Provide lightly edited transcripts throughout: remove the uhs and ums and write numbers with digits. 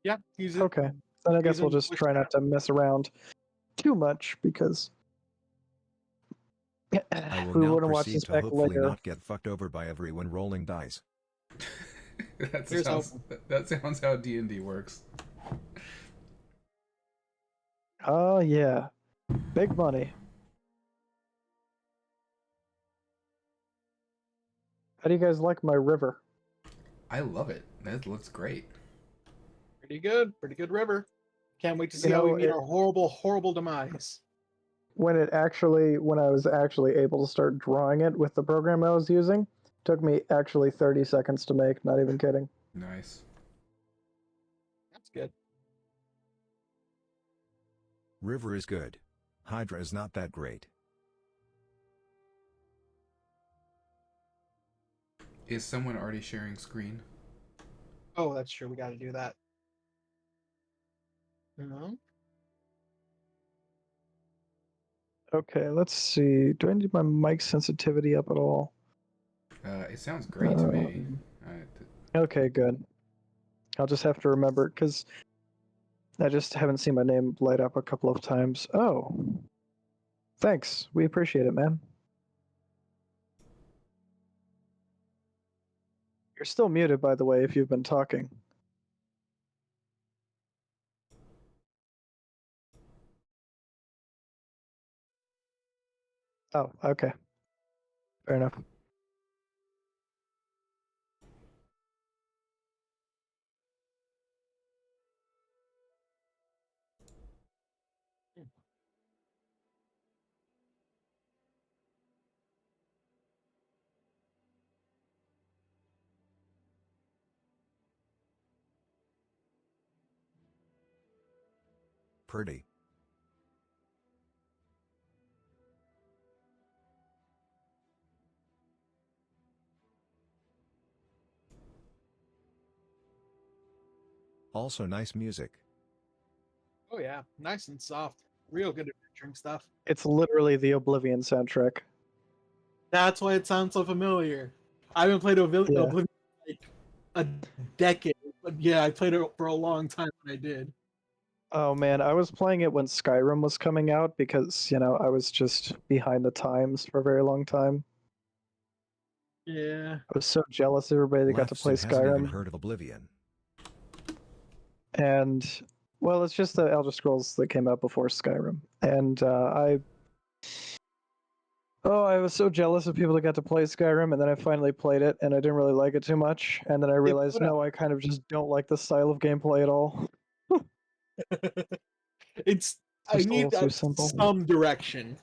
Yeah, he's a, Okay. Then I he's guess a we'll just voice try not to mess around too much because I will we now wouldn't watch proceed this to back hopefully later. not get fucked over by everyone rolling dice. Here's That sounds how D&D works. Oh yeah, big money. How do you guys like my river? I love it. That looks great. pretty good river. Can't wait to see You how we know, meet it, our horrible demise. when I was actually able to start drawing it with the program I was using, took me actually 30 seconds to make. Not even kidding. Nice. That's good. River is good. Hydra is not that great. Is someone already sharing screen? Oh, that's true. We got to do that. No. Okay, let's see. Do I need my mic sensitivity up at all? It sounds great to me. Okay, good. I'll just have to remember because I just haven't seen my name light up a couple of times. Oh, thanks. We appreciate it, man. You're still muted, by the way, if you've been talking. Oh, okay. Fair enough. Pretty. Also nice music. Oh yeah, nice and soft. Real good adventuring stuff. It's literally the Oblivion soundtrack. That's why it sounds so familiar. I haven't played Oblivion like a decade, but yeah, I played it for a long time when I did. Oh man, I was playing it when Skyrim was coming out because, I was just behind the times for a very long time. Yeah. I was so jealous of everybody that got to play Lefson hasn't even Skyrim. heard of Oblivion. And, well, it's just the Elder Scrolls that came out before Skyrim. And I was so jealous of people that got to play Skyrim, and then I finally played it, and I didn't really like it too much. And then I realized, no, I kind of just don't like the style of gameplay at all. It's I Just a need little too simple. some direction.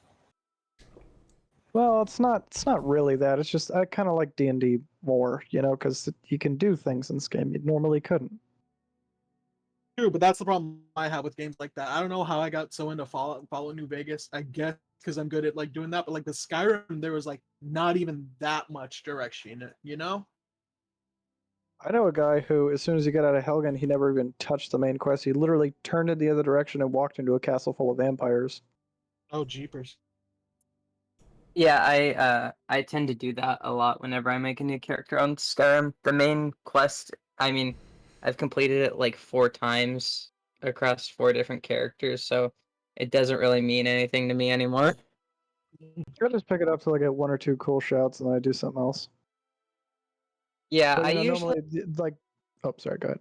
Well, it's not really that. It's just I kind of like D&D more, because you can do things in this game you normally couldn't. True, but that's the problem I have with games like that. I don't know how I got so into Fallout and Fallout New Vegas. I guess because I'm good at like doing that, but like the Skyrim, there was like not even that much direction, you know? I know a guy who, as soon as he got out of Helgen, he never even touched the main quest. He literally turned it the other direction and walked into a castle full of vampires. Oh, jeepers. Yeah, I tend to do that a lot whenever I make a new character on Skyrim. The main quest, I mean, I've completed it like 4 times across 4 different characters, so it doesn't really mean anything to me anymore. I just pick it up till I get 1 or 2 cool shots, and then I do something else. Yeah, But, I usually normally, like, oh, sorry, go ahead.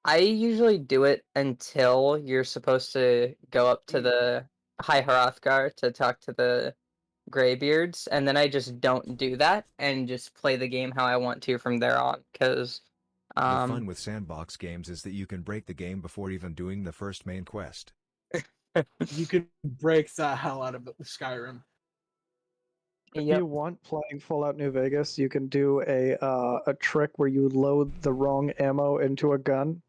I usually do it until you're supposed to go up to the High Hrothgar to talk to the Greybeards, and then I just don't do that and just play the game how I want to from there on. Because The fun with sandbox games is that you can break the game before even doing the first main quest. You could break the hell out of Skyrim. If you want, playing Fallout New Vegas, you can do a trick where you load the wrong ammo into a gun.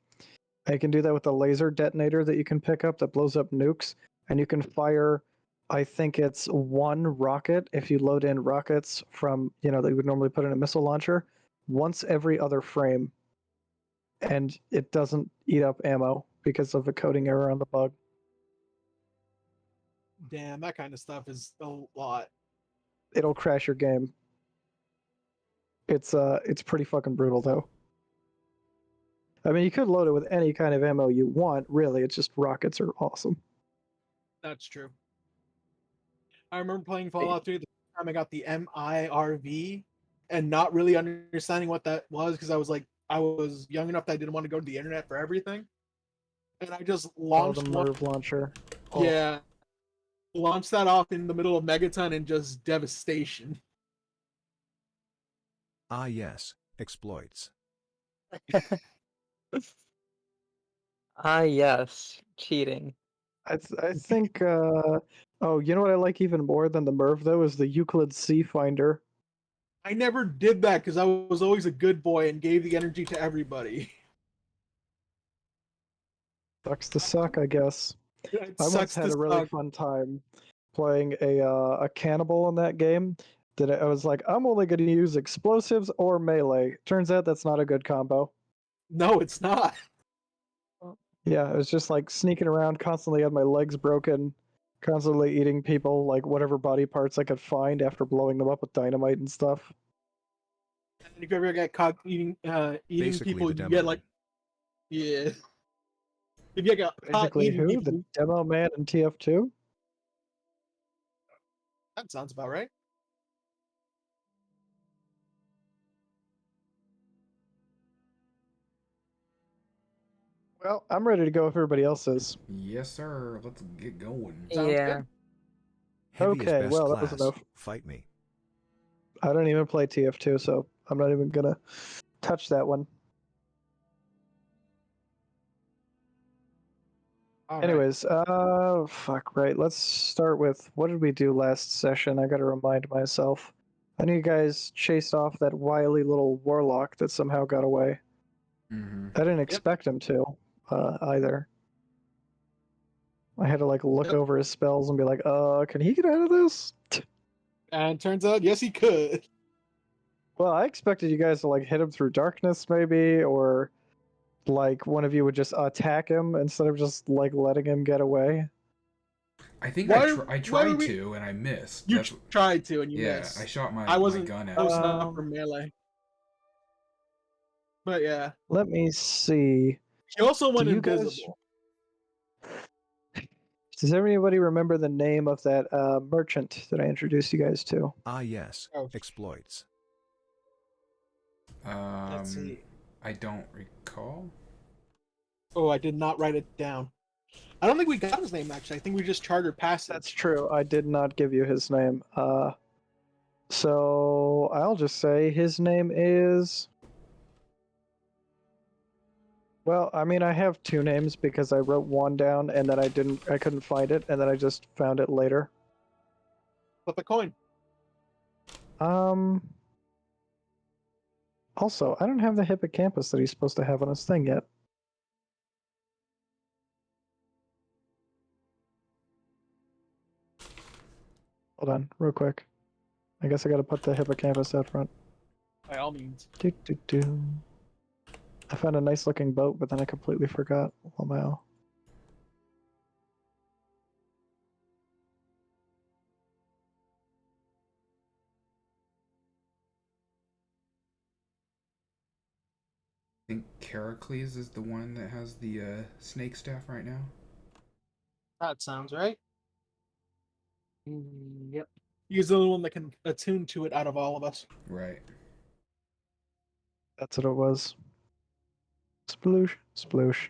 And you can do that with a laser detonator that you can pick up that blows up nukes, and you can fire, I think it's 1 rocket if you load in rockets from, that you would normally put in a missile launcher, once every other frame. And it doesn't eat up ammo because of a coding error on the bug. Damn, that kind of stuff is a lot. It'll crash your game. It's pretty fucking brutal though. I mean, you could load it with any kind of ammo you want, really. It's just rockets are awesome. That's true. I remember playing Fallout 3 the first time I got the MIRV and not really understanding what that was because I was young enough that I didn't want to go to the internet for everything. And I just Oh, launched the one. MIRV launcher. Oh, Yeah. Launched that off in the middle of Megaton and just devastation. Ah yes, exploits. Ah, yes, cheating. I think. Oh, you know what I like even more than the MIRV though is the Euclid C Finder. I never did that because I was always a good boy and gave the energy to everybody. Sucks to suck, I guess. It I once sucks had to a really suck. fun time playing a cannibal in that game. That I was like, I'm only going to use explosives or melee. Turns out that's not a good combo. No, it's not. Yeah, I was just like sneaking around, constantly had my legs broken, constantly eating people, like whatever body parts I could find after blowing them up with dynamite and stuff. And if you ever get caught eating Basically people, the you demo get like man. yeah. If you get caught Basically, eating who? The people, demo man in TF2? that sounds about right. Well, I'm ready to go if everybody else is. Yes, sir. Let's get going. Sounds Yeah. good. Heavy is Okay, best well, that was class. enough. Fight me. I don't even play TF2, so I'm not even gonna touch that one. All right. Anyways, fuck, right. Let's start with what did we do last session? I gotta remind myself. I know you guys chased off that wily little warlock that somehow got away. Mm-hmm. I didn't expect him to, either. I had to like look Yep. over his spells and be like, can he get out of this? And turns out, yes, he could. Well, I expected you guys to like hit him through darkness, maybe, or like one of you would just attack him instead of just like letting him get away. I think Why- I why tried were we- to and I missed. You That's tried to and you yeah. missed. I shot my I wasn't gun at close him. enough for melee. But yeah, Let me see. he also went Do you guys- invisible. Does anybody remember the name of that merchant that I introduced you guys to? Ah yes, Oh. exploits. Let's see. I don't recall. Oh, I did not write it down. I don't think we got his name actually. I think we just chartered past it. That's true. I did not give you his name. So I'll just say his name is. Well, I mean, I have two names because I wrote one down and then I couldn't find it, and then I just found it later. Flip a coin. Also, I don't have the hippocampus that he's supposed to have on his thing yet. Hold on, real quick. I guess I gotta put the hippocampus out front. By all means. Do. I found a nice looking boat, but then I completely forgot. Oh my. I think Heracles is the one that has the snake staff right now. That sounds right. Yep. He's the only one that can attune to it out of all of us. Right. That's what it was. Sploosh, sploosh.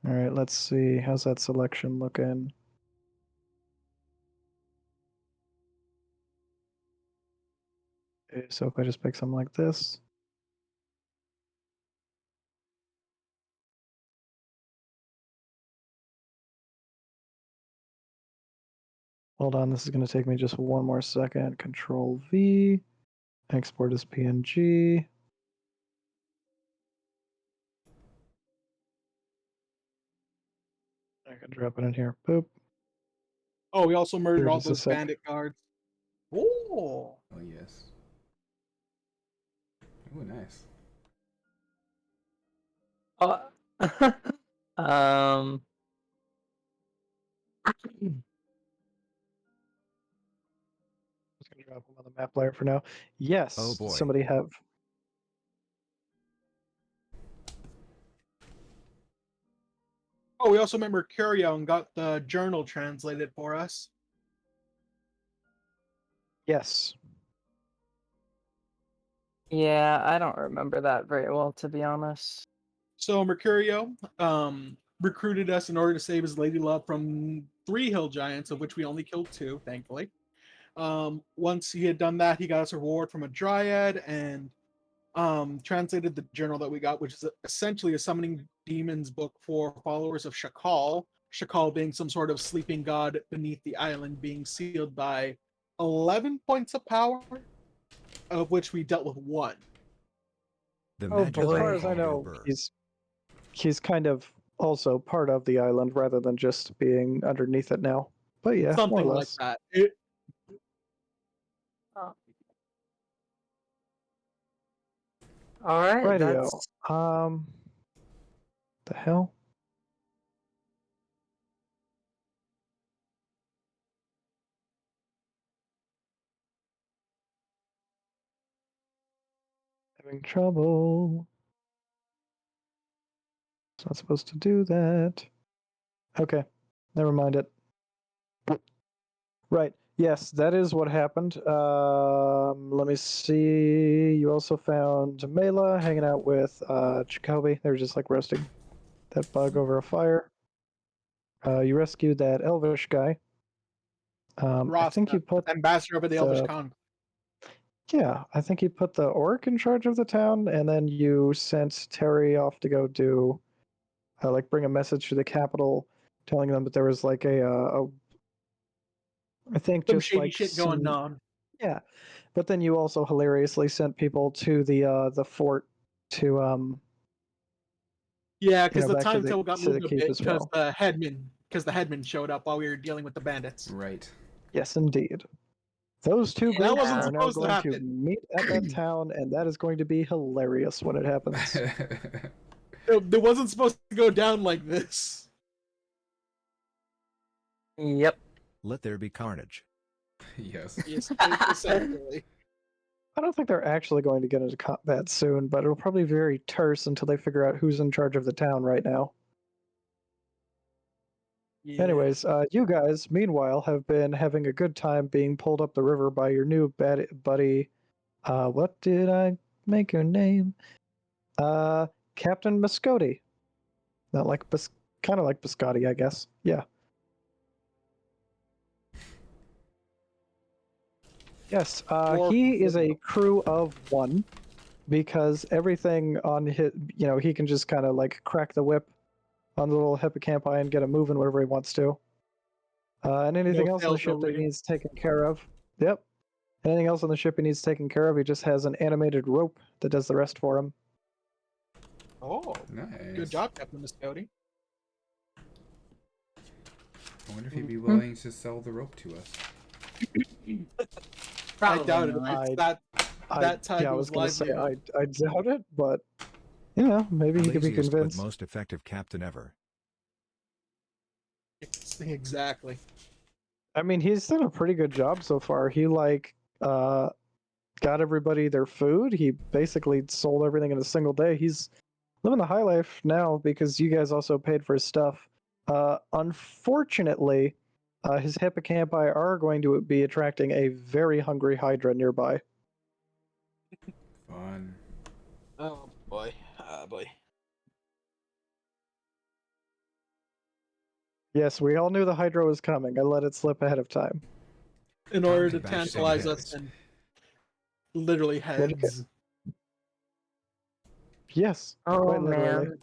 Alright, let's see. How's that selection looking? Okay, so if I just pick something like this. Hold on, this is going to take me just one more second. Control V. Export as PNG. I can drop it in here. Boop. Oh, we also murdered Here, all just a those sec. bandit guards. Oh, Oh yes. Oh nice. Um. Just going to drop them on the map layer for now. Yes. Oh boy. Somebody have. Oh, we also met Mercurio and got the journal translated for us. Yes. Yeah, I don't remember that very well, to be honest. So Mercurio recruited us in order to save his lady love from 3 hill giants, of which we only killed 2, thankfully. Once he had done that, he got us a reward from a dryad and translated the journal that we got, which is essentially a summoning demons book for followers of Shakal. Shakal being some sort of sleeping god beneath the island, being sealed by 11 points of power, of which we dealt with 1. The Oh, magic As boy. far of as I know, Hyrda. he's kind of also part of the island rather than just being underneath it now. But yeah, more Something or like less. that. All right, Radio. that's The hell? Having trouble. It's not supposed to do that. Okay, never mind it. Right. Yes, that is what happened. Let me see. You also found Mela hanging out with Jacoby. They were just like roasting that bug over a fire. You rescued that elvish guy. I think you put ambassador of the Elvish Con. Yeah, I think you put the orc in charge of the town, and then you sent Terry off to go do, like, bring a message to the capital, telling them that there was like I think Some just shady like shit going on. Yeah, but then you also hilariously sent people to the fort to Yeah, because the back to timetable got to the moved a keep bit as well. because the headman showed up while we were dealing with the bandits. Right. Yes, indeed. Those two Yeah. groups That wasn't are now supposed to going to happen. meet at that town, and that is going to be hilarious when it happens. It wasn't supposed to go down like this. Yep. Let there be carnage. Yes. Yes, essentially. I don't think they're actually going to get into combat soon, but it'll probably be very terse until they figure out who's in charge of the town right now. Yeah. Anyways, you guys, meanwhile, have been having a good time being pulled up the river by your new buddy. What did I make your name? Captain Muscotti. Not like kind of like Biscotti, I guess. Yeah. Yes. He is a crew of 1 because everything on his, he can just kind of like crack the whip on the little hippocampi and get him moving wherever he wants to. And anything else on the ship that he needs taken care of. Yep. Anything else on the ship he needs taken care of, he just has an animated rope that does the rest for him. Oh, Nice. good job, Captain Muscotti. I wonder if he'd be willing to sell the rope to us. I doubt it. not. It's that time Yeah, I was going to say I doubt it, but maybe he could be Laziest but convinced. most effective captain ever. Exactly. I mean, he's done a pretty good job so far. He got everybody their food. He basically sold everything in a single day. He's living the high life now because you guys also paid for his stuff. Unfortunately, his hippocampi are going to be attracting a very hungry Hydra nearby. Fun. Oh boy. Oh boy. Yes, we all knew the Hydra was coming. I let it slip ahead of time. In order to to bash some tantalize us heads. and literally heads. Yes, Oh quite literally. man.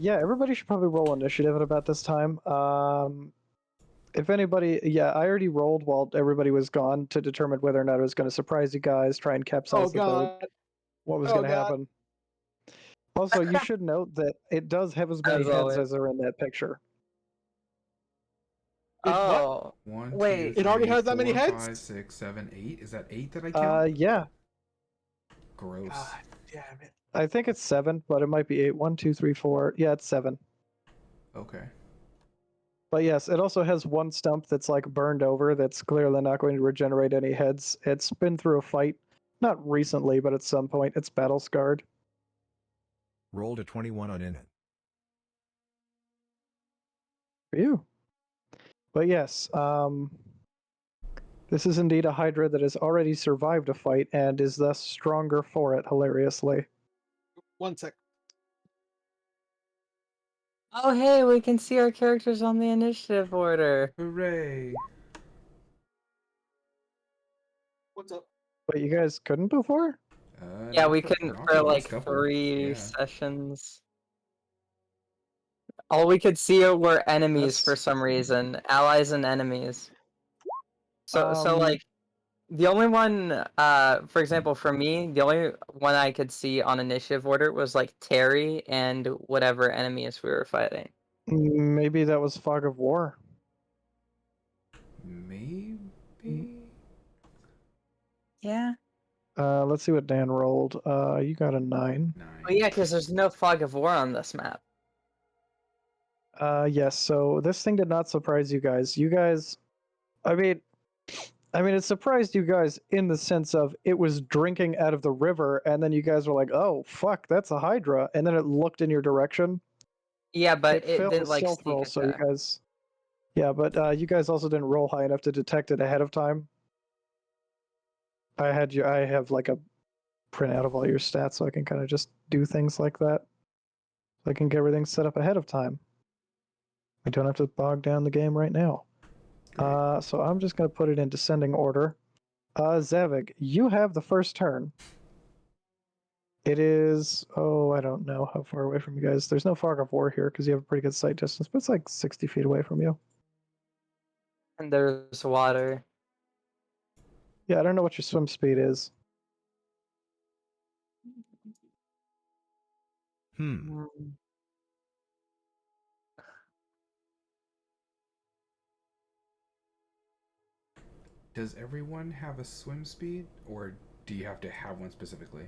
Yeah, everybody should probably roll initiative at about this time. If anybody, yeah, I already rolled while everybody was gone to determine whether or not it was going to surprise you guys, try and capsize Oh the boat, god. what was Oh, going to God. happen. Also, you should note that it does have as many As heads always. as are in that picture. What? Oh. 1, Wait. 2, It already 3, has that many 4, heads? 5, 6, 7, 8. Is that 8 that I count? Yeah, Gross. God damn it. I think it's 7, but it might be 8. 1, 2, 3, 4. Yeah, it's 7. Okay. But yes, it also has one stump that's like burned over that's clearly not going to regenerate any heads. It's been through a fight, not recently, but at some point it's battle scarred. Rolled a 21 on in it. for you. But yes, this is indeed a Hydra that has already survived a fight and is thus stronger for it, hilariously. 1 sec. Oh, hey, we can see our characters on the initiative order. Hooray! What's up? But you guys couldn't before? Yeah, Not we for- couldn't not for the like last couple. 3 Yeah. sessions. All we could see were enemies for That's- some reason, allies and enemies. So Um, like the only one, for example, for me, the only one I could see on initiative order was like Terry and whatever enemies we were fighting. Maybe that was Fog of War. Maybe. Yeah. Let's see what Dan rolled. You got a 9. 9. Oh yeah, because there's no fog of war on this map. Yes. So this thing did not surprise you guys. I mean, it surprised you guys in the sense of it was drinking out of the river, and then you guys were like, "Oh fuck, that's a Hydra," and then it looked in your direction. Yeah, but it failed didn't the like stealth sneak roll, so you attack. guys. Yeah, but you guys also didn't roll high enough to detect it ahead of time. I have like a printout of all your stats, so I can kind of just do things like that. So I can get everything set up ahead of time. I don't have to bog down the game right now. Great. So I'm just going to put it in descending order. Zavig, you have the first turn. It is, I don't know how far away from you guys. There's no fog of war here because you have a pretty good sight distance, but it's like 60 feet away from you. And there's water. Yeah, I don't know what your swim speed is. Hmm. Does everyone have a swim speed, or do you have to have one specifically?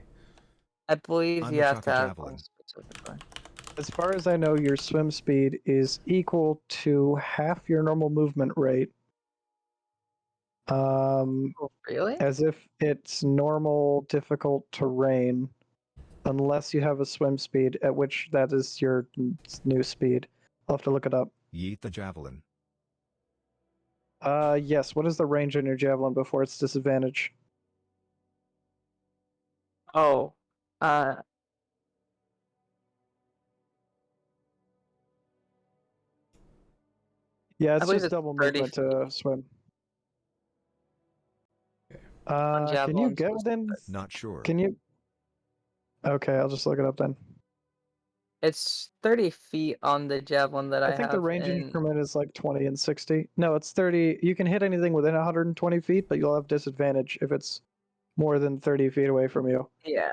I believe I'm you a have to Chaka have Javelin. one specifically. As far as I know, your swim speed is equal to half your normal movement rate. Oh, really? As if it's normal, difficult terrain, unless you have a swim speed, at which that is your new speed. I'll have to look it up. Yeet the javelin. Yes. What is the range on your javelin before its disadvantage? Oh, Yeah, I it's believe just it's double 30 movement to swim. on Can you javelins. get within? Not sure. Can you? Okay, I'll just look it up then. It's 30 feet on the javelin that I I think the have. range And increment is like 20 and 60. No, it's 30. You can hit anything within 120 feet, but you'll have disadvantage if it's more than 30 feet away from you. yeah,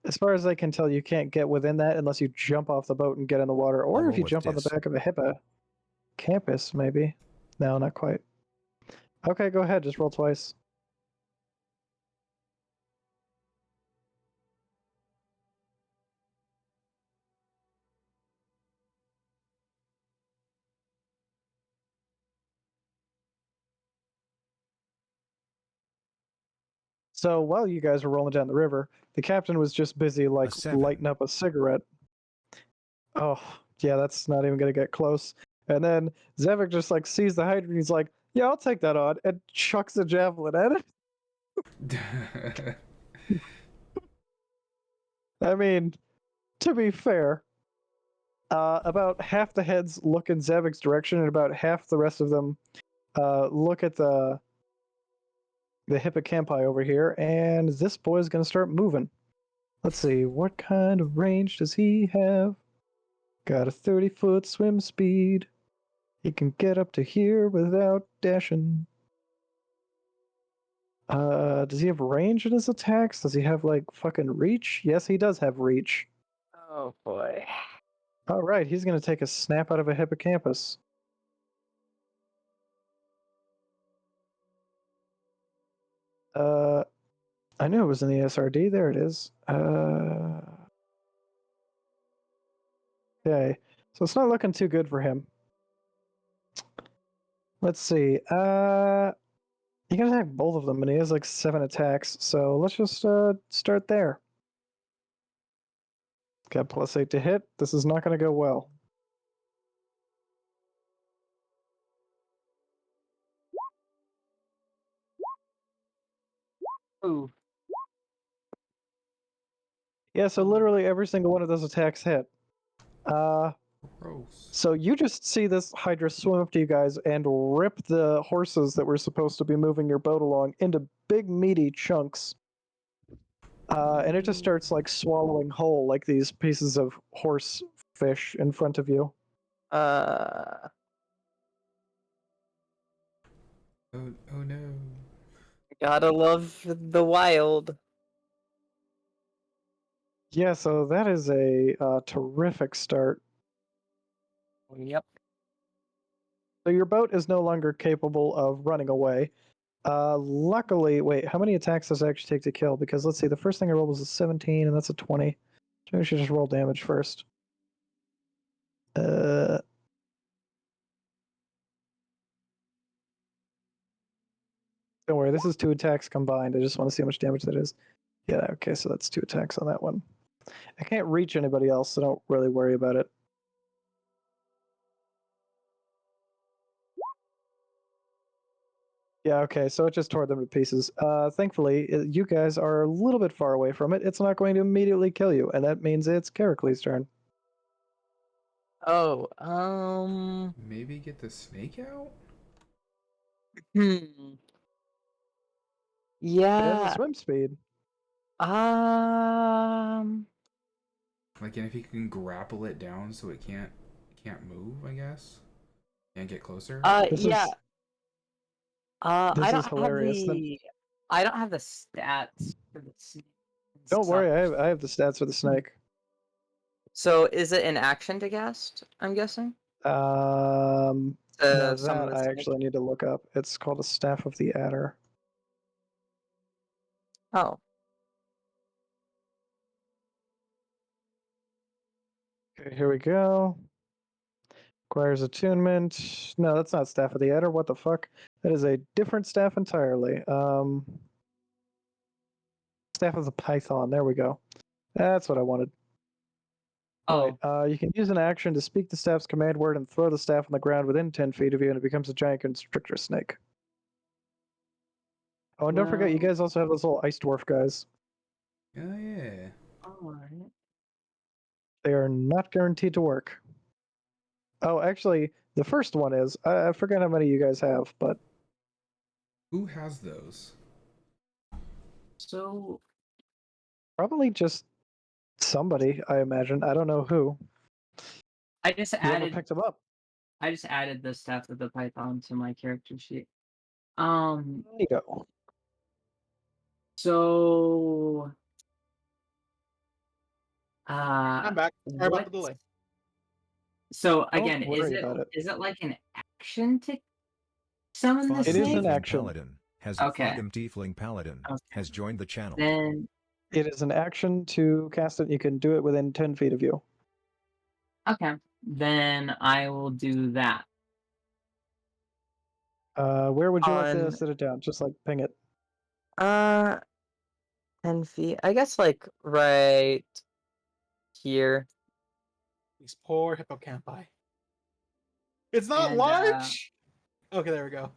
As far as I can tell, you can't get within that unless you jump off the boat and get in the water, or I'll if you roll with jump on the this. back of a hippocampus, maybe. No, not quite. Okay, go ahead. Just roll twice. So while you guys were rolling down the river, the captain was just busy like 7. lighting up a cigarette. Oh, yeah, that's not even gonna get close. And then Zevik just like sees the Hydra and he's like, "Yeah, I'll take that on," and chucks a javelin at it. I mean, to be fair, about half the heads look in Zavik's direction, and about half the rest of them look at the hippocampi over here, and this boy's gonna start moving. Let's see, what kind of range does he have? Got a 30-foot swim speed. He can get up to here without dashing. Does he have range in his attacks? Does he have like fucking reach? Yes, he does have reach. oh boy. All right, he's gonna take a snap out of a hippocampus. I knew it was in the SRD. There it is. Okay, so it's not looking too good for him. Let's see. He can attack both of them, and he has like 7 attacks. So let's just start there. Got +8 to hit. This is not going to go well. Ooh. Yeah, so literally every single one of those attacks hit. Gross. So you just see this Hydra swim up to you guys and rip the horses that were supposed to be moving your boat along into big meaty chunks. And it just starts like swallowing whole like these pieces of horse fish in front of you. Uh. Oh no. Gotta love the wild. Yeah, so that is a terrific start. Yep. So your boat is no longer capable of running away. Luckily, wait, how many attacks does it actually take to kill? Because let's see, the first thing I rolled was a 17, and that's a 20. Maybe I should just roll damage first. Don't worry, this is 2 attacks combined. I just want to see how much damage that is. Yeah, okay, so that's 2 attacks on that one. I can't reach anybody else, so don't really worry about it. Yeah, okay, so it just tore them to pieces. Thankfully, you guys are a little bit far away from it. It's not going to immediately kill you, and that means it's Characles' turn. Oh, Maybe get the snake out? hmm. It has a Yeah. swim speed. Like, and if he can grapple it down so it can't move, I guess? Can't get closer? This Yeah. is I this don't is have hilarious. I don't have the stats for the snake and Don't worry, stuff. I have the stats for the snake. So is it an action to cast? I'm guessing. No, Summon that the I snake. actually need to look up. It's called a Staff of the Adder. Oh. Okay, here we go. Requires attunement. No, that's not Staff of the Adder. What the fuck? That is a different staff entirely. Staff of the Python. There we go. That's what I wanted. Oh. Right. You can use an action to speak the staff's command word and throw the staff on the ground within 10 feet of you, and it becomes a giant constrictor snake. Oh, and don't forget, you Well, guys also have those little ice dwarf guys. Oh, yeah. alright. They are not guaranteed to work. Oh, actually, the first one is. I forget how many you guys have, but Who has those? So probably just somebody, I imagine. I don't know who. I just Whoever added picked them up. the staff of the Python to my character sheet. Neato. So I'm back. Sorry about the what? delay. So Don't again, worry about it. is it like an action to summon the It is an snake? action. Paladin has Okay. Fodem Tiefling Paladin Okay. has joined the channel. Then It is an action to cast it. You can do it within 10 feet of you. okay. Then I will do that. Where would you like to On sit it down? Just like ping it. 10 feet. I guess like right here. These poor hippocampi. It's not And, large. Okay, there we go.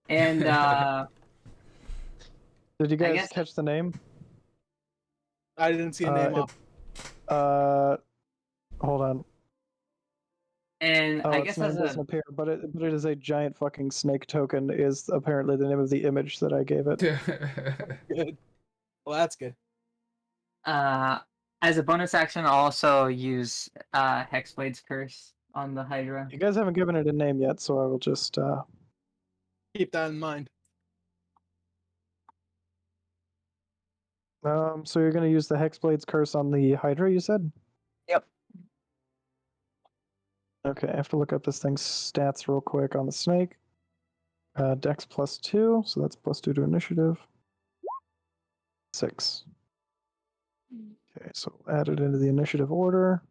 And Did you I guys guess catch the name? I didn't see a name it- up. Hold on. and Oh, I its guess name as doesn't a appear, but it is a giant fucking snake token. Is apparently the name of the image that I gave it. Good. Well, that's good. as a bonus action, I'll also use Hexblade's Curse on the Hydra. You guys haven't given it a name yet, so I will just. Keep that in mind. So you're gonna use the Hexblade's Curse on the Hydra, you said? Yep. Okay, I have to look up this thing's stats real quick on the snake. Dex +2, so that's +2 to initiative. 6. Okay, so add it into the initiative order.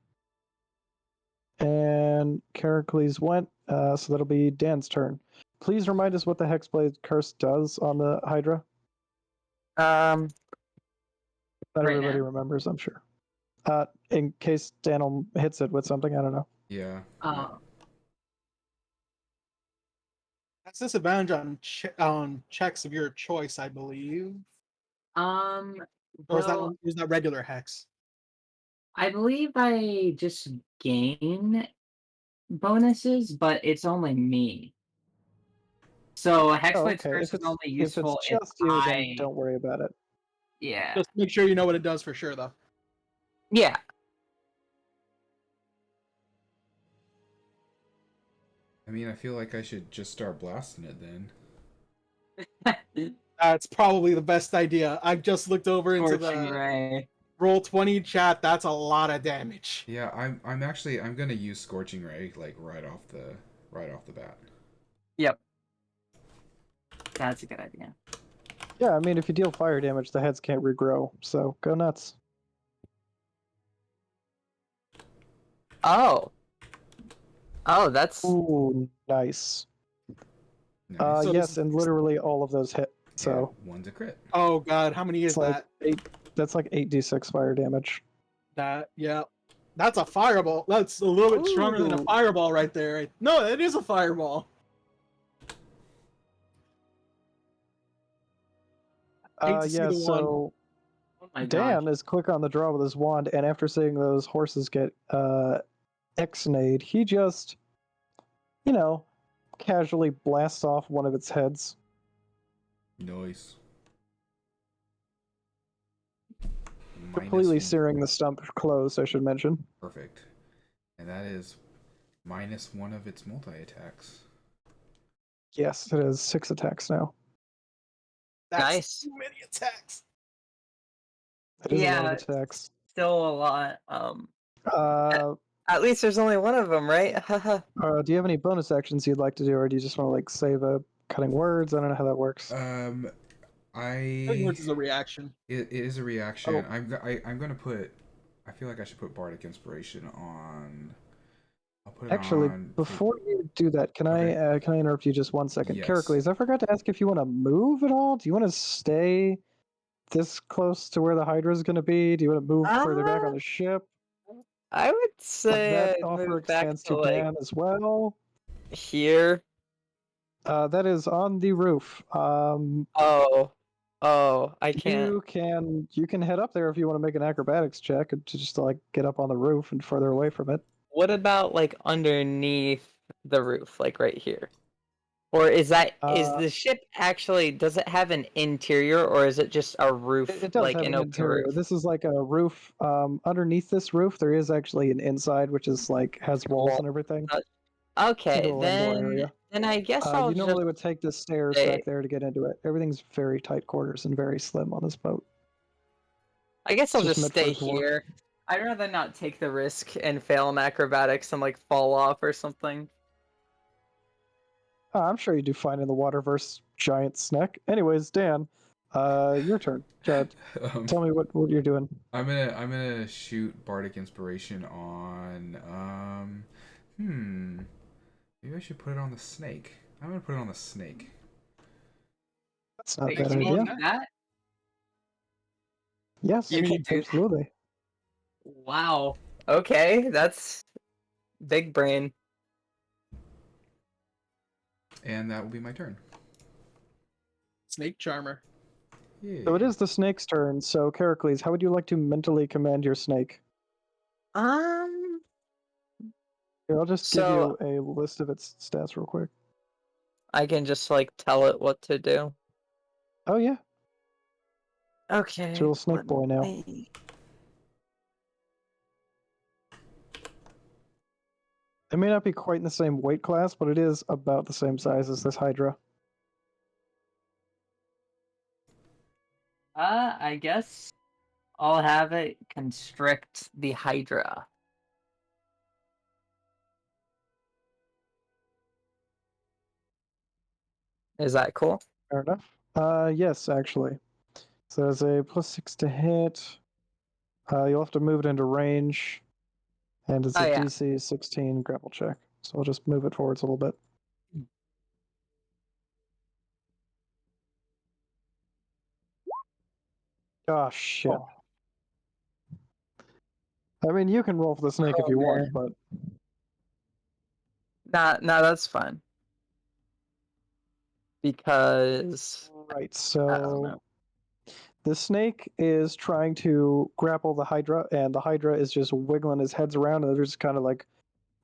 And Characles went, so that'll be Dan's turn. Please remind us what the Hexblade Curse does on the Hydra. Um, Not Right everybody now. remembers, I'm sure. In case Dan hits it with something, I don't know. Yeah. That's disadvantage on checks of your choice, I believe. Or Well, is that regular hex? I believe I just gain bonuses, but it's only me. So Oh, Hexblade's okay. curse is only If it's useful if just you, then I. don't worry about it. Yeah. Just make sure you know what it does for sure, though. Yeah. I mean, I feel like I should just start blasting it then. That's probably the best idea. I just looked over into Scorching the Ray. Roll20 chat. That's a lot of damage. Yeah, I'm gonna use Scorching Ray like right off the bat. Yep. That's a good idea. Yeah, I mean, if you deal fire damage, the heads can't regrow, so go nuts. Oh. Oh, that's Ooh, nice. Nice. So Yes, this- and literally all of those hit. So And one's a crit. Oh god, how many is it's like that? 8. That's like 8d6 fire damage. Yeah. That's a fireball. That's a little bit stronger than a Ooh. fireball right there. No, it is a fireball. Hate to see Yeah, the one. so Oh my Dan god. is click on the draw with his wand, and after seeing those horses get X-nayed, he just, casually blasts off one of its heads. Nice. Completely -1. searing the stump closed, I should mention. Perfect. And that is -1 of its multi-attacks. Yes, it has 6 attacks now. That's nice. too many attacks. That is a lot Yeah. of attacks. Still a lot. Uh, At least there's only one of them, right? do you have any bonus actions you'd like to do, or do you just want to like save a cutting words? I don't know how that works. Cutting words is a reaction. It is a reaction. Oh. I'm gonna put. I feel like I should put Bardic Inspiration on. I'll put it Actually, on. before you do that, can Okay. I interrupt you just 1 second? Yes. Heracles, I forgot to ask if you want to move at all. Do you want to stay this close to where the Hydra is going to be? Do you want to move further back on the ship? I would say That I'd offer move back extends to to like Dan as well. here. That is on the roof. Oh, I can't. You can head up there if you want to make an acrobatics check to just like get up on the roof and further away from it. What about like underneath the roof, like right here? Or is the ship actually, does it have an interior, or is it just a roof, It does like have an an open interior. roof? This is like a roof. Underneath this roof, there is actually an inside, which is like has walls and everything. Okay, Into a more area. then I guess I'll You just normally would take the stairs stay. back there to get into it. Everything's very tight quarters and very slim on this boat. I guess I'll It's just just meant for stay a dwarf. here. I'd rather not take the risk and fail in acrobatics and like fall off or something. I'm sure you do fine in the water versus giant snack. Anyways, Dan, your turn. Tell me what you're doing. I'm gonna shoot Bardic Inspiration on. Maybe I should put it on the snake. I'm gonna put it on the snake. That's not a Wait, bad can you idea. do that? Yes, You can do absolutely. Wow. Okay, that's big brain. And that will be my turn. Snake Charmer. Yeah. So it is the snake's turn. So, Heracles, how would you like to mentally command your snake? Um. Here, I'll just So- give you a list of its stats real quick. I can just like tell it what to do. Oh, yeah. Okay. It's a little snake let boy now. me- It may not be quite in the same weight class, but it is about the same size as this Hydra. I guess I'll have it constrict the Hydra. Is that cool? Fair enough. Yes, actually. So there's a +6 to hit. You'll have to move it into range. And it's Oh, a yeah. DC 16 grapple check. So I'll just move it forwards a little bit. Oh, shit. Oh. I mean, you can roll for the snake if Oh, you man. want, Nah, that's fine. Because but... Right, I don't so... know. The snake is trying to grapple the Hydra, and the Hydra is just wiggling his heads around, and they're just kind of like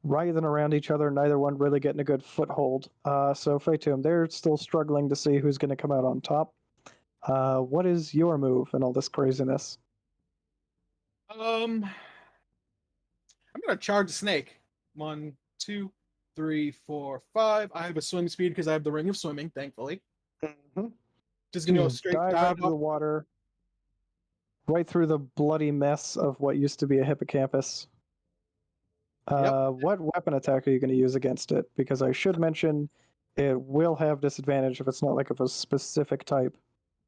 writhing around each other, neither one really getting a good foothold. So Fatum, they're still struggling to see who's going to come out on top. What is your move in all this craziness? I'm gonna charge the snake. 1, 2, 3, 4, 5. I have a swim speed because I have the ring of swimming, thankfully. Mm-hmm. Just gonna go Just straight dive dive into the water, right through the bloody mess of what used to be a hippocampus. Yep. What weapon attack are you going to use against it? Because I should mention it will have disadvantage if it's not like of a specific type.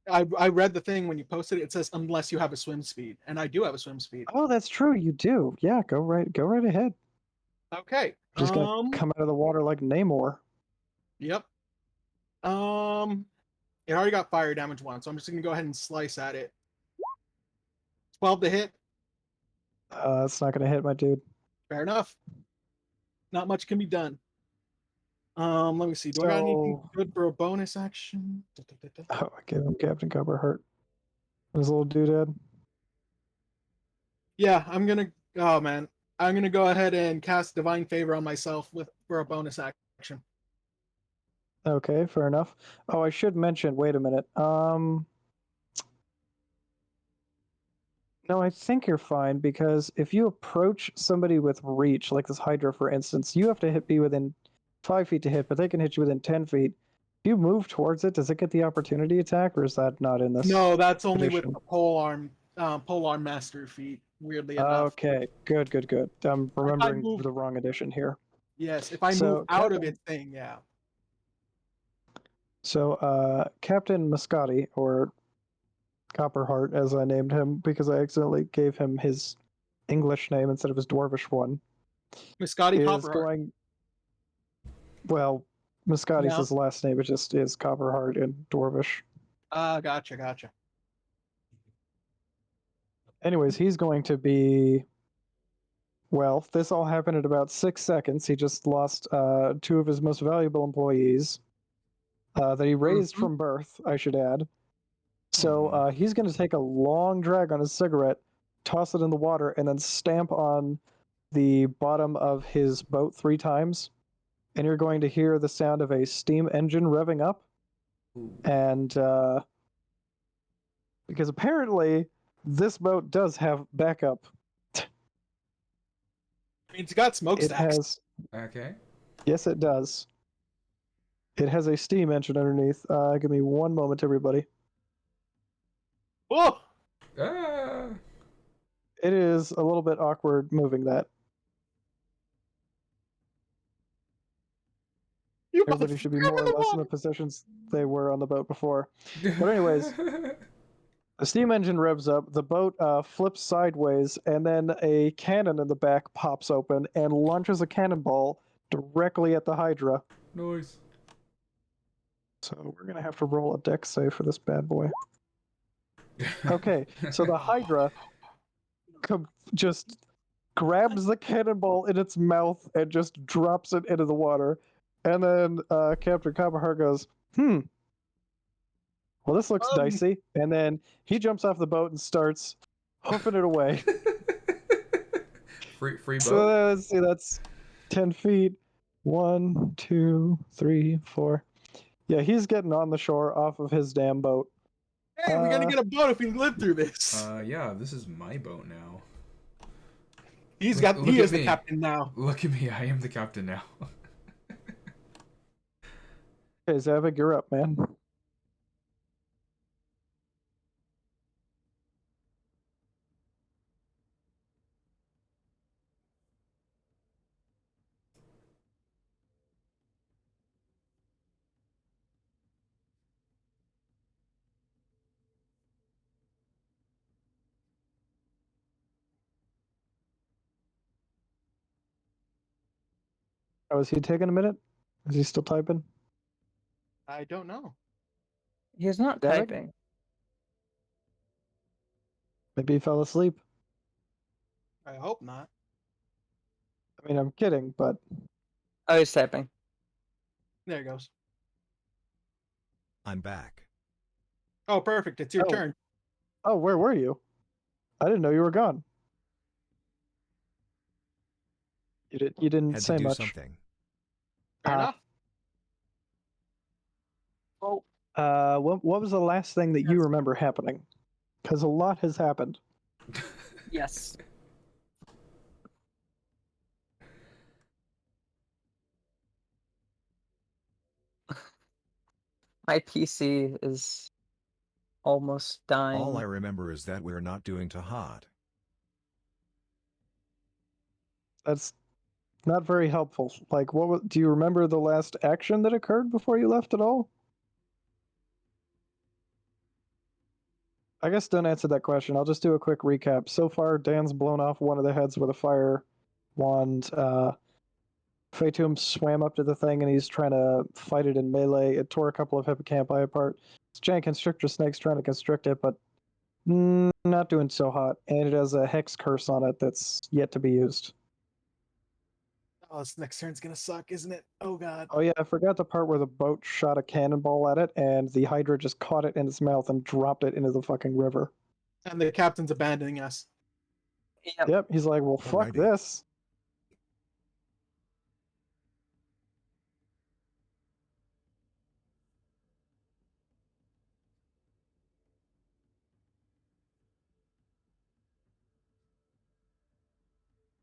I read the thing when you posted it. It says unless you have a swim speed, and I do have a swim speed. Oh, that's true. You do. Yeah, go right ahead. Okay. Just gonna come out of the water like Namor. Yep. It already got fire damage once, so I'm just gonna go ahead and slice at it. 12 to hit. It's not gonna hit, my dude. Fair enough. Not much can be done. Let me see. Do I got anything good for a bonus action? Oh, I gave him Captain Copperheart. His little doodad. Yeah, I'm gonna. Oh man, I'm gonna go ahead and cast Divine Favor on myself for a bonus action. Okay, fair enough. Oh, I should mention. Wait a minute. No, I think you're fine because if you approach somebody with reach, like this Hydra, for instance, you have to be within 5 feet to hit, but they can hit you within 10 feet. If you move towards it, does it get the opportunity attack, or is that not in this? No, that's only with edition? the polearm master feat. Weirdly enough. Okay, good. I'm remembering move- the wrong edition here. Yes, if I So, move out of Captain- its thing, yeah. So, Captain Muscati, or Copperheart, as I named him, because I accidentally gave him his English name instead of his Dwarvish one, Muscati is Copperheart. going. Well, Muscati's Yeah. his last name. It just is Copperheart in Dwarvish. Gotcha. Anyways, he's going to be. Well, this all happened in about 6 seconds. He just lost 2 of his most valuable employees that he raised from birth, I should add. So he's going to take a long drag on his cigarette, toss it in the water, and then stamp on the bottom of his boat 3 times. And you're going to hear the sound of a steam engine revving up. And because apparently this boat does have backup. I mean, it's got It smokestacks. has. Okay. Yes, it does. It has a steam engine underneath. Give me one moment, everybody. Whoa! Ah! It is a little bit awkward moving that. Everybody should be more or less in the positions they were on the boat before. But anyways, the steam engine revs up, the boat flips sideways, and then a cannon in the back pops open and launches a cannonball directly at the Hydra. Noise. So we're going to have to roll a dex save for this bad boy. Okay, so the Hydra just grabs the cannonball in its mouth and just drops it into the water. And then Captain Copperheart goes, well, this looks dicey. And then he jumps off the boat and starts hoofing it away. free boat. So let's see, that's 10 feet. 1, 2, 3, 4. Yeah, he's getting on the shore off of his damn boat. Hey, we're gonna get a boat if we live through this. Yeah, this is my boat now. He is Look the at me. captain now. Look at me, I am the captain now. Okay, Zavik, you're up, man. Oh, is he taking a minute? Is he still typing? I don't know. He's not Davik? typing. Maybe he fell asleep. I hope not. I mean, I'm kidding, but Oh, he's typing. There it goes. I'm back. Oh, perfect. It's your Oh. turn. Oh, where were you? I didn't know you were gone. You didn't Had to say do much. something. Fair Ah. enough. What was the last thing that you That's- remember happening? Because a lot has happened. Yes. My PC is almost dying. All I remember is that we're not doing too hot. That's not very helpful. Like, do you remember the last action that occurred before you left at all? I guess don't answer that question. I'll just do a quick recap. So far, Dan's blown off one of the heads with a fire wand. Fatum swam up to the thing and he's trying to fight it in melee. It tore a couple of hippocampi apart. This giant constrictor snake's trying to constrict it, but not doing so hot. And it has a hex curse on it that's yet to be used. Oh, this next turn's gonna suck, isn't it? Oh god. Oh yeah, I forgot the part where the boat shot a cannonball at it and the Hydra just caught it in its mouth and dropped it into the fucking river. And the captain's abandoning us. Yep. Yep, he's like, well, fuck Alrighty. this.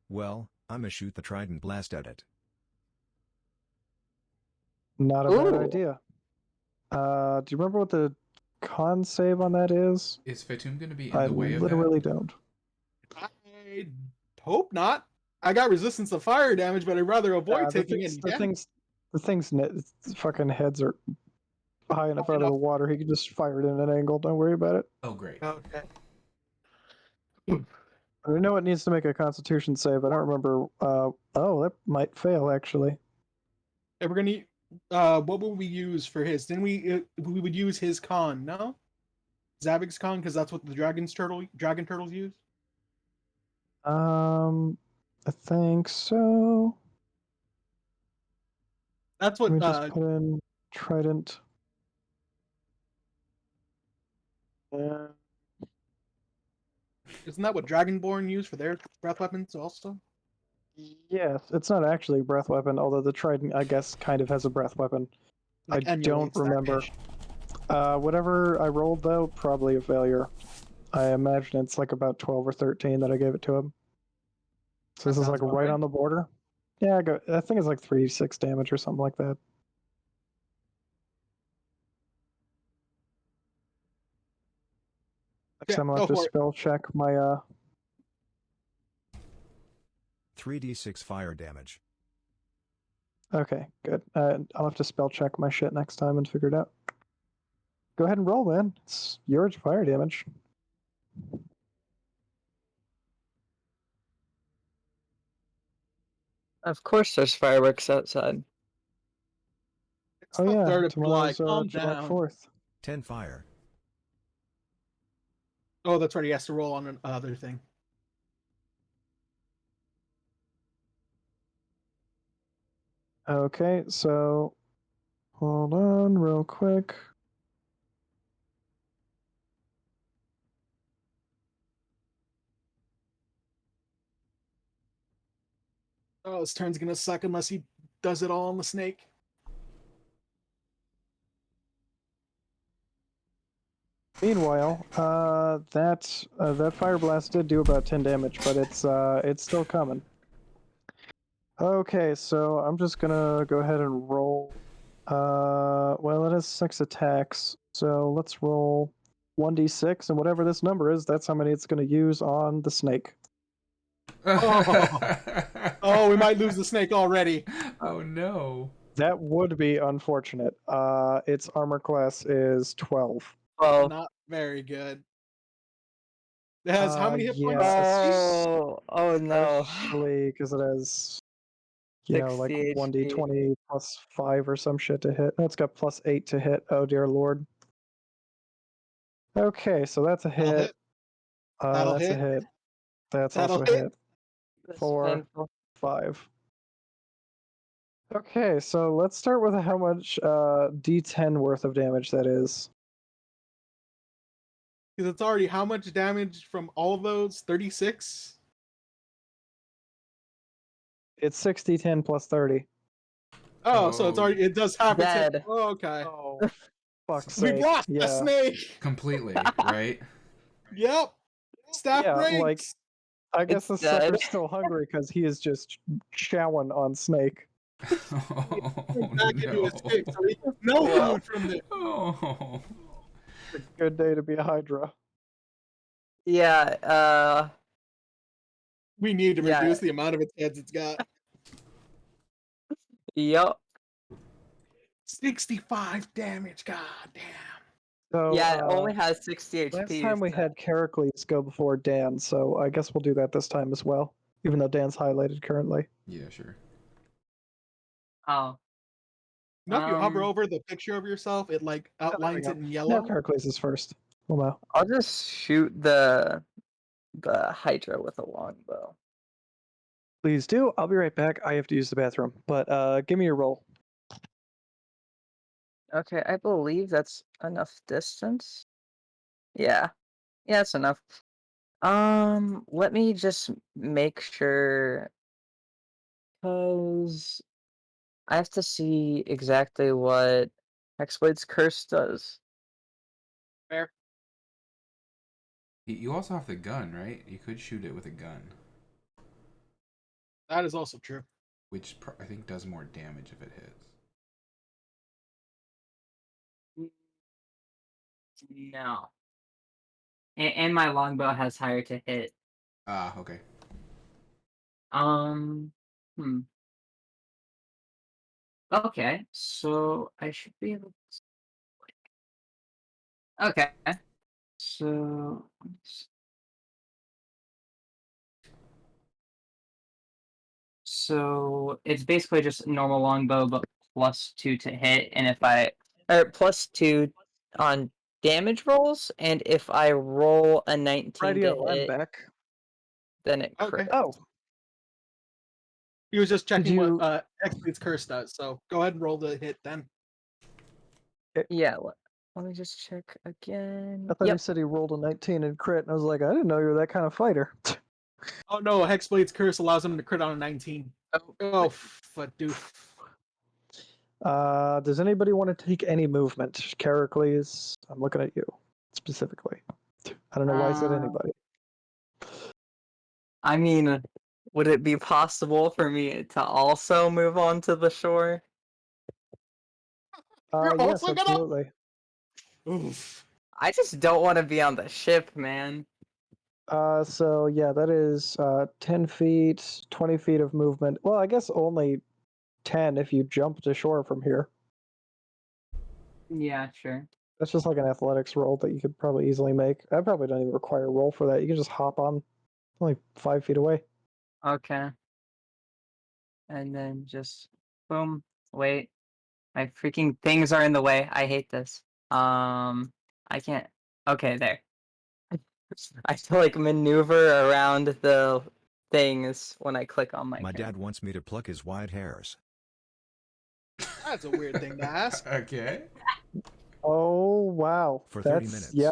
Well, I'ma shoot the trident blast at it. Not a bad Ooh. idea. Do you remember what the con save on that is? Is Fatum going to be in I the way of literally that? don't. I hope not. I got resistance to fire damage, but I'd rather avoid taking any damage. The thing's fucking heads are high enough out of the water. He can just fire it in an angle. Don't worry about it. Oh, great. Okay. I know it needs to make a Constitution save. I don't remember. Oh, that might fail actually. And we're gonna. What would we use for his? Didn't we? We would use his con, no? Zavig's con, because that's what the dragon turtles use. I think so. That's Let what. me just put in Trident. Isn't that what Dragonborn use for their breath weapons also? Yes, it's not actually a breath weapon, although the Trident, I guess, kind of has a breath weapon. Like I don't emulates that remember. ish. Whatever I rolled, though, probably a failure. I imagine it's like about 12 or 13 that I gave it to him. So That this is sounds like about right right. on the border. Yeah, I think it's like 3d6 damage or something like that. Next Yeah, time I'll go have to for it. spell check my 3d6 fire damage. Okay, good. I'll have to spell check my shit next time and figure it out. Go ahead and roll, man. It's yours fire damage. Of course, there's fireworks outside. It's Oh the yeah, 3rd of July. tomorrow's Calm July down. 4th. 10 fire. Oh, that's right. He has to roll on another thing. Okay, so hold on real quick. Oh, this turn's gonna suck unless he does it all on the snake. Meanwhile, that fire blast did do about 10 damage, but it's still coming. Okay, so I'm just gonna go ahead and roll. Well, it has 6 attacks, so let's roll 1d6, and whatever this number is, that's how many it's gonna use on the snake. Oh, we might lose the snake already. Oh no. That would be unfortunate. Its armor class is 12. Oh, Not very good. It has how many hit yeah, points? oh no. Especially because it has, like 60 HP. 1d20 plus 5 or some shit to hit. No, it's got plus 8 to hit. Oh dear lord. Okay, so that's a That'll hit. hit. That'll That's a hit. hit. That's That'll also a hit. hit. That's 4, painful. 5. Okay, so let's start with how much d10 worth of damage that is. Because it's already how much damage from all of those? 36? It's 60, 10 plus 30. Oh, so it's already, it does have its hit. Dead. Oh, okay. Oh, fuck's We've sake. lost Yeah. a snake. Completely, right? Yep. Staff Yeah, ranks. like, I guess It's the sucker's dead. still hungry because he is just chowing on Snake. Oh, Back into his stick, so he gets no Well. food from this. Oh. It's a good day to be a Hydra. Yeah, We need to Yeah. reduce the amount of its heads it's got. yup. 65 damage. God damn. So, Yeah, it only has 60 HP. last time we so- had Characles go before Dan, so I guess we'll do that this time as well, even though Dan's highlighted currently. Yeah, sure. Oh. You know, if you hover Um, over the picture of yourself, it like there we outlines go. it in No, yellow. Characles is first. Well, no. I'll just shoot the Hydra with a longbow. Please do. I'll be right back. I have to use the bathroom. But give me your roll. Okay, I believe that's enough distance. Yeah. Yeah, that's enough. Let me just make sure, because I have to see exactly what Hexblade's Curse does. Fair. You also have the gun, right? You could shoot it with a gun, That is also true. which I think does more damage if it hits. No. And my longbow has higher to hit. Ah, okay. Hmm. Okay, so I should be able to... Okay. So... So it's basically just normal longbow, but +2 to hit, and if I... Or +2 on damage rolls, and if I roll a 19 Radio, to I'm hit, back. then it Okay. crits. Oh, He was just checking you- what Hexblade's Curse does. So go ahead and roll the hit then. Yeah, let me just check again. I thought Yep. you said he rolled a 19 and crit, and I was like, I didn't know you were that kind of fighter. Oh no, Hexblade's Curse allows him to crit on a 19. Oh, but dude. Does anybody want to take any movement? Characles, I'm looking at you specifically. I don't know why I said anybody. I mean, would it be possible for me to also move on to the shore? You're Yes, also gonna- absolutely. Oof. I just don't want to be on the ship, man. So yeah, that is 10 feet, 20 feet of movement. Well, I guess only 10 if you jump to shore from here. Yeah, sure. That's just like an athletics roll that you could probably easily make. I probably don't even require a roll for that. You can just hop on, only 5 feet away. Okay. And then just boom. Wait. My freaking things are in the way. I hate this. I can't. Okay, there. I have to like maneuver around the things when I click on my My character. dad wants me to pluck his white hairs. That's a weird thing to ask. Okay. Oh wow! For 30 That's minutes. yeah.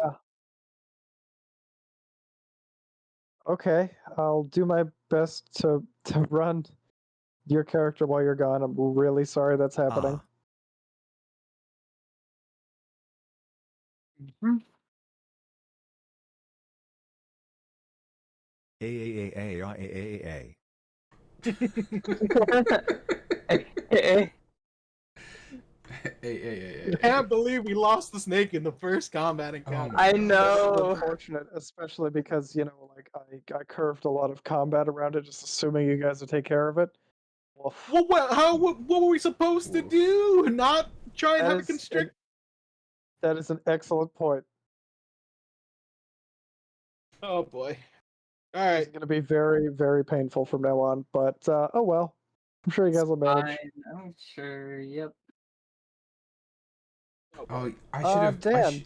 Okay, I'll do my best to run your character while you're gone. I'm really sorry that's happening. Ah, Mhm. A. I can't believe we lost the snake in the first combat encounter. my I God. This is know. unfortunate, especially because like I curved a lot of combat around it, just assuming you guys would take care of it. Woof. What were we supposed to Oof. do? Not try and That have it is constrict? That is an excellent point. Oh boy. All It's right. going to be very, very painful from now on. But oh well, I'm sure you guys will manage. Fine. I'm sure. Yep. Oh, I should have. Dan,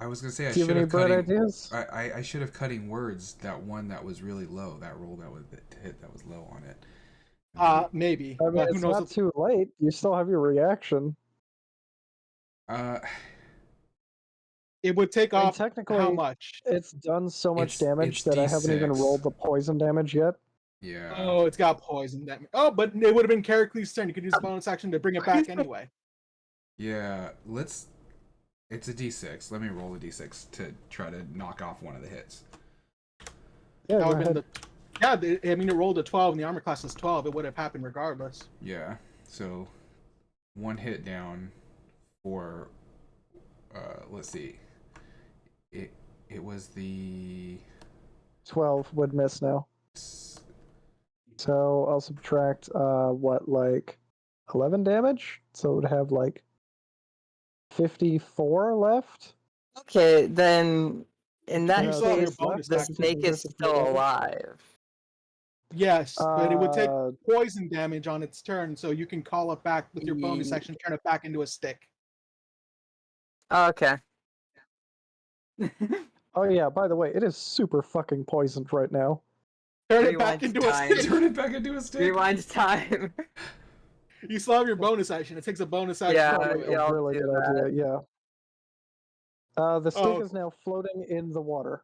I was gonna say I do you should have any have bird cutting. ideas? I should have cutting words. That one that was really low. That roll that was to hit that was low on it. Maybe. I mean, But who it's knows? not too late. You still have your reaction. Uh, It would take I mean, off how technically, much? it's done so much It's damage that I haven't even D6. rolled the poison damage yet. Yeah. Oh, it's got poison damage. Oh, but it would have been Characles' turn. You could use the bonus action to bring it back anyway. Yeah. Let's. It's a D6. Let me roll a D6 to try to knock off one of the hits. Yeah, That go would have ahead. been the. Yeah, I mean, it rolled a 12 and the armor class is 12. It would have happened regardless. Yeah. So, one hit down for. Let's see. It was the. 12 would miss now. So I'll subtract, what, like 11 damage? So it would have like 54 left? Okay, then in You that still have your case, bonus the action. snake is versus still damage. alive. Yes, but it would take Uh, poison damage on its turn, so you can call it back with your bonus Ye- action, turn it back into a stick. Oh, okay. oh yeah, by the way, it is super fucking poisoned right now. Turn it Rewind back into a time. stick. Turn it back into a stick. Rewind time. You still have your bonus action. It takes a bonus action. Yeah, to do Probably it. yeah, a I'll really do good that. idea, yeah. The stick Oh, is now floating in the water.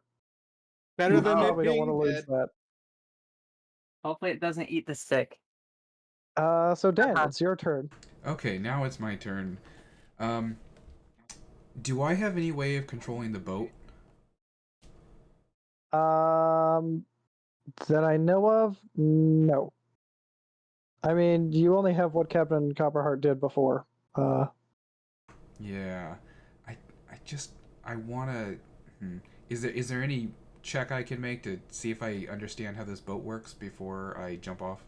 better You than it probably don't want being to lose dead. that. Hopefully it doesn't eat the stick. So Dan, Uh-huh. it's your turn. Okay, now it's my turn. Do I have any way of controlling the boat? That I know of, no. I mean, you only have what Captain Copperheart did before. Yeah, I wanna. Is there any check I can make to see if I understand how this boat works before I jump off?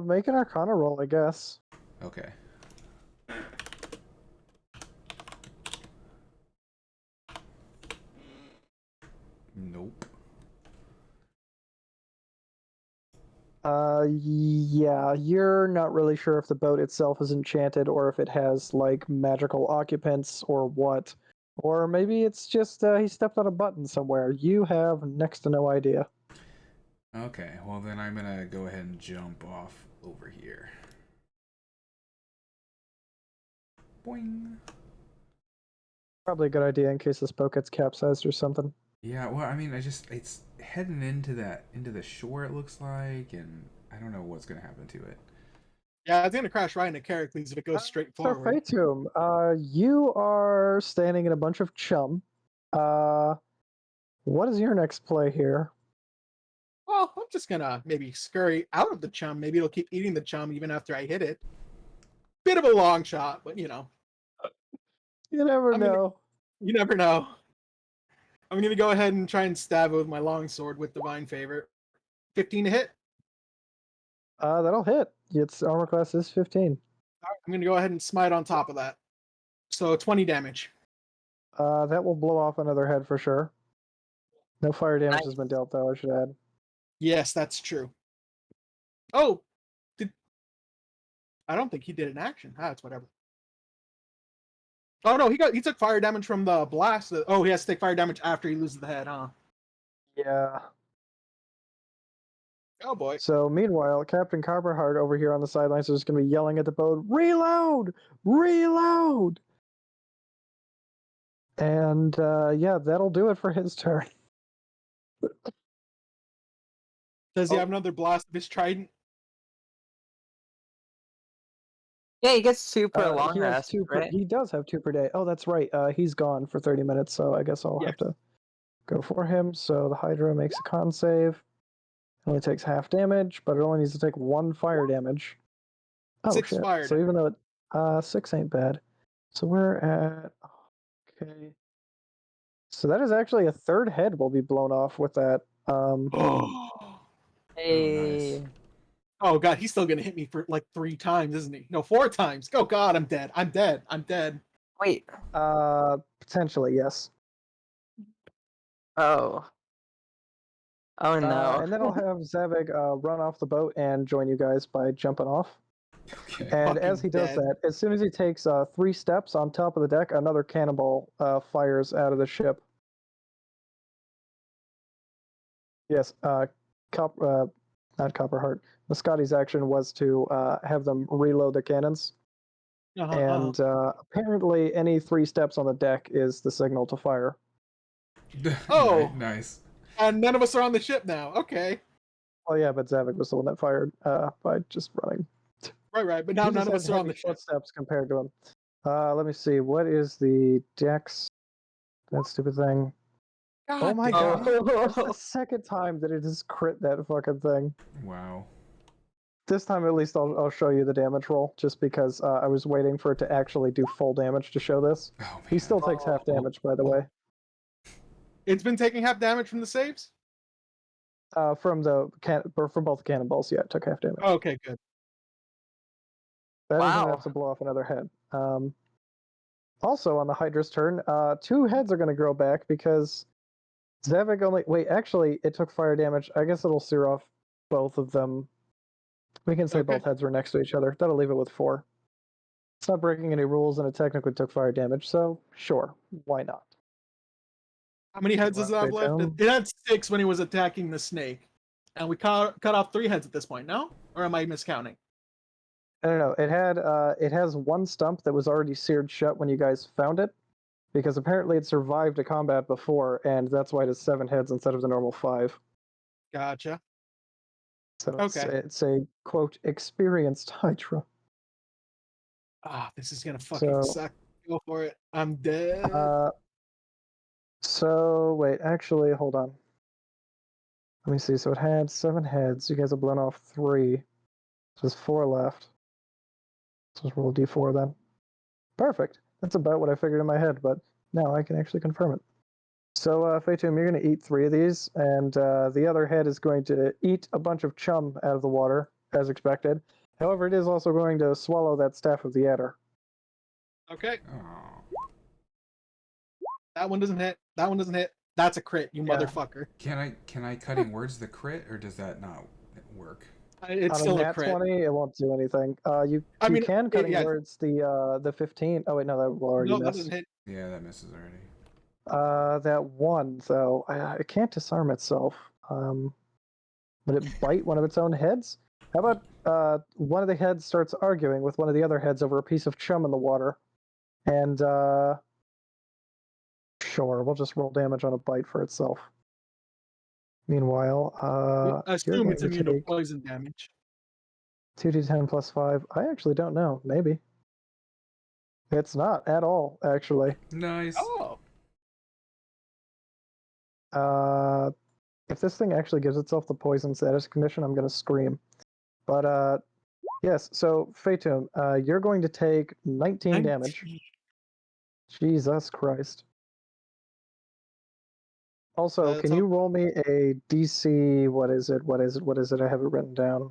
Make an Arcana roll, I guess. Okay. Nope. Yeah, you're not really sure if the boat itself is enchanted or if it has, like, magical occupants or what. Or maybe it's just, he stepped on a button somewhere. You have next to no idea. Okay, well then I'm gonna go ahead and jump off over here. Boing. Probably a good idea in case this boat gets capsized or something. Yeah, well, I mean, it's heading into the shore. It looks like, and I don't know what's gonna happen to it. Yeah, it's gonna crash right into Characles if it goes straight So forward. Fatum, you are standing in a bunch of chum. What is your next play here? Well, I'm just gonna maybe scurry out of the chum. Maybe it'll keep eating the chum even after I hit it. Bit of a long shot, but you know, You never I'm gonna- know. you never know. I'm gonna go ahead and try and stab it with my longsword with Divine Favor. 15 to hit. That'll hit. Its armor class is 15. I'm gonna go ahead and smite on top of that. So 20 damage. That will blow off another head for sure. No fire damage has been dealt, though, I should add. Yes, that's true. Oh, I don't think he did an action. It's whatever. Oh no, he took fire damage from the blast. Oh, he has to take fire damage after he loses the head, huh? Yeah. Oh boy. So, meanwhile, Captain Copperheart over here on the sidelines is going to be yelling at the boat, "Reload! Reload!" And, yeah, that'll do it for his turn. Does he have another blast of his trident? Yeah, he gets 2 per long He has rest, 2 per, right? he does have 2 per day. Oh, that's right. He's gone for 30 minutes, so I guess I'll Yes. have to go for him. So the Hydra makes a con save. Only takes half damage, but it only needs to take 1 fire damage. Oh 6 shit! fire So even though it 6 ain't bad. So we're at okay. So that is actually a third head will be blown off with that. Oh. Hey. Oh god, he's still gonna hit me for like 3 times, isn't he? No, 4 times. Oh god, I'm dead. I'm dead. I'm dead. Wait. Potentially yes. Oh. Oh no. And then I'll have Zavig run off the boat and join you guys by jumping off. Okay. And as he does dead. that, as soon as he takes 3 steps on top of the deck, another cannonball fires out of the ship. Yes, not Copperheart. Muscati's action was to have them reload the cannons. And apparently, any 3 steps on the deck is the signal to fire. Oh. Nice. And none of us are on the ship now. Okay. Oh yeah, but Zavik was the one that fired by just running. Right. But now He none just of had us are on heavy the ship. footsteps compared to him. Let me see. What is the dex? That stupid thing. Oh my god! That's the second time that it has crit that fucking thing. Wow. This time, at least, I'll show you the damage roll, just because I was waiting for it to actually do full damage to show this. Oh man. He still takes half damage, by the way. It's been taking half damage from the saves? From both cannonballs, yeah, it took half damage. Okay, good. That is Wow. enough to blow off another head. Also, on the Hydra's turn, 2 heads are going to grow back because Zavik only... Wait, actually, it took fire damage. I guess it'll sear off both of them. We can say both heads were next to each other. That'll leave it with 4. It's not breaking any rules, and it technically took fire damage, so sure, why not? How many heads does it have left? It had 6 when he was attacking the snake. And we cut off 3 heads at this point, no? Or am I miscounting? I don't know. It has 1 stump that was already seared shut when you guys found it, because apparently it survived a combat before, and that's why it has 7 heads instead of the normal 5. Gotcha. So it's a quote experienced Hydra. This is gonna fucking suck. Go for it. I'm dead. So wait, actually, hold on. Let me see. So it had 7 heads. You guys have blown off 3. So there's 4 left. So let's roll a d4 then. Perfect. That's about what I figured in my head, but now I can actually confirm it. So, Fatum, you're going to eat 3 of these, and the other head is going to eat a bunch of chum out of the water, as expected. However, it is also going to swallow that Staff of the Adder. Okay. Oh. That one doesn't hit. That one doesn't hit. That's a crit, you motherfucker. Can I cutting words the crit, or does that not work? It's still a crit. 20, it won't do anything. You can cutting words the 15. Oh wait, no, that will already No, miss. that doesn't hit. Yeah, that misses already. That one though, it can't disarm itself. Would it bite one of its own heads? How about one of the heads starts arguing with one of the other heads over a piece of chum in the water, and sure, we'll just roll damage on a bite for itself. Meanwhile, I assume it's immune to poison damage. 2d10 plus 5. I actually don't know. Maybe. It's not at all, actually. Nice. Oh. If this thing actually gives itself the poison status condition, I'm going to scream. But, yes, so, Fatum, you're going to take 19 damage. Jesus Christ. Also, can you roll me a DC, what is it? I have it written down.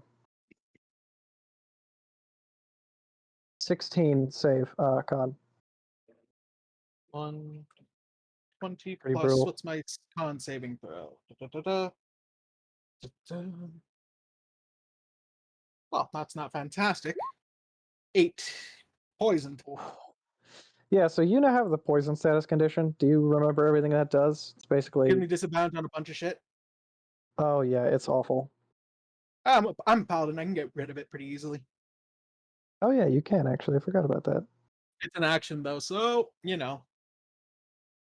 16 save, Con. 120 Pretty plus, brutal. what's my con saving throw? Well, that's not fantastic. 8. Poisoned. Yeah, so you now have the poison status condition. Do you remember everything that does? It's basically... Give me disadvantage on a bunch of shit. Oh yeah, it's awful. I'm a paladin, I can get rid of it pretty easily. Oh yeah, you can actually. I forgot about that. It's an action though, so, you know.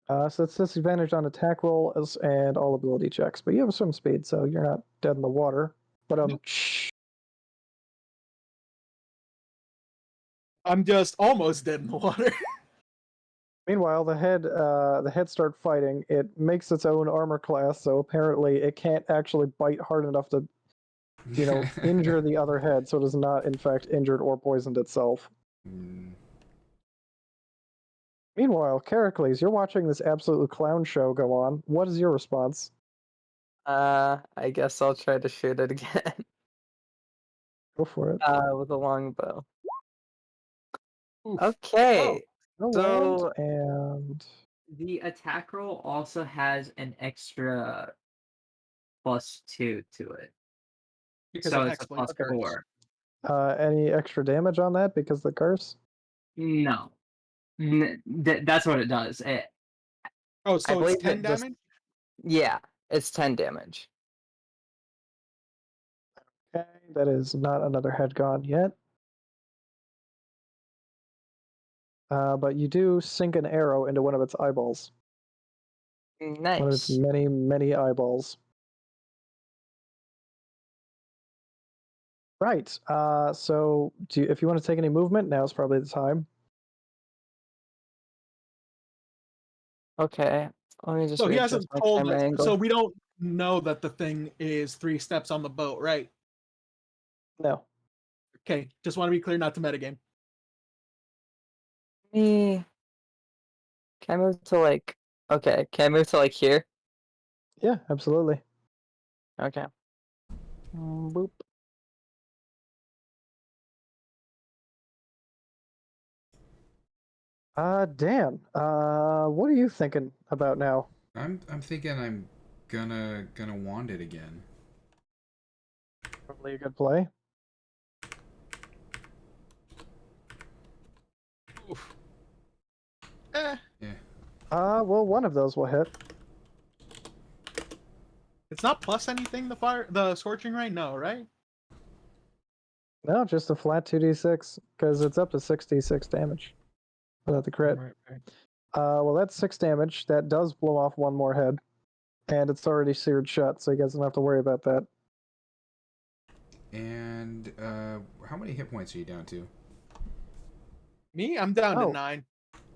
So it's disadvantage on attack rolls and all ability checks, but you have a swim speed, so you're not dead in the water. But I'm just almost dead in the water. Meanwhile, the head start fighting. It makes its own armor class, so apparently it can't actually bite hard enough to, injure the other head, so it is not in fact injured or poisoned itself. Meanwhile, Characles, you're watching this absolute clown show go on. What is your response? I guess I'll try to shoot it again. Go for it. With a longbow. Oof. Okay. So and the attack roll also has an extra +2 to it. Because so of it's a exploit the curse. +4. Any extra damage on that because of the curse? No. That's what it does. Oh, so believe it's 10 it just- damage? Yeah, it's 10 damage. Okay, that is not another head gone yet. but you do sink an arrow into one of its eyeballs. One of its Nice. many, many eyeballs. Right. So if you want to take any movement, now's probably the time. Okay. Let me just So he readjust hasn't my told camera us. angle. So we don't know that the thing is 3 steps on the boat, right? No. Okay, just want to be clear, not to metagame. Me. Can I move to like? Okay. Can I move to like here? Yeah, absolutely. Okay. Boop. Dan. What are you thinking about now? I'm thinking I'm gonna wand it again. Probably a good play. Oof. Eh, Yeah. Well, one of those will hit. it's not plus anything. The scorching ray, no, right? No, just a flat 2d6, because it's up to 6d6 damage without the crit. Right. Well, that's 6 damage. That does blow off one more head, and it's already seared shut, so you guys don't have to worry about that. And how many hit points are you down to? Me, I'm down to Oh. 9.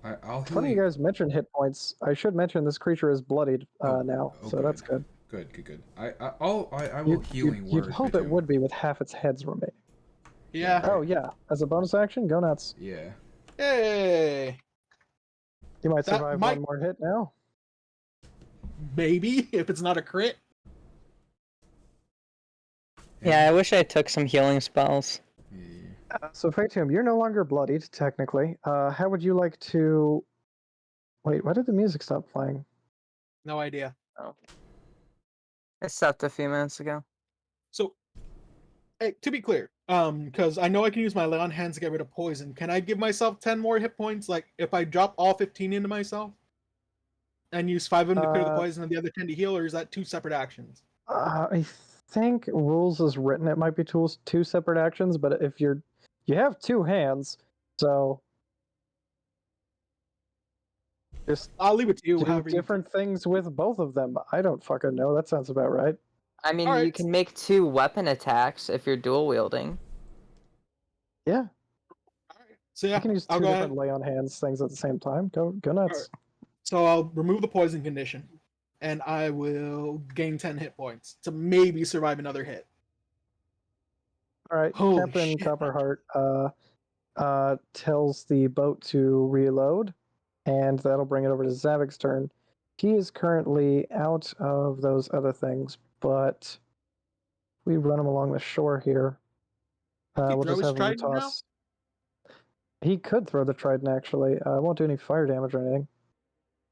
I'll heal Funny you guys mentioned hit points. I should mention this creature is bloodied now, so that's good. Good. I will healing word. You'd hope it would be with half its heads remaining. Yeah. Oh yeah, as a bonus action, go nuts. Yeah. Hey. You might That survive might- one more hit now. Maybe if it's not a crit. Yeah, I wish I took some healing spells. Yeah. So Facetium, you're no longer bloodied, technically. How would you like to... Wait, why did the music stop playing? No idea. Oh. It stopped a few minutes ago. So, hey, to be clear, because I know I can use my lay on hands to get rid of poison. Can I give myself 10 more hit points? Like if I drop all 15 into myself and use 5 of them to clear the poison and the other 10 to heal, or is that 2 separate actions? I think rules is written. It might be two separate actions, but if you have 2 hands, so just I'll leave it to you. do However, different things with both of them. I don't fucking know. That sounds about right. I mean, All you right. can make 2 weapon attacks if you're dual wielding. Yeah, So you yeah, can use I'll 2 go different ahead. lay on hands things at the same time. Go nuts. Alright. So I'll remove the poison condition, and I will gain 10 hit points to maybe survive another hit. All right, Holy Captain shit. Copperheart tells the boat to reload, and that'll bring it over to Zavic's turn. He is currently out of those other things, but we run him along the shore here. He We'll throw just his have him trident now? toss. He could throw the trident, actually. It won't do any fire damage or anything.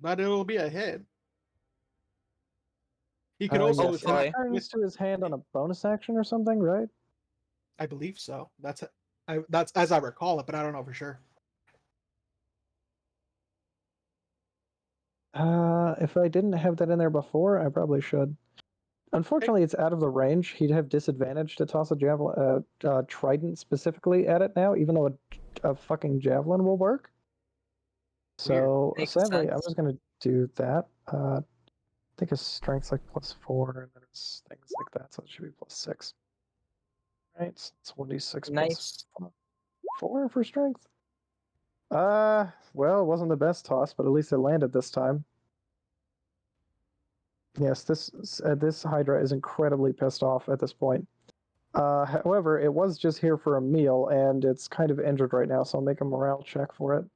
But it'll be a hit. He could also Yes, Hopefully. attack it turns with, to his hand on a bonus action or something, right? I believe so. That's as I recall it, but I don't know for sure. If I didn't have that in there before, I probably should. Unfortunately, it's out of the range. He'd have disadvantage to toss a javelin, trident specifically at it now, even though a fucking javelin will work. So Makes sadly, I'm sense. just gonna do that. I think his strength's like +4, and then it's things like that, so it should be +6. Right, it's 1d6 Nice. +4 for strength. Well, it wasn't the best toss, but at least it landed this time. Yes, this Hydra is incredibly pissed off at this point. However, it was just here for a meal, and it's kind of injured right now, so I'll make a morale check for it.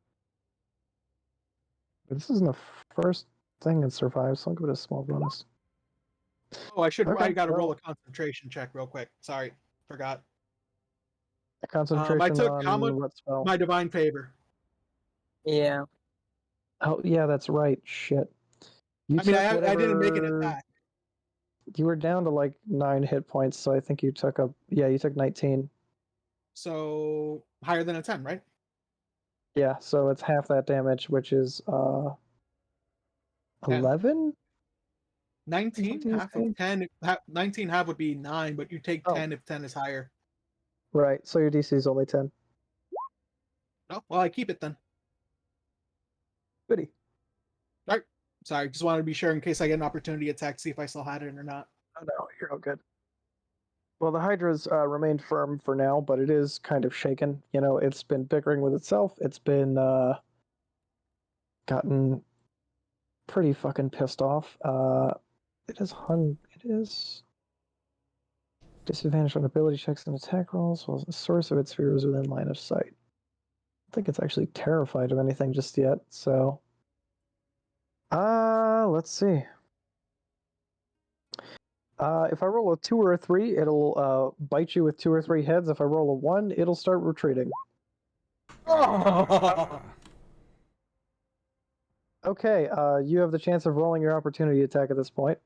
This isn't the first thing it survives, so I'll give it a small bonus. Oh, I Okay, gotta roll well. a concentration check real quick. Sorry, forgot. A concentration I took how on much? what spell? My divine favor. Yeah. Oh, yeah, that's right. Shit. I mean, I didn't make an whatever- attack. You were down to like 9 hit points, so I think you took you took 19. So higher than a 10, right? Yeah, so it's half that damage, which is 11? 19 What half do you of 10. 19 half would be 9, but you take Oh. 10 if 10 is higher. Right, so your DC is only 10. No, well, I keep it then. Goody. Alright. Sorry, just wanted to be sure in case I get an opportunity attack, see if I still had it or not. Oh no, you're all good. Well, the Hydra's remained firm for now, but it is kind of shaken. You know, it's been bickering with itself. It's been gotten pretty fucking pissed off. It is disadvantaged on ability checks and attack rolls, while the source of its fear is within line of sight. I don't think it's actually terrified of anything just yet, so let's see. If I roll a 2 or a 3, it'll bite you with 2 or 3 heads. If I roll a 1, it'll start retreating. Okay, you have the chance of rolling your opportunity attack at this point.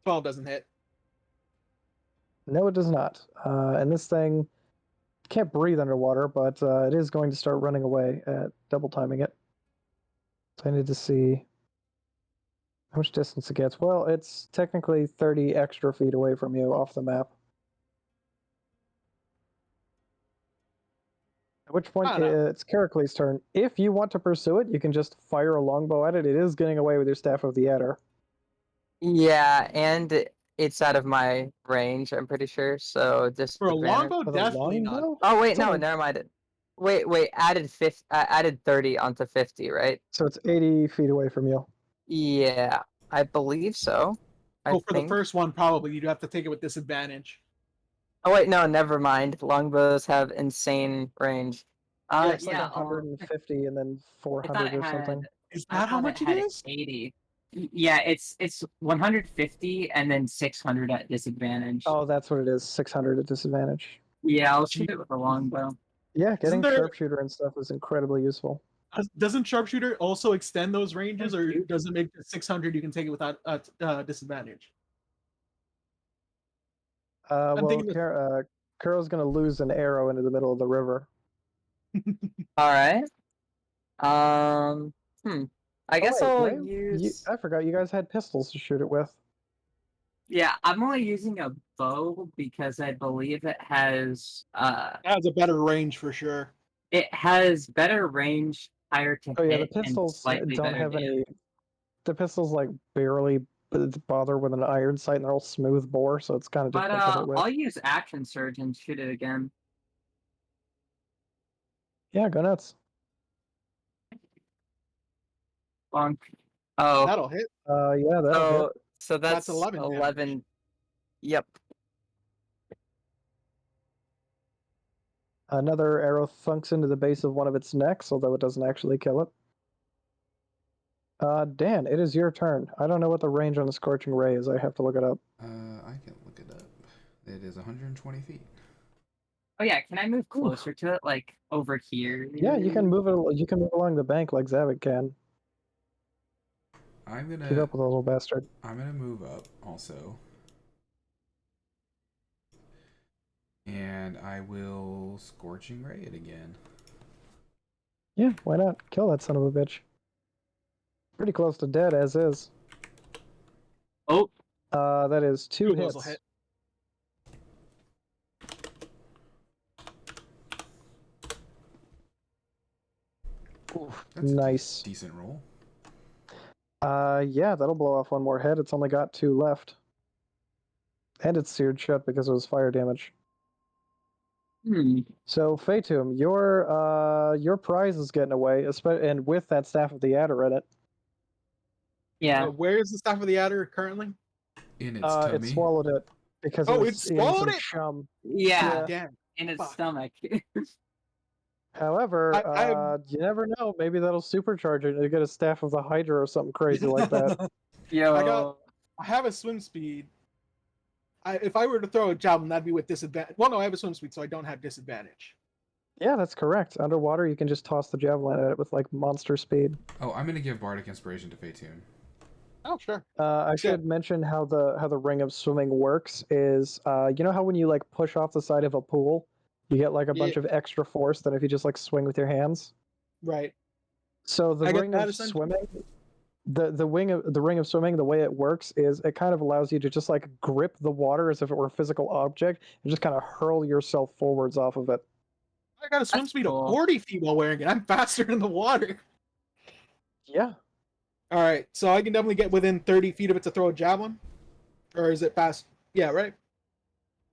12 doesn't hit. No, it does not. And this thing can't breathe underwater, but it is going to start running away at double timing it. So I need to see how much distance it gets. Well, it's technically 30 extra feet away from you off the map. At which point, it's Charicles' turn. If you want to pursue it, you can just fire a longbow at it. It is getting away with your Staff of the Adder. Yeah, and it's out of my range, I'm pretty sure. So For a disadvantage. longbow, With a definitely not. longbow? Oh wait, It's no, only- never mind. Wait, added 30 onto 50, right? So it's 80 feet away from you. Yeah, I believe so. I Oh, for the think. first one, probably you'd have to take it with disadvantage. Oh wait, no, never mind. Longbows have insane range. Yeah, it's like Yeah, 150 and then I 400 thought it or had. something. Is I that how thought much it had is? 80. Yeah, it's 150 and then 600 at disadvantage. Oh, that's what it is. 600 at disadvantage. Yeah, I'll shoot it with a longbow. Yeah, getting there- sharpshooter and stuff is incredibly useful. Doesn't sharpshooter also extend those ranges, or Shoot. does it make it 600 you can take it without disadvantage? Well, thinking Kuro's going to lose an arrow into the middle of the river. All right. I guess wait, I'll wait, use. I forgot you guys had pistols to shoot it with. Yeah, I'm only using a bow because I believe it has It has a better range for sure. better range, higher to Oh yeah, the hit, and pistols slightly don't better have damage. any. The pistols like barely bother with an iron sight, and they're all smooth bore, so it's kind of But difficult to hit with. I'll use action surge and shoot it again. Yeah, go nuts. Bonk. Oh, That'll hit. Yeah, that'll hit. So that's 11 damage. 11. Yep. Another arrow thunks into the base of one of its necks, although it doesn't actually kill it. Dan, it is your turn. I don't know what the range on a scorching ray is. I have to look it up. I can look it up. It is 120 feet. oh yeah. Can I move closer to it, like over here? Yeah, you can move it. You can move along the bank like Zavik can. I'm Keep gonna up with the little bastard. move up also. And I will scorching ray it again. Yeah, why not? Kill that son of a bitch. Pretty close to dead as is. Oh, That is 2 Two of those will hits. hit. That's Nice. a decent roll. Yeah, that'll blow off one more head. It's only got 2 left. And it's seared shut because it was fire damage. So, Fatum, your prize is getting away, and with that Staff of the Adder in it. yeah. Where is the Staff of the Adder currently? In its It tummy. swallowed it because Oh, it it was eating swallowed some it? chum. Yeah, Damn. in its Fuck. stomach. However, you never know. Maybe that'll supercharge it and you get a Staff of the Hydra or something crazy like that. Yo. I have a swim speed. If I were to throw a javelin, that'd be with disadvantage. Well, no, I have a swim speed, so I don't have disadvantage. Yeah, that's correct. Underwater, you can just toss the javelin at it with like monster speed. Oh, I'm gonna give Bardic Inspiration to Faetun. Oh, sure. I should mention how the ring of swimming works is you know how when you like push off the side of a pool, you get like a bunch of extra force than if you just like swing with your hands. Right. So the I get ring that, of essentially. swimming, the ring of swimming, the way it works is it kind of allows you to just like grip the water as if it were a physical object and just kind of hurl yourself forwards off of it. I got a swim That's speed cool. of 40 feet while wearing it. I'm faster in the water. Yeah. All right, so I can definitely get within 30 feet of it to throw a javelin, or is it fast? Yeah, right.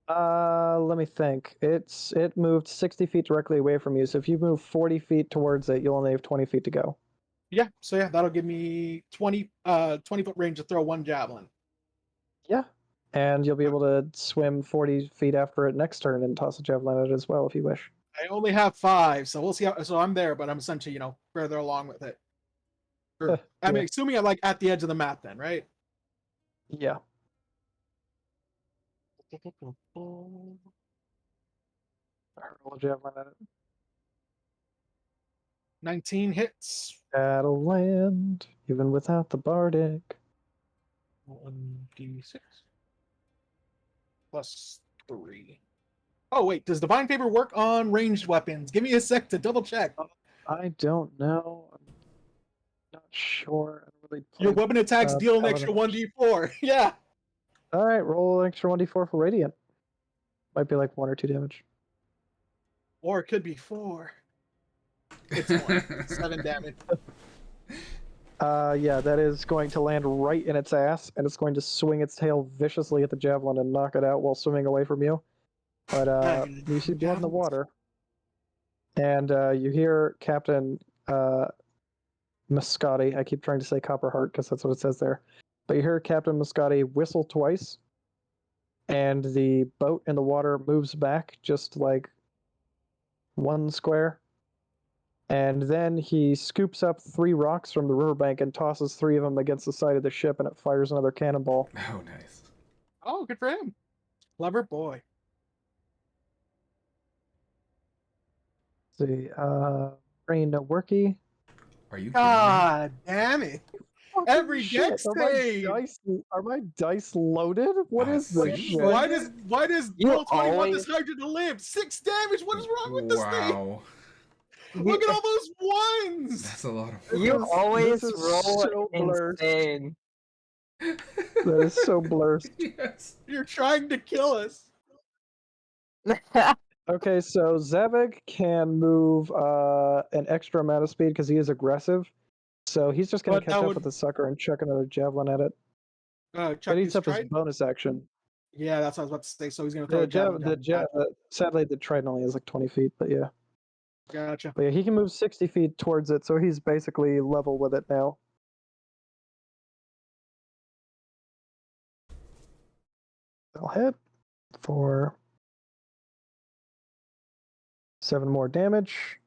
Let me think. It moved 60 feet directly away from you. So if you move 40 feet towards it, you'll only have 20 feet to go. Yeah, so yeah, that'll give me 20 20-foot range to throw one javelin. Yeah. And you'll be able to swim 40 feet after it next turn and toss a javelin at it as well if you wish. I only have 5, so we'll see how. So I'm there, but I'm essentially, further along with it. Or, I mean, Yeah. assuming I'm like at the edge of the map, then, right? Yeah. Roll a javelin at it. 19 hits. That'll land, even without the bardic. 1d6 plus 3. Oh wait, does divine favor work on ranged weapons? Give me a sec to double check. I don't know. I'm not sure. I don't really Your play weapon attacks deal an extra paladin. 1d4. Yeah. All right, roll an extra 1d4 for radiant. Might be like 1 or 2 damage. Or it could be 4. It's 1. 7 damage. Yeah, that is going to land right in its ass, and it's going to swing its tail viciously at the javelin and knock it out while swimming away from you. But you see blood in the water, and you hear Captain Muscati. I keep trying to say Copperheart because that's what it says there. But you hear Captain Muscati whistle twice, and the boat in the water moves back just like 1 square. And then he scoops up 3 rocks from the riverbank and tosses 3 of them against the side of the ship, and it fires another cannonball. Oh, nice. Oh, good for him. Clever boy. Let's see, Brain no worky. Are you kidding me? God damn it. Every Shit, dex save. are my dice loaded? What is this see? shit? Why does You roll 20 want always- this Hydra to live? 6 damage. What is wrong with this thing? Wow. Look at all those ones. That's a lot of You This always is roll so blurred. insane. That is so blurred. Yes. You're trying to kill us. Okay, so Zavig can move an extra amount of speed because he is aggressive. So he's just going to But catch that up would- with the sucker and chuck another javelin at it. Chuck That his eats up his trident? bonus action. Yeah, that's what I was about to say. So he's gonna throw The a javelin. sadly, the trident only has like 20 feet, but yeah. Gotcha. But yeah, he can move 60 feet towards it, so he's basically level with it now. I'll hit for 7 more damage.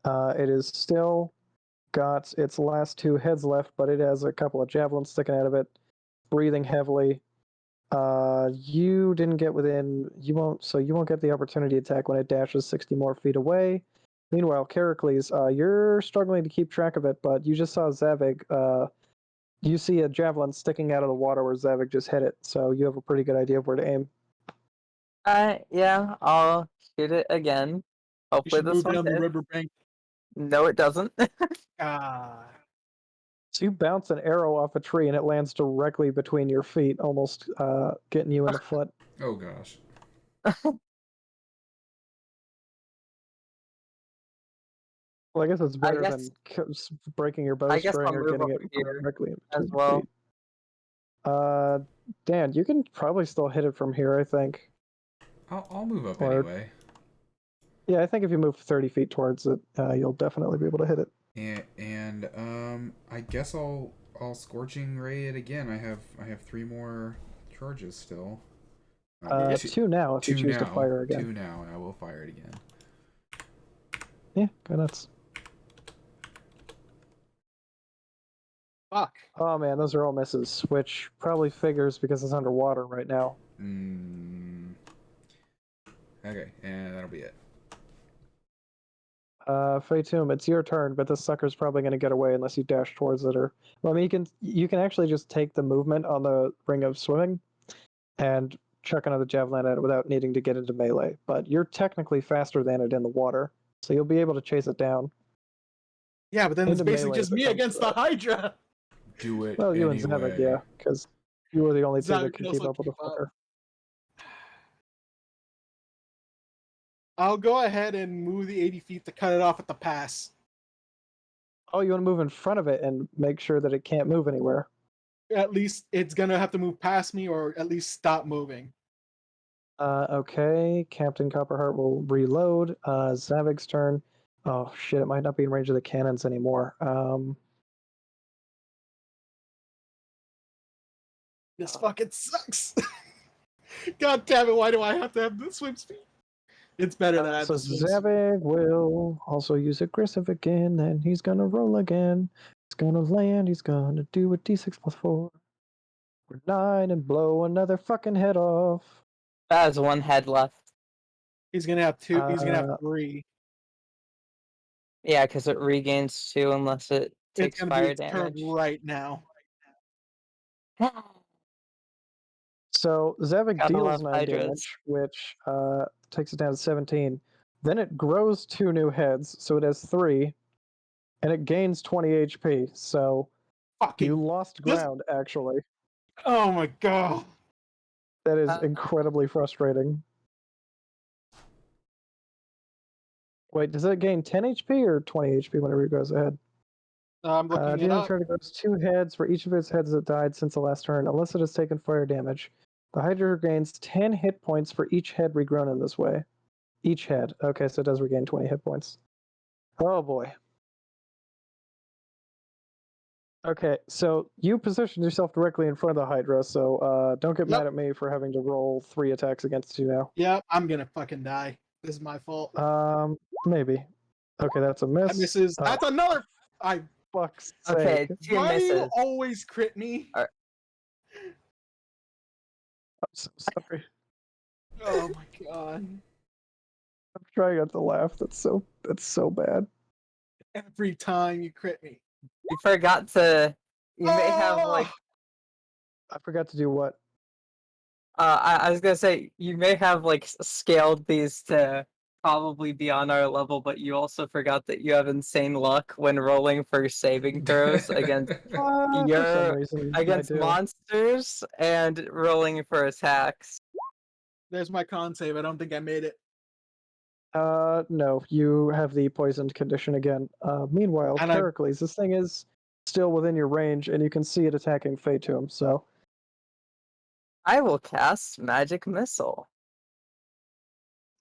It is still got its last 2 heads left, but it has a couple of javelins sticking out of it, breathing heavily. You didn't get within. You won't get the opportunity attack when it dashes 60 more feet away. Meanwhile, Charicles, you're struggling to keep track of it, but you just saw Zavig. You see a javelin sticking out of the water where Zavig just hit it, so you have a pretty good idea of where to aim. Yeah, I'll shoot it again. You Hopefully should this move one down the hits. riverbank. No, it doesn't. Ah. So you bounce an arrow off a tree and it lands directly between your feet, almost getting you in the foot. Oh gosh. Well, I guess it's better guess- than breaking your I guess bowstring I'll or move getting over it here directly in as between well. your feet. Dan, you can probably still hit it from here, I think. I'll move up Or- anyway. Yeah, I think if you move 30 feet towards it, you'll definitely be able to hit it. And I guess I'll scorching ray it again. I have 3 more charges still. 2 now if you choose to fire again. 2 now, and I will fire it again. Yeah, go nuts. Fuck. Oh man, those are all misses, which probably figures because it's underwater right now. Okay, and that'll be it. Fatum, it's your turn, but this sucker's probably going to get away unless you dash towards it. Or, well, I mean, you can actually just take the movement on the ring of swimming and chuck another javelin at it without needing to get into melee. But you're technically faster than it in the water, so you'll be able to chase it down. Yeah, but then it's Into basically melee just me becomes against the Hydra. Do it Well, you anyway. and Zavik, yeah, because you were the only two Zavik that can could keep also up with the keep up. fucker. I'll go ahead and move the 80 feet to cut it off at the pass. Oh, you want to move in front of it and make sure that it can't move anywhere. At least it's gonna have to move past me, or at least stop moving. Okay, Captain Copperheart will reload. Zavig's turn. Oh shit, it might not be in range of the cannons anymore. This fucking sucks. God damn it! Why do I have to have the swim speed? It's better than I have So the swim speed. Zavig will also use aggressive again, and he's gonna roll again. He's gonna land, he's gonna do a d6 plus 4. For 9 and blow another fucking head off. That has one head left. He's gonna have 2. He's gonna Uh, have 3. Yeah, because it regains 2 unless it It's takes gonna be fire its turn damage. right now. So Zavig Gotta deals love 9 Hydras. damage, which takes it down to 17. Then it grows 2 new heads, so it has 3, and it gains 20 HP. So Fucking. you lost ground, actually. Oh my god. That is Uh, incredibly frustrating. Wait, does it gain 10 HP or 20 HP whenever it goes ahead? I'm looking it Dealing up. turn, it grows 2 heads for each of its heads that died since the last turn, unless it has taken fire damage. The Hydra gains 10 hit points for each head regrown in this way. Each head. Okay, so it does regain 20 hit points. Oh boy. Okay, so you positioned yourself directly in front of the Hydra, so don't get mad at me for having to roll 3 attacks against you now. Yep, I'm gonna fucking die. This is my fault. Maybe. Okay, that's a miss. That misses. That's another. I. Fuck's Okay, sake. 2 Why do you misses. always crit me? Alright. I'm so sorry. Oh my god. I'm trying not to laugh. That's so bad. Every time you crit me. You forgot to. You may have like. I forgot to do what? I was gonna say you may have like scaled these to probably be on our level, but you also forgot that you have insane luck when rolling for saving throws against For some reason, I do. monsters and rolling for attacks. There's my con save. I don't think I made it. No, you have the poisoned condition again. Meanwhile, And I- Pericles, this thing is still within your range, and you can see it attacking Fatum, so I will cast Magic Missile.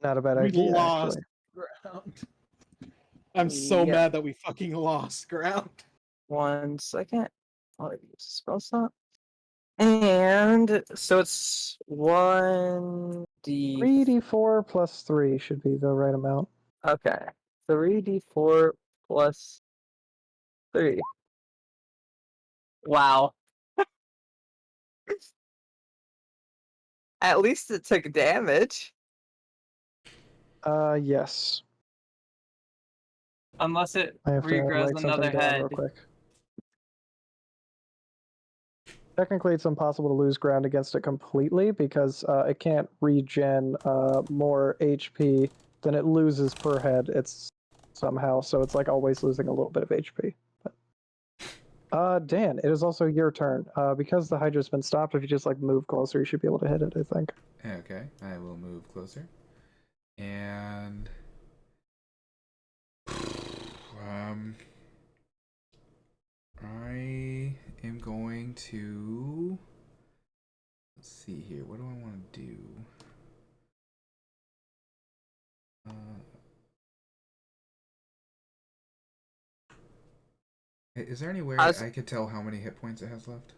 not a bad We idea, lost actually. ground. I'm so Yeah. mad that we fucking lost ground. 1 second. I'll use spell slot. And so it's 1d. 3d4 plus 3 should be the right amount. Okay. 3d4 plus 3. Wow. At least it took damage. Yes. Unless it I have to regrows write something another down head. real quick. Technically, it's impossible to lose ground against it completely because it can't regen more HP than it loses per head. It's somehow, so it's like always losing a little bit of HP. But, Dan, it is also your turn. Because the Hydra's been stopped, if you just like move closer, you should be able to hit it, I think. Okay, I will move closer. And I am going to, let's see here. What do I want to do? Is there any way I could tell how many hit points it has left?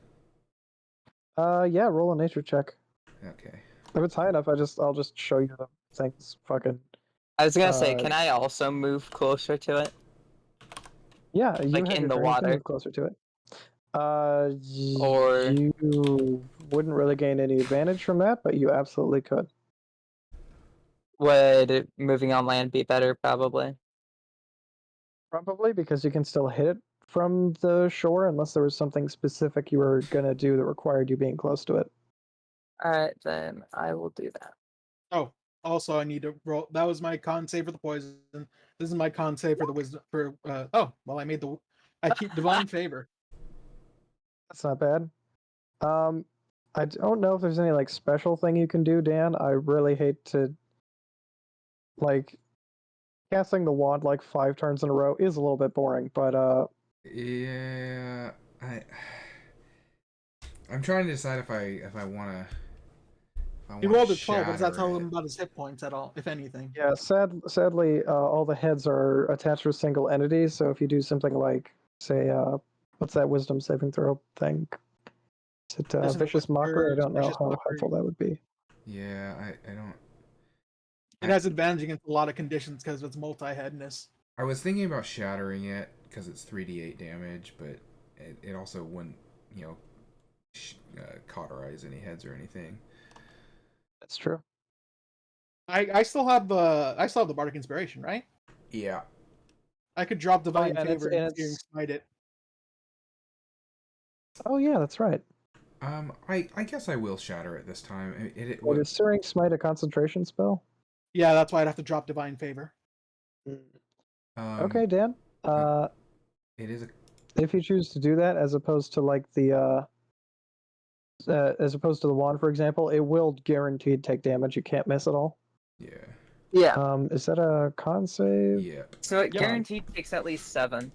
Yeah, roll a nature check. Okay. If it's high enough, I'll just show you the things. Fucking. I was gonna say, can I also move closer to it? Yeah, you Like have in your the turn. You can water. move closer to it. Or- You wouldn't really gain any advantage from that, but you absolutely could. Would moving on land be better? Probably. Probably because you can still hit it from the shore unless there was something specific you were gonna do that required you being close to it. Alright, then I will do that. Oh, also I need to roll. That was my con save for the poison. This is my con save for the wisdom. I made the. I keep divine favor. That's not bad. I don't know if there's any like special thing you can do, Dan. I really hate to like casting the wand like 5 turns in a row is a little bit boring, but Yeah, I'm trying to decide if I want to He rolled a 12. What does that shatter tell it. him about his hit points at all, if anything? Yeah, sadly, all the heads are attached to a single entity. So if you do something like, say, what's that wisdom saving throw thing? Is it Doesn't it vicious mockery? I don't know vicious how mockery? helpful that would be. Yeah, I don't. It has advantage against a lot of conditions because of its multi-headness. I was thinking about shattering it because it's 3d8 damage, but it also wouldn't, cauterize any heads or anything. That's true. I still have the Bardic Inspiration, right? Yeah. I could drop Divine yeah, and Favor it's- and Searing Smite it. Oh yeah, that's right. I guess I will shatter it this time. Wait, is Searing Smite a concentration spell? Yeah, that's why I'd have to drop Divine Favor. Okay, Dan. It is a. If you choose to do that, as opposed to like the wand, for example, it will guaranteed take damage. You can't miss at all. Yeah. Yeah. Is that a con save? Yeah. So it Yeah. guaranteed takes at least 7.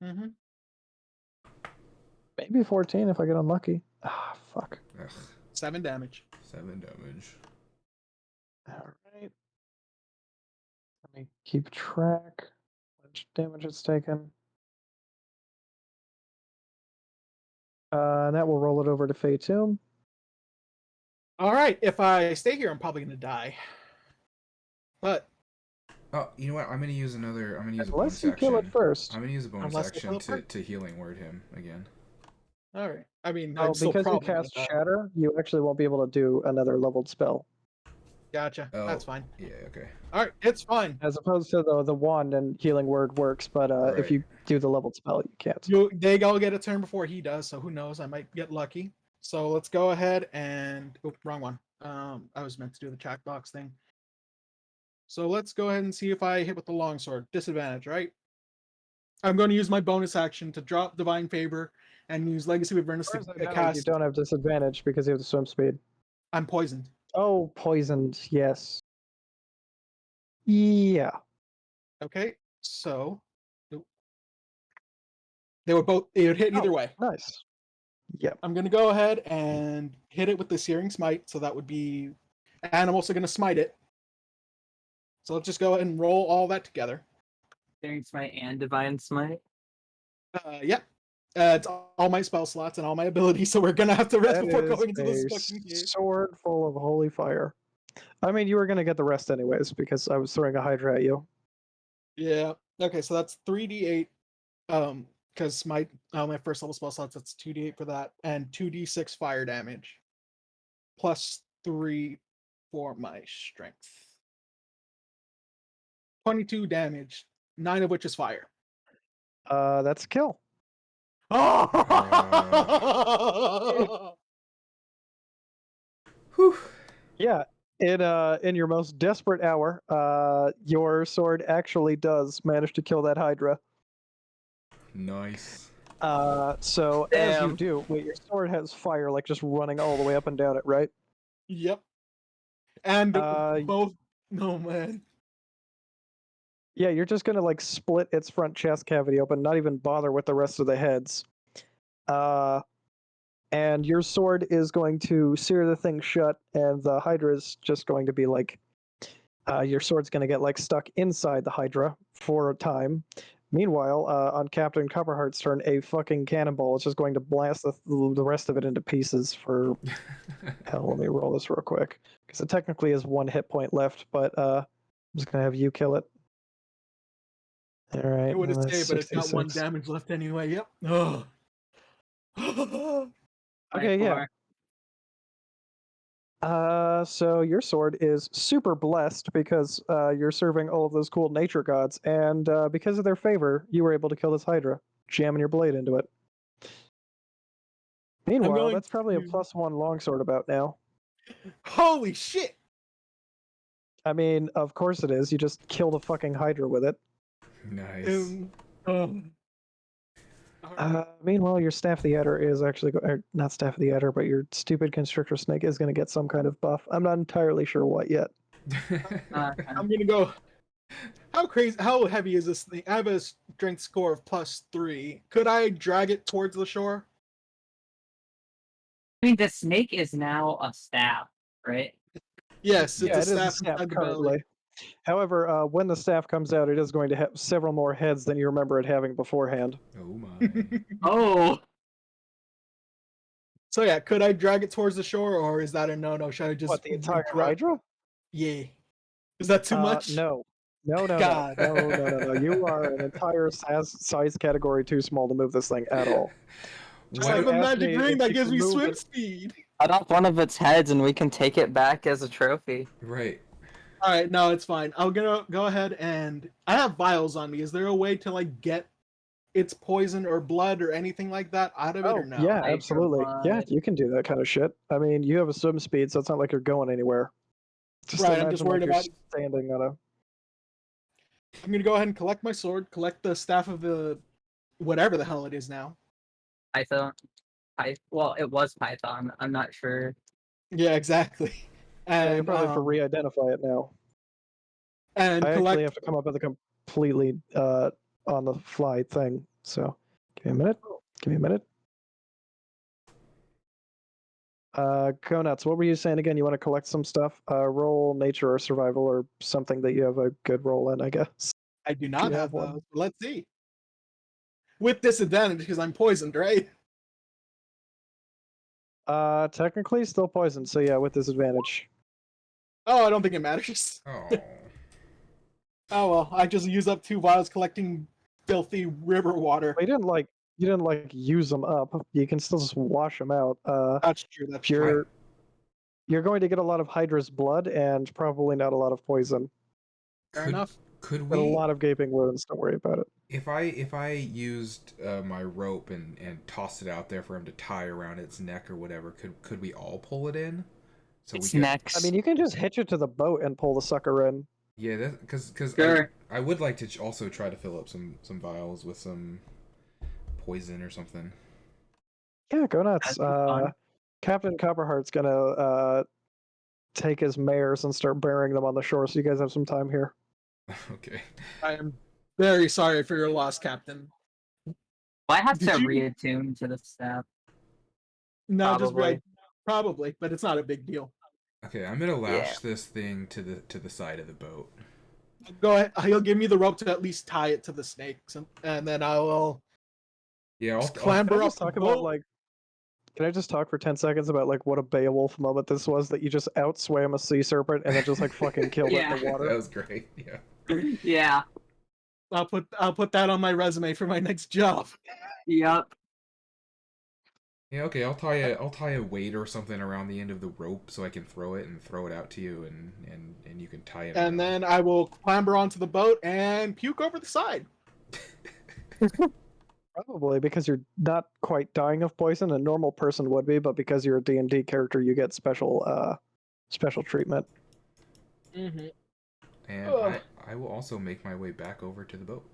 Mm-hmm. Maybe 14 if I get unlucky. Ah, fuck. Ugh, 7 damage. 7 damage. All right. Let me keep track. How much damage it's taken. That will roll it over to Fey Tomb. All right, if I stay here, I'm probably gonna die. But Oh, you know what? I'm gonna use another. I'm gonna use a Unless bonus you action. kill it first. I'm gonna use a bonus Unless I action kill it first. to healing word him again. all right, I mean, Oh, I'm still because you probably gonna cast die. Shatter, you actually won't be able to do another leveled spell. Gotcha. Oh, That's fine. Yeah. Okay. All right, it's fine. As opposed to the wand and healing word works, but if Right. you do the leveled spell, you can't. They all get a turn before he does, so who knows? I might get lucky. So let's go ahead and wrong one. I was meant to do the chat box thing. So let's go ahead and see if I hit with the longsword. Disadvantage, right? I'm going to use my bonus action to drop Divine Favor and use Legacy of Avernus As far as I to know, you cast. don't have disadvantage because you have the swim speed. I'm poisoned. Oh, poisoned, yes. Yeah. Okay, so they would both. It would hit either way. Nice. Yep. I'm going to go ahead and hit it with the Searing Smite. So that would be, and I'm also going to smite it. So let's just go ahead and roll all that together. Searing Smite and Divine Smite. Yep. It's all my spell slots and all my abilities, so we're gonna have to rest That before is going into this a fucking game. sword full of holy fire. I mean, you were going to get the rest anyways because I was throwing a Hydra at you. Yeah. Okay, so that's 3d8. Because my first level spell slots, that's 2d8 for that, and 2d6 fire damage, plus 3 for my strength. 22 damage, 9 of which is fire. That's a kill. Whew. Yeah. In your most desperate hour, your sword actually does manage to kill that Hydra. Nice. So as you Damn. do, wait, your sword has fire like just running all the way up and down it, right? Yep. And Uh, both. No, man. Yeah, you're just gonna like split its front chest cavity open, not even bother with the rest of the heads. And your sword is going to sear the thing shut, and the Hydra is just going to be like, your sword's going to get like stuck inside the Hydra for a time. Meanwhile, on Captain Copperheart's turn, a fucking cannonball is just going to blast the rest of it into pieces for. Hell, let me roll this real quick because it technically has 1 hit point left, but I'm just gonna have you kill it. All right, It would and that's escape, but it's got 1 66. damage left anyway. Yep. Ugh. Okay, yeah. So your sword is super blessed because you're serving all of those cool nature gods, and because of their favor, you were able to kill this Hydra, jamming your blade into it. Meanwhile, going that's probably a to- +1 longsword about now. Holy shit! I mean, of course it is. You just kill the fucking Hydra with it. Nice. Meanwhile, your Staff of the Adder is actually, or not Staff of the Adder, but your stupid Constrictor Snake is going to get some kind of buff. I'm not entirely sure what yet. I'm gonna go. How crazy? How heavy is this thing? I have a strength score of +3. Could I drag it towards the shore? I mean, the snake is now a staff, right? Yes, it's Yeah, a it is a staff staff inside the belly. currently. However, when the staff comes out, it is going to have several more heads than you remember it having beforehand. Oh my. Oh, So yeah, could I drag it towards the shore, or is that a no-no? Should I just What, the entire drag? Hydra? Yeah. Is that too much? No. No, no, no. God. No, no, no, no. You are an entire size category too small to move this thing at all. Just Why have do- a ask magic me ring if that you gives can me move swim it. speed. Cut off one of its heads and we can take it back as a trophy. Right. All right, no, it's fine. I'm gonna go ahead and I have vials on me. Is there a way to like get its poison or blood or anything like that out of it, or Oh, no? yeah, Hydra absolutely. Yeah, blood. you can do that kind of shit. I mean, you have a swim speed, so it's not like you're going anywhere. Just Right, I'm imagine just like worried you're about. standing on a. I'm gonna go ahead and collect my sword, collect the staff of the whatever the hell it is now. Python. Well, it was Python. I'm not sure. Yeah, exactly. Yeah, you And probably have to re-identify it now. and I actually collect. have to come up with a completely on the fly thing. So, give me a minute. Give me a minute. Go nuts. What were you saying again? You want to collect some stuff? Roll nature or survival or something that you have a good roll in, I guess. I do not you have have one? those. Let's see. With disadvantage because I'm poisoned, right? Technically still poisoned, so yeah, with disadvantage. Oh, I don't think it matters. Oh. Oh well, I just use up 2 vials collecting filthy river water. Well, you didn't like use them up. You can still just wash them out. That's true. That's true. You're going to get a lot of Hydra's blood and probably not a lot of poison. Fair Could enough. could But a we lot of gaping wounds. Don't worry about it. if I used my rope and tossed it out there for him to tie around its neck or whatever, could we all pull it in? So It's we get next. I mean, you can just hitch it to the boat and pull the sucker in. Yeah, that because Sure. I would like to also try to fill up some vials with some poison or something. Yeah, go nuts. That'd be fun. Captain Copperheart's gonna take his mares and start burying them on the shore, so you guys have some time here. Okay. I am very sorry for your loss, Captain. I have Did to you- reattune to the staff. No, Probably. probably, but it's not a big deal. Okay, I'm gonna lash this thing to the side of the boat. Go ahead. He'll give me the rope to at least tie it to the snakes, and then I will Yeah, I'll clamber Can I up just the talk about boat. like? Can I just talk for 10 seconds about like what a Beowulf moment this was? That you just outswam a sea serpent and then just like fucking killed it in the that water. was great. Yeah. Yeah. I'll put that on my resume for my next job. Yep. Yeah, okay, I'll tie a weight or something around the end of the rope so I can throw it out to you and you can tie it. And then I will clamber onto the boat and puke over the side. Probably because you're not quite dying of poison. A normal person would be, but because you're a D&D character, you get special treatment. Mm-hmm. And I will also make my way back over to the boat.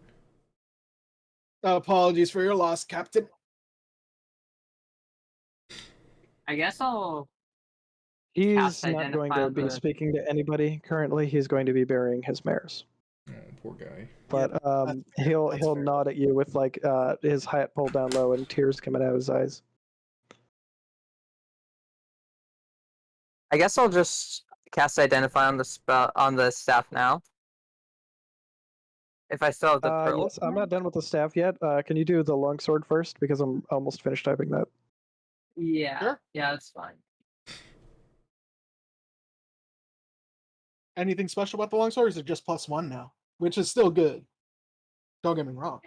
Apologies for your loss, Captain. I guess I'll. He's Cast not going to identify be the- speaking to anybody currently. He's going to be burying his mares. Oh, poor guy. But that's fair, he'll that's fair. nod at you with like his hat pulled down low and tears coming out of his eyes. I guess I'll just cast identify on the staff now. If I still have the pearl. Yes, I'm not done with the staff yet. Can you do the longsword first? Because I'm almost finished typing that. Yeah. Sure. Yeah, that's fine. Anything special about the longsword? Or is it just +1 now? Which is still good. Don't get me wrong.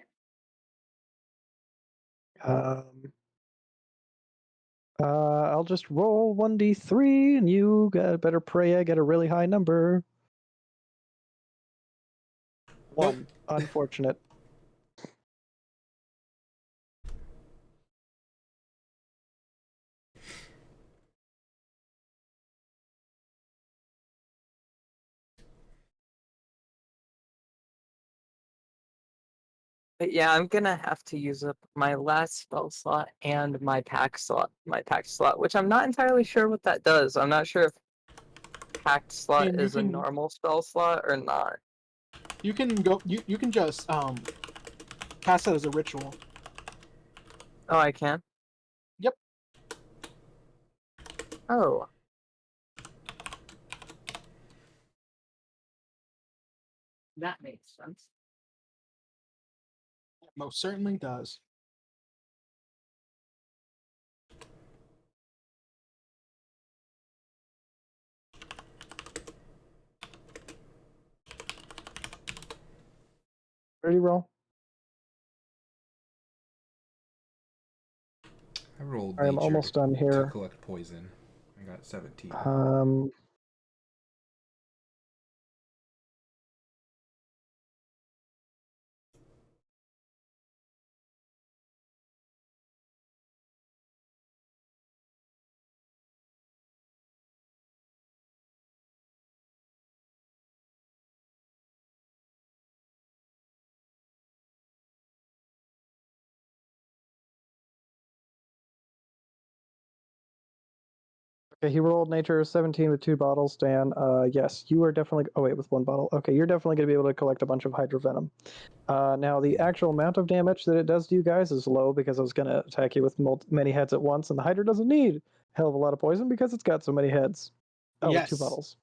I'll just roll 1d3, and you better pray I get a really high number. 1. Unfortunate. But yeah, I'm gonna have to use up my last spell slot and my pack slot. Which I'm not entirely sure what that does. I'm not sure if packed slot mean, you is a can- normal spell slot or not. You can go. You can just cast it as a ritual. Oh, I can? Yep. Oh. That makes sense. It most certainly does. Ready, roll? I rolled I am nature almost done to here. collect poison. I got 17. Okay, he rolled nature 17 with 2 bottles, Dan. Yes, you are definitely... Oh, wait, with 1 bottle. Okay, you're definitely going to be able to collect a bunch of Hydra Venom. Now, the actual amount of damage that it does to you guys is low because I was going to attack you with many heads at once, and the Hydra doesn't need a hell of a lot of poison because it's got so many heads. Oh, with 2 Yes. bottles.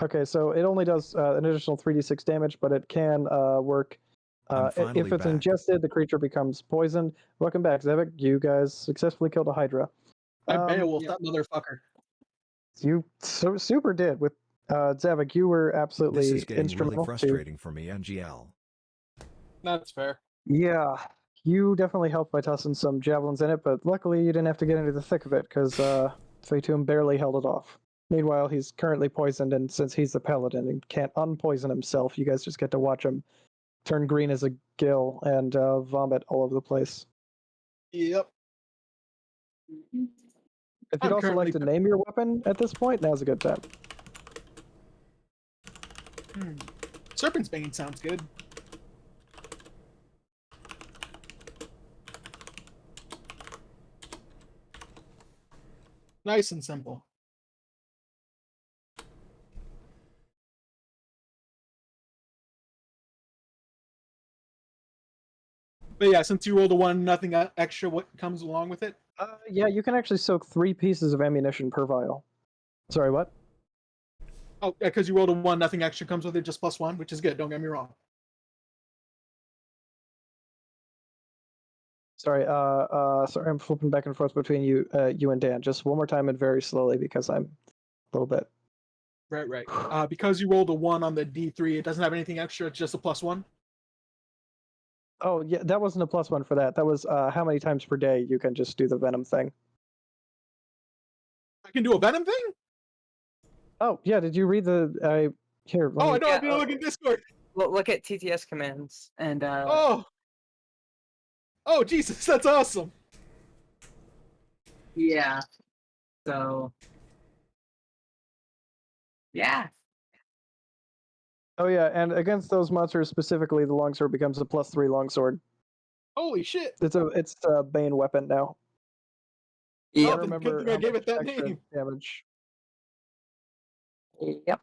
Okay, so it only does an additional 3d6 damage, but it can work. I'm finally if it's back. ingested, the creature becomes poisoned. Welcome back, Zevik. You guys successfully killed a Hydra. I Beowulf yeah. that motherfucker. You super did with Zavik. You were This absolutely is getting really instrumental. frustrating for me, NGL. That's fair. Yeah, you definitely helped by tossing some javelins in it, but luckily you didn't have to get into the thick of it because Fatum barely held it off. Meanwhile, he's currently poisoned, and since he's the paladin and can't unpoison himself, you guys just get to watch him turn green as a gill and vomit all over the place. Yep. If you'd I'm also like currently. to name your weapon at this point, now's a good time. Serpent's Bane sounds good. Nice and simple. But yeah, since you rolled a 1, nothing extra. What comes along with it? Yeah, you can actually soak 3 pieces of ammunition per vial. Sorry, what? Oh, yeah, because you rolled a 1, nothing extra comes with it, just +1, which is good. Don't get me wrong. Sorry, sorry, I'm flipping back and forth between you and Dan. Just one more time and very slowly because I'm a little bit. Right. Because you rolled a 1 on the D3, it doesn't have anything extra. It's just a +1. Oh yeah, that wasn't a +1 for that. That was how many times per day you can just do the venom thing. I can do a Venom thing. Oh yeah, did you read the? Here. Oh, I Me, know. Yeah, I need to look at Discord. Look at TTS commands and Oh, Jesus, that's awesome. Yeah. So. Yeah. Oh yeah, and against those monsters specifically, the longsword becomes a +3 longsword. Holy shit. It's a bane weapon now. Oh, I yep. then good remember thing I how gave much it that extra name. damage. Yep.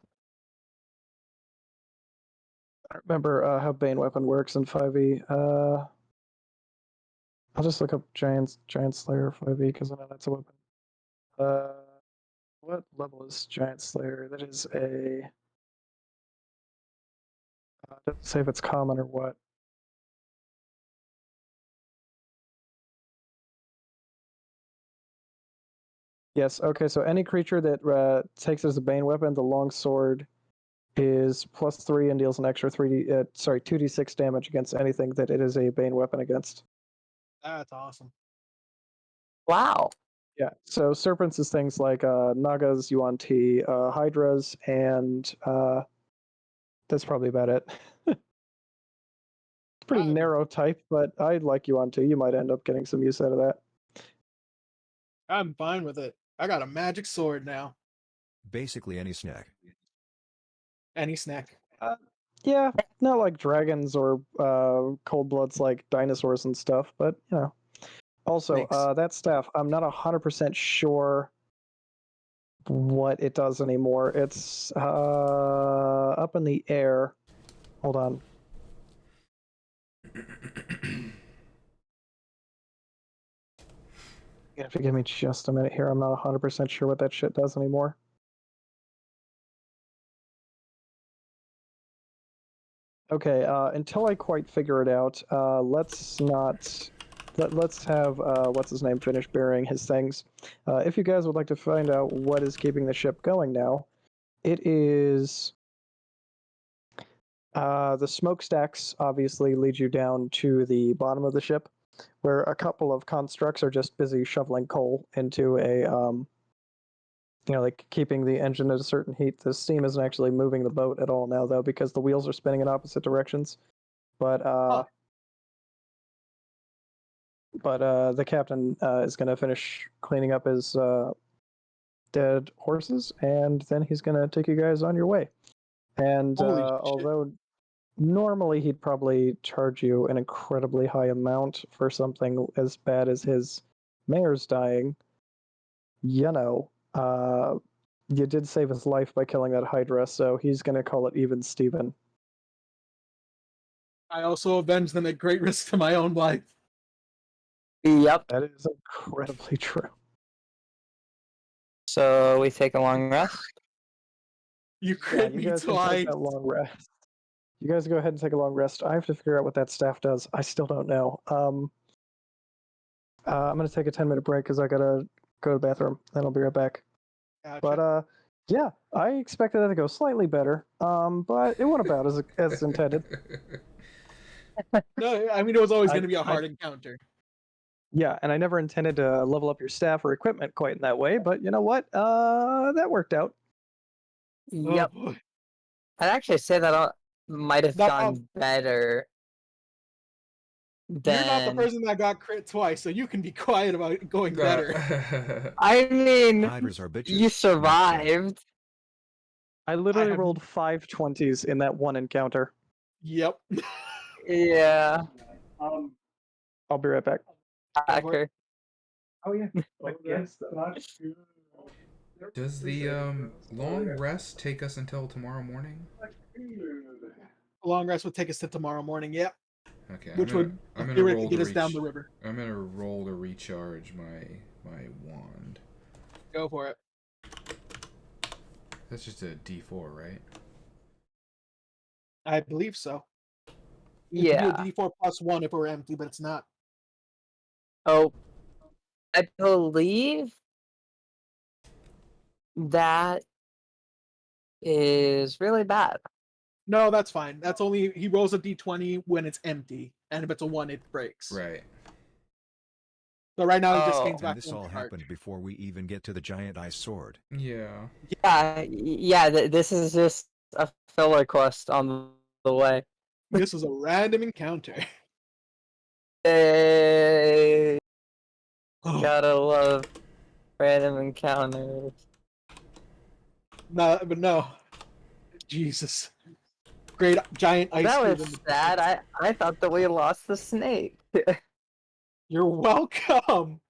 I don't remember how bane weapon works in 5e. I'll just look up giant slayer 5e because I know that's a weapon. What level is giant slayer? That is a. Doesn't say if it's common or what. Yes. Okay. So any creature that takes it as a bane weapon, the longsword is +3 and deals an extra 2d6 damage against anything that it is a bane weapon against. That's awesome. Wow. Yeah. So serpents is things like nagas, yuan-ti, hydras, and that's probably about it. Pretty I'm, narrow type, but I like yuan-ti. You might end up getting some use out of that. I'm fine with it. I got a magic sword now. Basically any snack. Any snack. Yeah, not like dragons or cold bloods like dinosaurs and stuff, but you know. Also, Makes. that staff, I'm not 100% sure what it does anymore. It's up in the air. Hold on. You have to give me just a minute here. I'm not 100% sure what that shit does anymore. Okay, until I quite figure it out, let's not... Let's have, what's his name, finish burying his things. If you guys would like to find out what is keeping the ship going now, it is... the smokestacks obviously lead you down to the bottom of the ship, where a couple of constructs are just busy shoveling coal into a, like keeping the engine at a certain heat. The steam isn't actually moving the boat at all now, though, because the wheels are spinning in opposite directions. But the captain is going to finish cleaning up his dead horses, and then he's going to take you guys on your way. And Holy shit. although normally he'd probably charge you an incredibly high amount for something as bad as his mayor's dying, you did save his life by killing that Hydra, so he's going to call it even Steven. I also avenged them at great risk to my own life. Yep. That is incredibly true. So we take a long rest. You crit you me guys can twice. take that long rest. You guys go ahead and take a long rest. I have to figure out what that staff does. I still don't know. I'm going to take a 10-minute break because I got to go to the bathroom. Then I'll be right back. Gotcha. But yeah, I expected that to go slightly better. But it went about as intended. No, I mean, it was always going to be a hard encounter. Yeah, and I never intended to level up your staff or equipment quite in that way, but you know what? That worked out. Yep. Oh, boy. I'd actually say that might have No. gone better You're not the than... person that got crit twice, so you can be quiet about it going better. I mean, Hydras are bitches. you not shit. survived. I literally have- rolled 5 20s in that one encounter. Yep. Yeah. I'll be right back. Hacker. Oh yeah. Does the long rest take us until tomorrow morning? A long rest would take us to tomorrow morning, yep. Okay. Which would I'm gonna theoretically roll get to us down the river. I'm gonna roll to recharge my wand. Go for it. That's just a D4, right? I believe so. Yeah. It'd be a D4 plus 1 if it were empty, but it's not. Oh, I believe that is really bad. No, that's fine. That's only he rolls a D20 when it's empty, and if it's a 1, it breaks. Right. So right now he just Oh. gains And back this 1 all charge. happened before we even get to the giant ice sword. Yeah. Yeah. This is just a filler quest on the way. This is a random encounter. Hey, Oh, gotta love random encounters. no, but no. Jesus. Great giant ice That cube was in the sad. I thought that we lost the snake. You're welcome.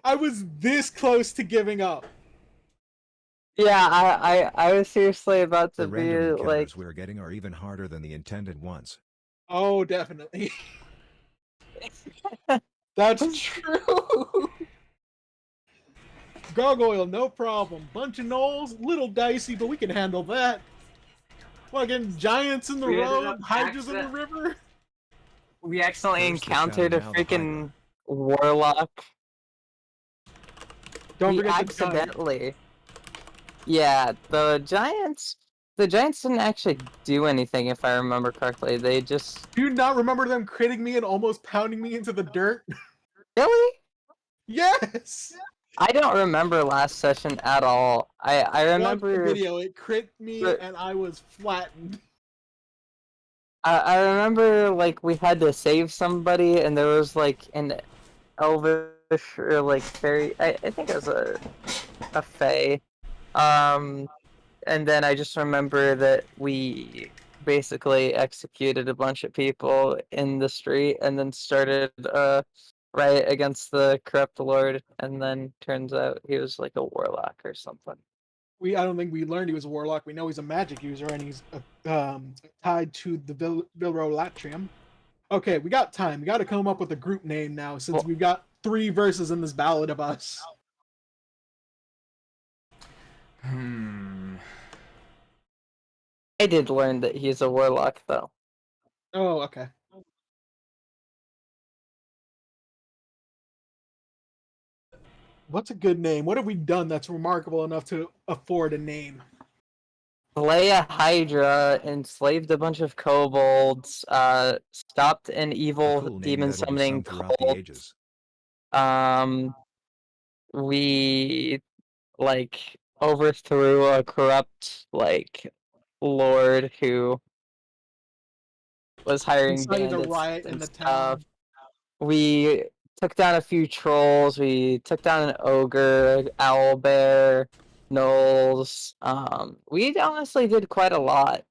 I was this close to giving up. Yeah, I was seriously about to The be random like, encounters we're getting are even harder than the intended ones. Oh, definitely. That's true. Gargoyle, no problem. Bunch of gnolls, little dicey, but we can handle that. Fucking giants in the We ended road, up hydras in the river. We accidentally First the encountered a shadow, now the freaking warlock. Don't We forget the giants. accidentally. Yeah, the giants didn't actually do anything, if I remember correctly. They just... Do you not remember them critting me and almost pounding me into the dirt? Really? Yes! I don't remember last session at all. I Watch the remember... video, it crit me But- and I was flattened. I remember, like, we had to save somebody, and there was, like, an elvish, or, like, fairy... I think it was a fae. And then I just remember that we basically executed a bunch of people in the street and then started a riot against the corrupt lord, and then turns out he was like a warlock or something. I don't think we learned he was a warlock. We know he's a magic user, and he's tied to the Vilrolatrium. Okay, we got time. We got to come up with a group name now, since we've got 3 verses in this ballad of us. I did learn that he's a warlock, though. Oh, okay. What's a good name? What have we done that's remarkable enough to afford a name? Slay a Hydra, enslaved a bunch of kobolds, stopped an A evil cool name demon that'll be summoning sung throughout the cult. ages. We overthrew a corrupt lord who was hiring Incited a bandits riot in and the stuff. town. We took down a few trolls. We took down an ogre, owlbear, gnolls. We honestly did quite a lot.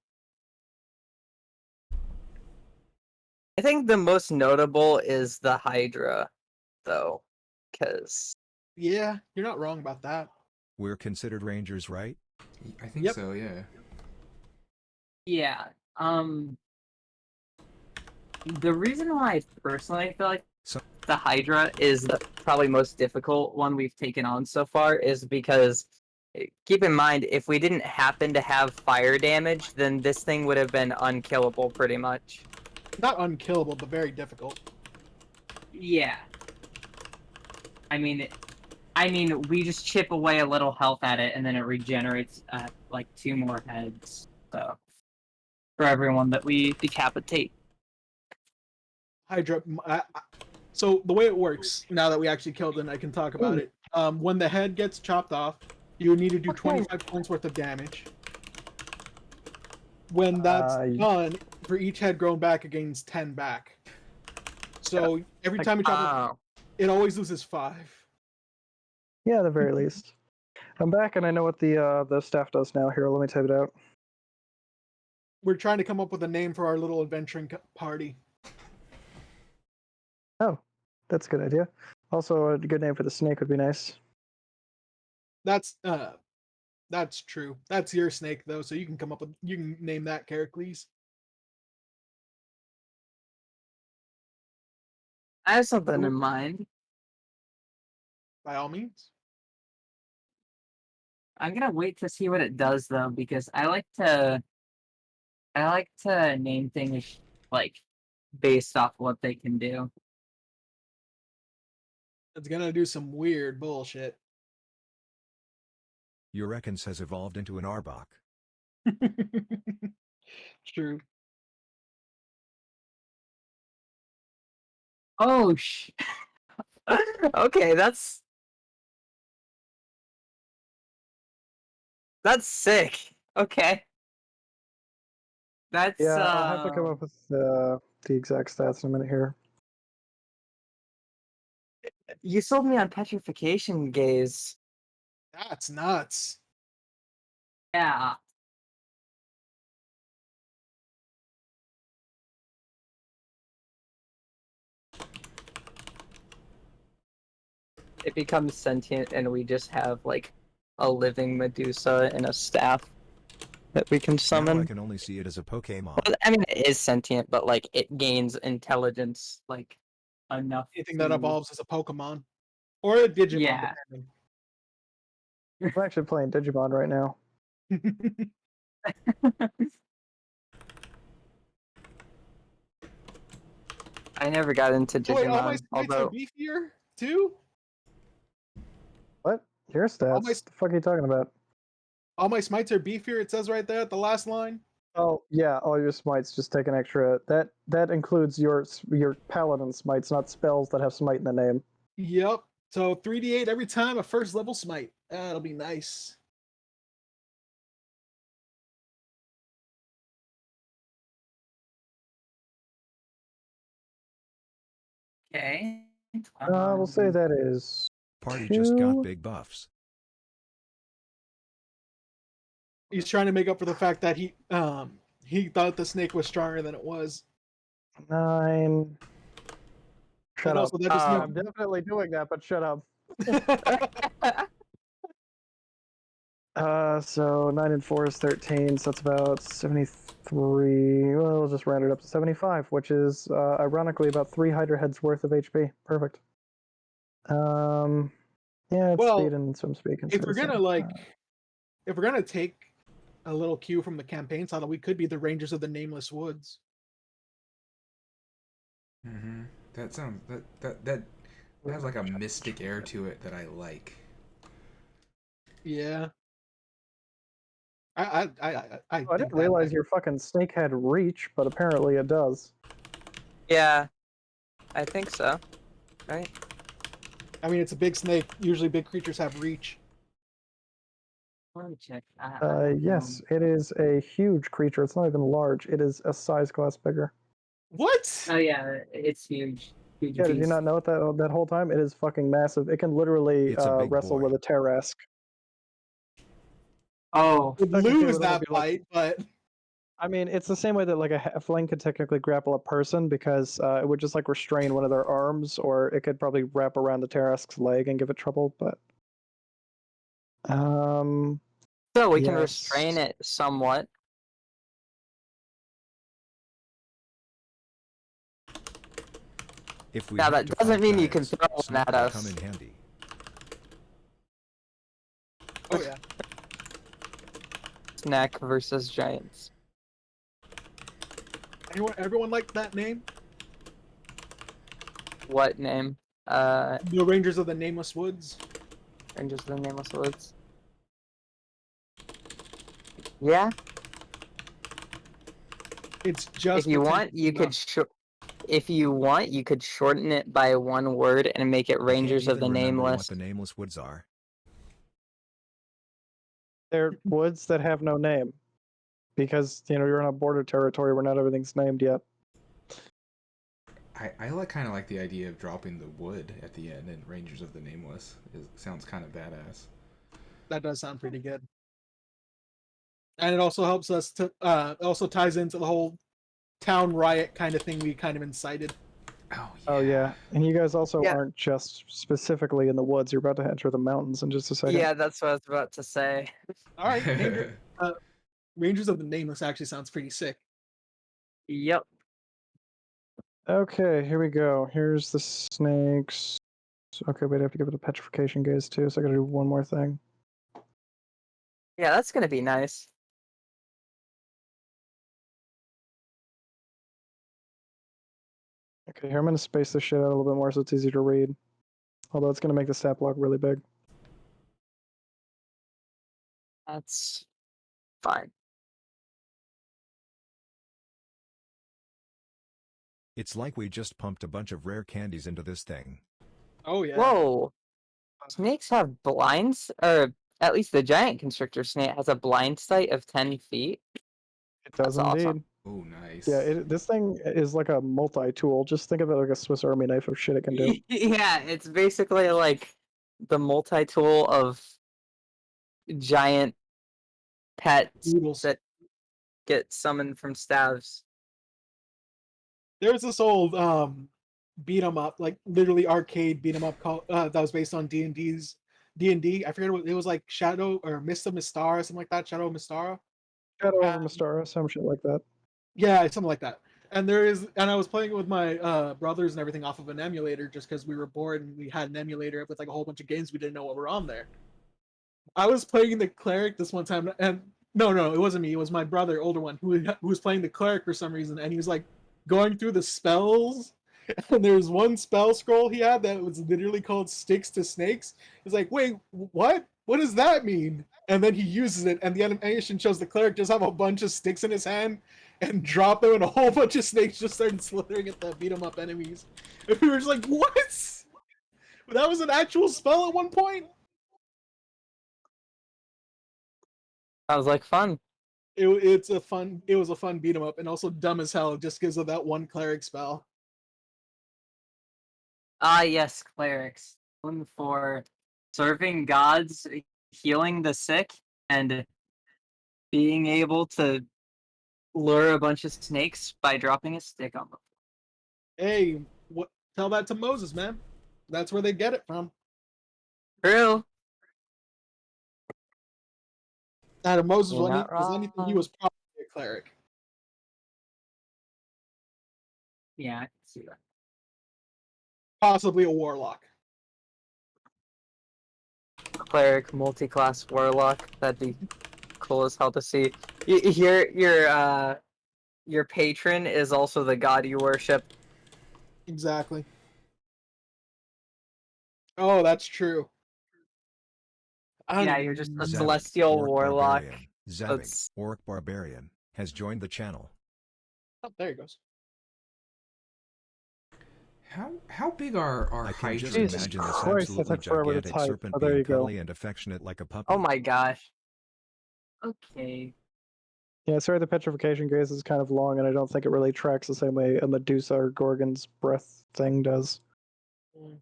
I think the most notable is the Hydra, though, because Yeah, you're not wrong about that. We're considered rangers, right? I think Yep. so, yeah. Yeah. The reason why I personally feel like the Hydra is the probably most difficult one we've taken on so far is because keep in mind, if we didn't happen to have fire damage, then this thing would have been unkillable pretty much. Not unkillable, but very difficult. Yeah. I mean, we just chip away a little health at it, and then it regenerates at 2 more heads. So, for everyone that we decapitate. Hydra. So the way it works, now that we actually killed it, I can talk about it. When the head gets chopped off, you need to do 25 points worth of damage. When that's done, for each head grown back, it gains 10 back. So every time you chop it always loses 5. Yeah, at the very least. I'm back and I know what the staff does now. Here, let me type it out. We're trying to come up with a name for our little adventuring party. Oh, that's a good idea. Also, a good name for the snake would be nice. That's true. That's your snake though, so you can name that Characles. I have something in mind. By all means. I'm gonna wait to see what it does though, because I like to name things based off what they can do. It's gonna do some weird bullshit. Urekins has evolved into an Arbok. True. Oh Okay, that's sick. Okay. That's Yeah, I'll have to come up with the exact stats in a minute here. You sold me on petrification gaze. That's nuts. yeah. It becomes sentient and we just have a living Medusa and a staff that we can Now summon. I can only see it as a Pokemon. Well, I mean, it is sentient, but it gains intelligence Enough. Anything that evolves is a Pokemon. Or a Digimon, Yeah. depending. I'm actually playing Digimon right now. I never got into Oh, wait, all my Digimon, smites are although beefier too? What? Your stats? What the fuck are you talking about? All my smites are beefier, it says right there at the last line. Oh yeah, all your smites just take an extra. That includes your paladin smites, not spells that have smite in the name. Yep. So 3d8 every time a first level smite. That'll be nice. Okay. We'll say that is Party just got 2. big buffs. He's trying to make up for the fact that he thought the snake was stronger than it was. 9. Shut And up. also that just I'm definitely doing that, but shut up. So 9 and 4 is 13, so that's about 73. Well, we'll just round it up to 75, which is ironically about 3 Hydra heads worth of HP. Perfect. Yeah, it's speed Well, and swim speed. if we're gonna if we're gonna take a little cue from the campaign title, we could be the Rangers of the Nameless Woods. Mm-hmm. That sounds that has like a mystic air to it that I like. Yeah. I I think didn't that realize might- your fucking snake had reach, but apparently it does. Yeah, I think so. Right? I mean, it's a big snake. Usually, big creatures have reach. Let me check. I don't Yes, know. it is a huge creature. It's not even large. It is a size class bigger. What? Oh yeah, it's huge. Huge Yeah, did you beast. not know it that whole time? It is fucking massive. It can literally It's a big wrestle boy. with a Terrask. Oh, Would Technically, it lose would only that be like- fight, but I mean, it's the same way that like a halfling could technically grapple a person because it would just like restrain one of their arms, or it could probably wrap around the Terrask's leg and give it trouble. But So we can yes. restrain it somewhat. If we Now, had that to doesn't fight mean you can giants, throw one Snake at would us. come in handy. oh yeah. Snack versus giants. Everyone like that name? What name? The Rangers of the Nameless Woods. Rangers of the Nameless Woods. Yeah. It's just. If you want, pretentious you could. enough. If you want, you could shorten it by one word and make it I can't Rangers of even the remember Nameless. what the Nameless Woods are. They're woods that have no name because you're in a border territory where not everything's named yet. I like kind of like the idea of dropping the wood at the end and Rangers of the Nameless. It sounds kind of badass. That does sound pretty good. And it also helps us to. It also ties into the whole town riot kind of thing we kind of incited. Oh yeah. Oh yeah, and you guys also Yeah. aren't just specifically in the woods. You're about to enter the mountains in just a second. Yeah, that's what I was about to say. All right, Rangers of the Nameless actually sounds pretty sick. Yep. Okay, here we go. Here's the snakes. Okay, wait, I have to give it a petrification gaze too, so I gotta do one more thing. Yeah, that's gonna be nice. Okay, here I'm gonna space this shit out a little bit more so it's easier to read. Although it's gonna make the stat block really big. That's fine. It's like we just pumped a bunch of rare candies into this thing. Oh yeah. Whoa. Snakes have blinds, or at least the giant constrictor snake has a blind sight of 10 feet. It does That's awesome. indeed. Oh, nice. Yeah, this thing is like a multi-tool. Just think of it like a Swiss Army knife of shit it can do. Yeah, it's basically like the multi-tool of giant pets Noodles. that get summoned from staves. There's this old beat 'em up, like literally arcade beat 'em up called that was based on D&D's D&D. I forget what it was, like Shadow or Mist of Mystara, something like that. Shadow of Mystara. Shadow over Um, Mystara, some shit like that. Yeah, something like that. And I was playing it with my brothers and everything off of an emulator just because we were bored and we had an emulator with like a whole bunch of games we didn't know what were on there. I was playing the cleric this one time, and no, it wasn't me. It was my brother, older one, who was playing the cleric for some reason, and he was like going through the spells. And there's one spell scroll he had that was literally called Sticks to Snakes. He's like, wait, what? What does that mean? And then he uses it, and the animation shows the cleric just have a bunch of sticks in his hand and drop them, and a whole bunch of snakes just started slithering at the beat 'em up enemies. And we were just like, what? That was an actual spell at one point? Sounds like fun. It was a fun beat 'em up, and also dumb as hell just because of that one cleric spell. Ah, yes, clerics. One for serving gods, healing the sick, and being able to lure a bunch of snakes by dropping a stick on them. Hey, tell that to Moses, man. That's where they get it from. True. Out of Moses, You're when he not was anything, he wrong. was probably a cleric. Yeah, I can see that. Possibly a warlock. Cleric, multi-class warlock. That'd be cool as hell to see. Your patron is also the god you worship. Exactly. Oh, that's true. I don't Yeah, even you're just a Zabik, celestial Orc warlock. Barbarian. Zabik, That's Orc Barbarian, has joined the channel. Oh, there he goes. How big are I can just Hydra Jesus imagine this Christ, that absolutely took forever to gigantic type. serpent Oh, there being you go. cuddly and affectionate like a puppy. oh my gosh. Okay. Yeah, sorry, the petrification gaze is kind of long, and I don't think it really tracks the same way a Medusa or Gorgon's breath thing does. Mm.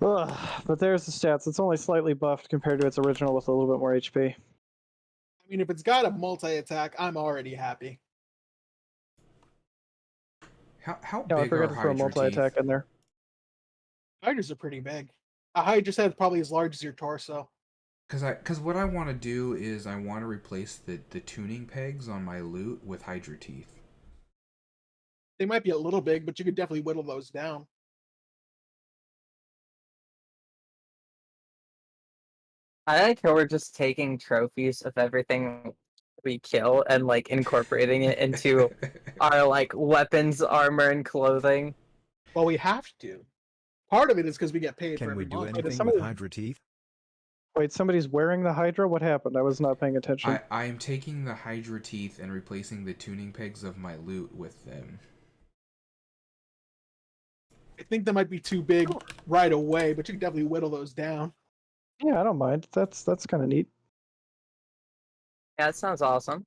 Ugh, but there's the stats. It's only slightly buffed compared to its original with a little bit more HP. I mean, if it's got a multi-attack, I'm already happy. How No, I big forgot are to throw Hydra multi-attack teeth? in there. Hydras are pretty big. A Hydra's head probably as large as your torso. Cause what I want to do is I want to replace the tuning pegs on my loot with Hydra teeth. They might be a little big, but you could definitely whittle those down. I like how we're just taking trophies of everything we kill and like incorporating it into our like weapons, armor, and clothing. Well, we have to. Part of it is because we get paid for Can every we do month. anything somebody- with Hydra teeth? Wait, somebody's wearing the Hydra? What happened? I was not paying attention. I am taking the Hydra teeth and replacing the tuning pegs of my loot with them. I think they might be too big right away, but you can definitely whittle those down. Yeah, I don't mind. That's kind of neat. Yeah, that sounds awesome.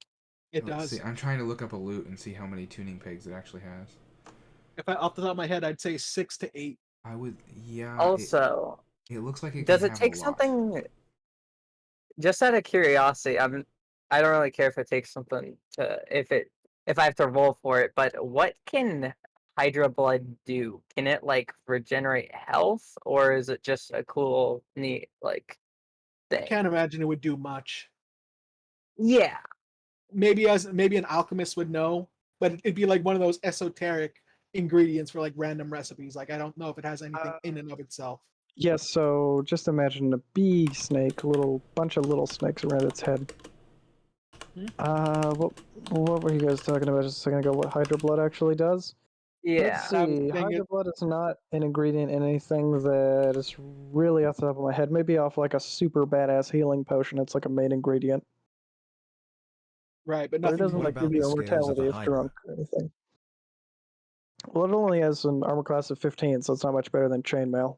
It Let's does. see. I'm trying to look up a loot and see how many tuning pegs it actually has. If I off the top of my head, I'd say 6 to 8. I would, yeah. Also, it looks like it does can it have take a lot. something? Just out of curiosity, I don't really care if it takes something to if I have to roll for it. But what can Hydra blood do? Can it like regenerate health, or is it just a cool, neat like I thing? can't imagine it would do much. Yeah, Maybe an alchemist would know, but it'd be like one of those esoteric ingredients for like random recipes. Like I don't know if it has anything in and of itself. Yes, so just imagine a bee snake, a little bunch of little snakes around its head. Hmm? What were you guys talking about just a second ago? What Hydra blood actually does? yeah. Let's I was see. saying Hydra it- blood is not an ingredient in anything that is really off the top of my head. Maybe off like a super badass healing potion. It's like a main ingredient, Right, but but it nothing doesn't more. What like about give you the scales of immortality the if drunk Hydra? or anything. Well, it only has an armor class of 15, so it's not much better than chainmail.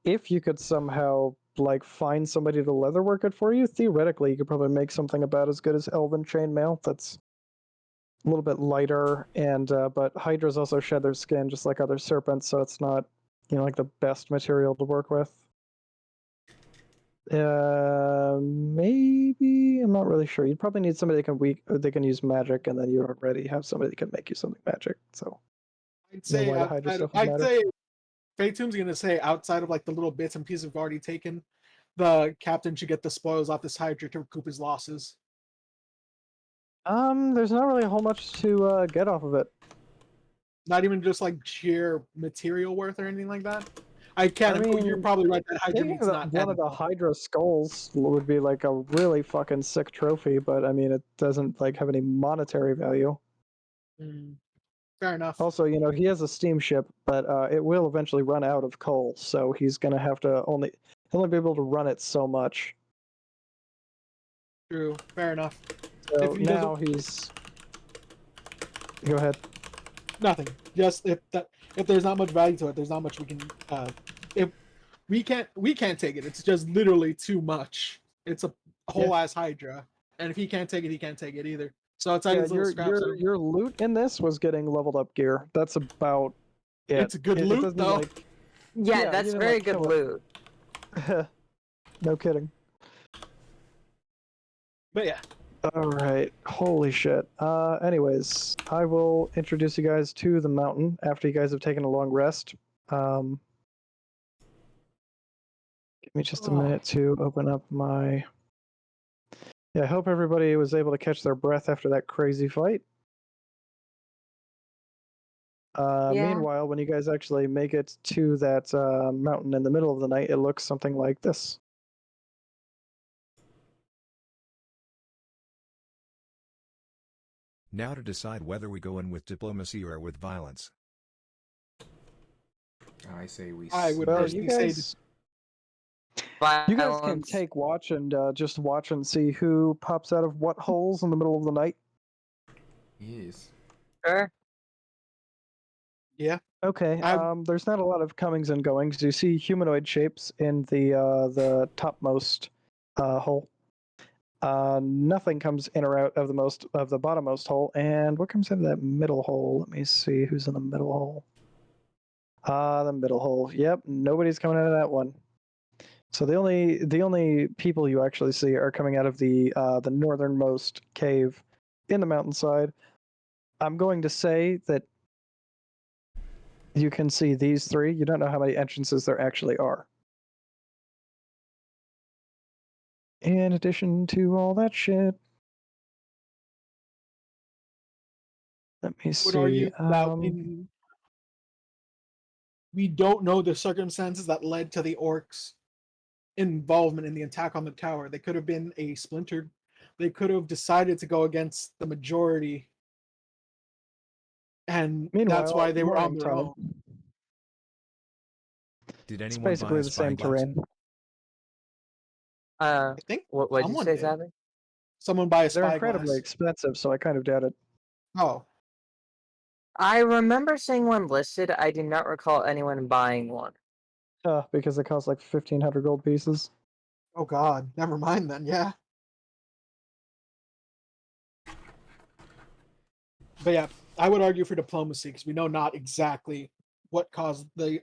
If you could somehow like find somebody to leatherwork it for you, theoretically you could probably make something about as good as elven chainmail. That's a little bit lighter, and but hydras also shed their skin just like other serpents, so it's not like the best material to work with. Maybe I'm not really sure. You'd probably need somebody that can use magic, and then you already have somebody that can make you something magic. So I'd say why the Hydra outside of, stuff would I'd matter. say Fatum's gonna say outside of like the little bits and pieces we've already taken, the captain should get the spoils off this Hydra to recoup his losses. There's not really a whole much to get off of it. Not even just like sheer material worth or anything like that. I can't. I mean, you're probably right that Hydra Thinking meat's that not one of the edible. Hydra skulls would be like a really fucking sick trophy, but I mean, it doesn't like have any monetary value. Fair enough. Also, he has a steamship, but it will eventually run out of coal, so he's gonna have to only be able to run it so much. True. Fair enough. So If he now doesn't- he's. Go ahead. Nothing. Just if there's not much value to it, there's not much we can. If we can't take it. It's just literally too much. It's a whole ass Hydra, and if he can't take it, he can't take it either. So it's like Yeah, his little scraps. your loot in this was getting leveled up gear. That's about it. It's a good It loot doesn't, though. like- Yeah, Yeah, that's you didn't, very like, good kill it. loot. No kidding. But yeah, All right. Holy shit. Anyways, I will introduce you guys to the mountain after you guys have taken a long rest. Give me just a minute to open up my Yeah, I hope everybody was able to catch their breath after that crazy fight. Yeah. Meanwhile, when you guys actually make it to that mountain in the middle of the night, it looks something like this. Now to decide whether we go in with diplomacy or with violence. I say we. I would Well, personally say you guys can Violence. take watch and just watch and see who pops out of what holes in the middle of the night. Yes. Sure. yeah. Okay. There's not a lot of comings and goings. You see humanoid shapes in the topmost hole. Nothing comes in or out of the bottommost hole. And what comes out of that middle hole? Let me see who's in the middle hole. The middle hole. Yep, nobody's coming out of that one. So the only people you actually see are coming out of the northernmost cave in the mountainside. I'm going to say that you can see these three. You don't know how many entrances there actually are. In addition to all that shit, let me I would argue see. that we don't know the circumstances that led to the orcs' involvement in the attack on the tower. They could have been a splintered. They could have decided to go against the majority, and Meanwhile, that's why they were on morning their time. own. Did It's anyone buy basically a the same spyglass? terrain. I think What'd you someone say, did. Zabby? Someone buy a They're incredibly spyglass. expensive, so I kind of doubt it. Oh, I remember seeing one listed. I do not recall anyone buying one. Because they cost like 1,500 gold pieces. oh God. Never mind then. Yeah. But yeah, I would argue for diplomacy because we know not exactly what caused the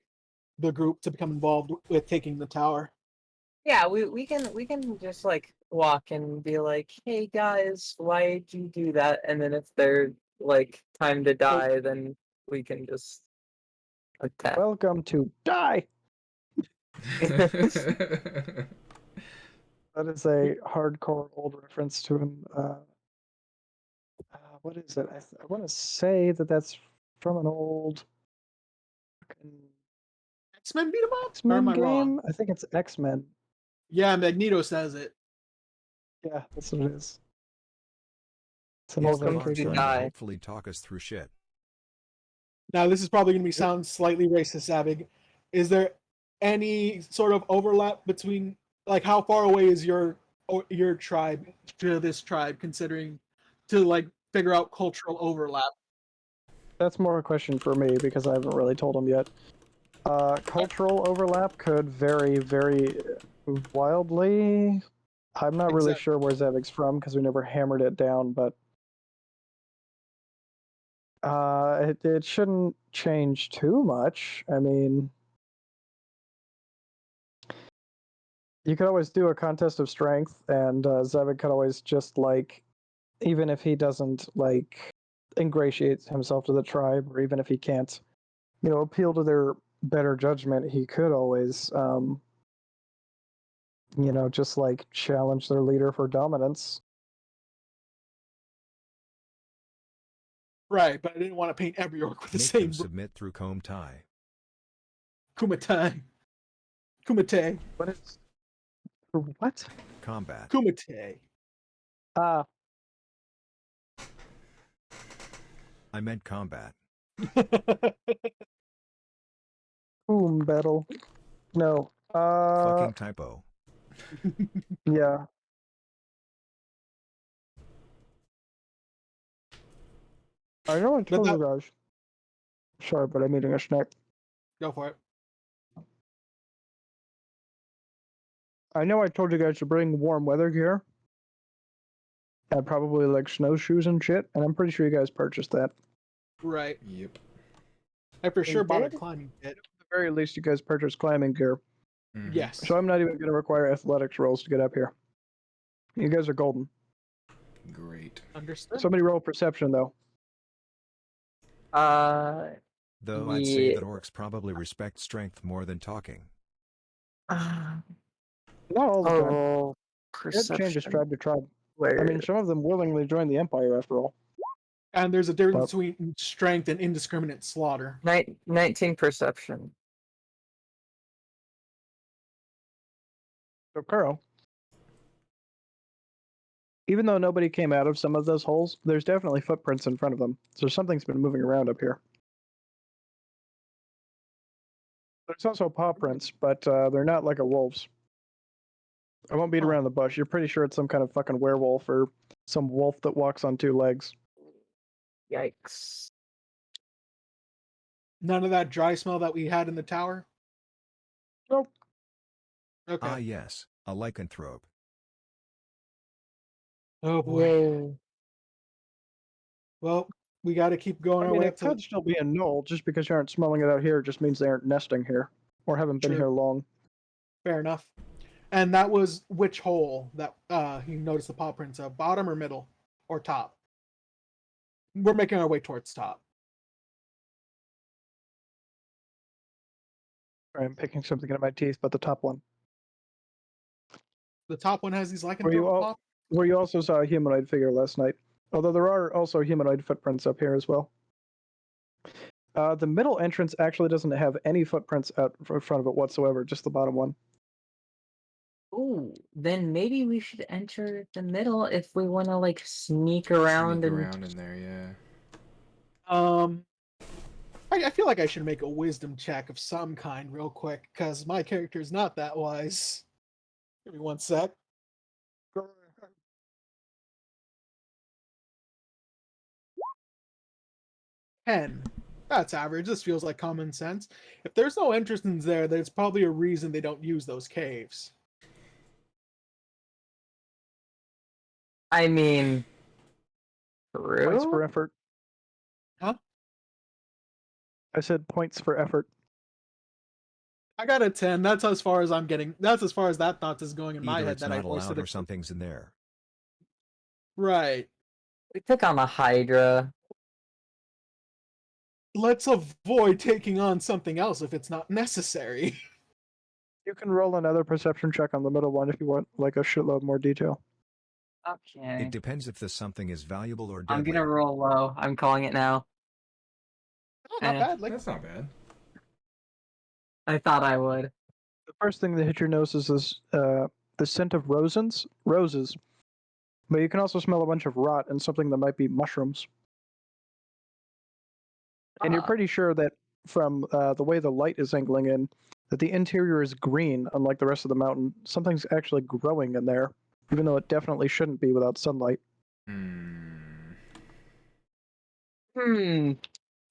group to become involved with taking the tower. Yeah, we can just like walk and be like, "Hey guys, why'd you do that?" And then if they're like time to die, then we can just attack. Welcome to Die! That is a hardcore old reference to an. What is it? I want to say that that's from an old X-Men beat 'em up? Or X-Men am I wrong? game. I think it's X-Men. Yeah, Magneto says it. Yeah, that's what it is. It's an Welcome old Bard's to game. trying to Die. hopefully talk us through shit. Now, this is probably going to sound slightly racist, Abig. Is there any sort of overlap between, like, how far away is your tribe to this tribe, considering to like figure out cultural overlap? That's more a question for me because I haven't really told him yet. Cultural overlap could vary very wildly. I'm not really Exactly. sure where Zavig's from because we never hammered it down, but it shouldn't change too much. I mean, you could always do a contest of strength, and Zavig could always just like, even if he doesn't like ingratiate himself to the tribe, or even if he can't, appeal to their better judgment, he could always, just like challenge their leader for dominance. Right, but I didn't want to paint every orc with the Make same them submit through comb tie. kumite. Kumite. What is what? Combat. Kumite. Ah, I meant combat. battle. No. Fucking typo. Yeah. I know I told you guys. Sorry, but I'm eating a snack. Go for it. I know I told you guys to bring warm weather gear. And probably like snowshoes and shit, and I'm pretty sure you guys purchased that. Right. Yep. I for sure bought a did? climbing kit. At the very least, you guys purchased climbing gear. Mhm. Yes. So I'm not even going to require athletics rolls to get up here. You guys are golden. Great. Understood. Somebody roll perception, though. Though I'd say Yeah. that orcs probably respect strength more than talking. Not all the time. Oh, It changes perception. tribe to tribe. Where I mean, some of them willingly joined the Empire after all. And there's a difference Well- between strength and indiscriminate slaughter. 19 perception. So, Kuro, even though nobody came out of some of those holes, there's definitely footprints in front of them. So something's been moving around up here. There's also paw prints, but they're not like a wolf's. I won't beat Huh. around the bush. You're pretty sure it's some kind of fucking werewolf or some wolf that walks on 2 legs. Yikes. None of that dry smell that we had in the tower? Nope. Okay. Ah yes, a lycanthrope. Oh boy. Yay. Well, we got to keep going I our mean, way it up to could still be a knoll. Just because you aren't smelling it out here just means they aren't nesting here or haven't been True. here long. Fair enough. And that was which hole that you noticed the paw prints of? Bottom or middle or top? We're making our way towards top. Sorry, I'm picking something out of my teeth, but the top one. The top one has these Where lycanthrope paw. you also saw a humanoid figure last night. Although there are also humanoid footprints up here as well. The middle entrance actually doesn't have any footprints out in front of it whatsoever, just the bottom one. Ooh, then maybe we should enter the middle if we want to like sneak around Sneak and around in there, yeah. I feel like I should make a wisdom check of some kind real quick, because my character is not that wise. Give me one sec. 10. That's average. This feels like common sense. If there's no entrances there, there's probably a reason they don't use those caves. I mean, Points for true? effort. Huh? I said points for effort. I got a 10. That's as far as I'm getting. That's as far as that thought is going in my Either head it's that I not voiced allowed it. or something's in there. Right. We took on the Hydra. Let's avoid taking on something else if it's not necessary. You can roll another perception check on the middle one if you want like a shitload more detail. Okay. It depends if the something is valuable or I'm deadly. gonna roll low. I'm calling it now. Oh, not Eh. bad. Like, That's not bad. I thought I would. The first thing that hit your nose is this, the scent of roses. But you can also smell a bunch of rot and something that might be mushrooms. And you're Ah. pretty sure that from the way the light is angling in, that the interior is green, unlike the rest of the mountain. Something's actually growing in there, even though it definitely shouldn't be without sunlight. Hmm.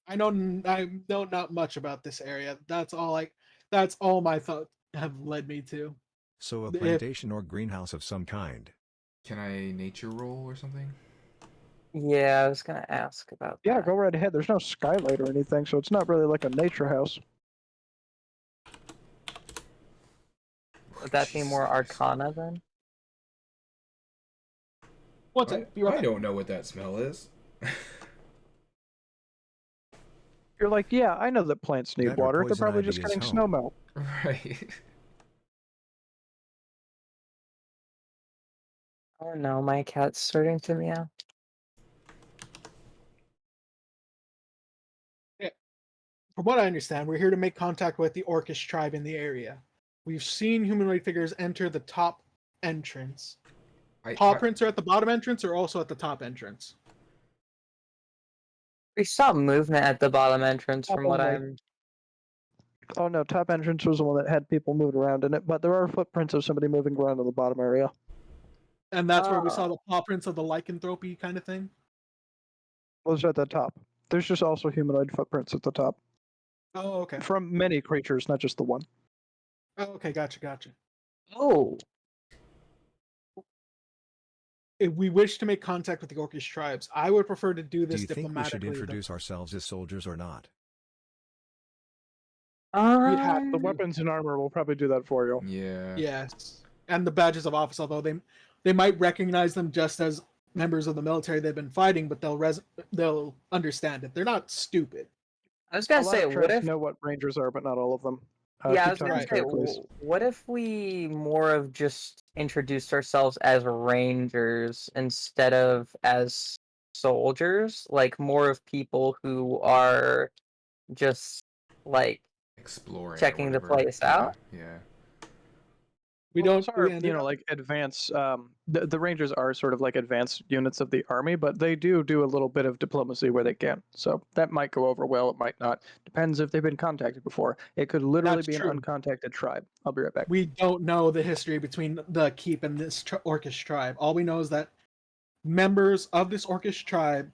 I know not much about this area. That's all my thoughts have led me to. So a If- plantation or greenhouse of some kind. Can I nature roll or something? Yeah, I was gonna ask about Yeah, that. go right ahead. There's no skylight or anything, so it's not really like a nature house. Would that be Jesus more Christ. Arcana then? What's it? I don't know what that smell is. You're like, yeah, I know that plants need That or water. They're poison probably ivy just is getting home. snow melt. Right. Oh no, my cat's starting to meow. From what I understand, we're here to make contact with the Orcish tribe in the area. We've seen humanoid figures enter the top entrance. Paw prints are at the bottom entrance or also at the top entrance? We saw movement at the bottom entrance Top from what only. I'm... Oh no, top entrance was the one that had people moving around in it, but there are footprints of somebody moving around in the bottom area. And that's where we saw Oh. the paw prints of the lycanthropy kind of thing? Those are at the top. There's just also humanoid footprints at the top. Oh, okay. From many creatures, not just the one. Oh, okay, gotcha. Oh! If we wish to make contact with the Orcish tribes, I would prefer to do Do this you think we should diplomatically. introduce ourselves as soldiers or not? The weapons and armor will probably do that for you. Yeah. Yes. And the badges of office, although they might recognize them just as members of the military they've been fighting, but they'll understand it. They're not stupid. I was A gonna lot say, of what tribes if... know what rangers are, but not all of them. Yeah, I keep was talking gonna to say, her, please. what if we more of just introduced ourselves as rangers instead of as soldiers? Like more of people who are just like Exploring or checking the whatever. place Yeah, out. yeah. We Well, don't. those We are, ended up. like advanced. The Rangers are sort of like advanced units of the army, but they do a little bit of diplomacy where they can. So that might go over well. It might not. Depends if they've been contacted before. It could literally That's be an true. uncontacted tribe. I'll be right back. We don't know the history between the Keep and this Orcish tribe. All we know is that members of this Orcish tribe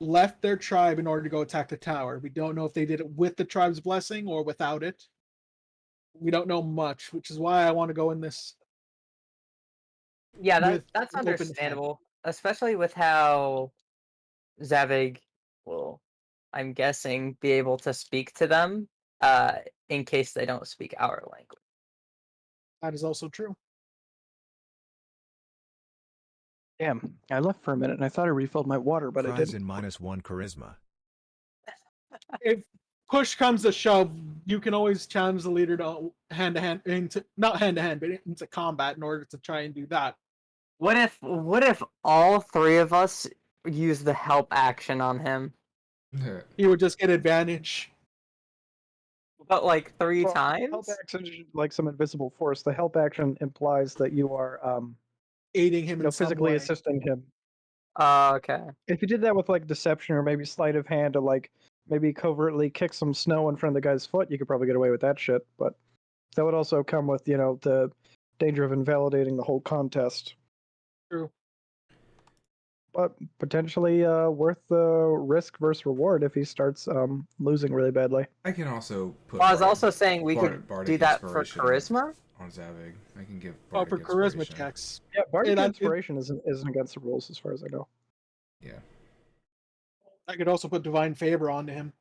left their tribe in order to go attack the tower. We don't know if they did it with the tribe's blessing or without it. We don't know much, which is why I want to go in this Yeah, with that's an open head. understandable, especially with how Zavig will, I'm guessing, be able to speak to them, in case they don't speak our language. That is also true. Damn, I left for a minute and I thought I refilled my water, but I Cries didn't. in -1 charisma. If push comes to shove, you can always challenge the leader to hand into not hand to hand, but into combat in order to try and do that. What if all three of us use the help action on him? He would just get advantage. But like three Well, times? help action is like some invisible force. The help action implies that you are, Aiding him in some physically way. assisting him. Okay. If you did that with like deception or maybe sleight of hand to like maybe covertly kick some snow in front of the guy's foot, you could probably get away with that shit. But that would also come with, the danger of invalidating the whole contest. True. But potentially worth the risk versus reward if he starts losing really badly. I can also put. Well, I was also saying we could Bardic do that for Inspiration charisma. on Zavig. I can give Oh, Bardic for charisma Inspiration. checks. Yeah, Bardic It- Inspiration isn't against the rules as far as I know. Yeah. I could also put divine favor onto him.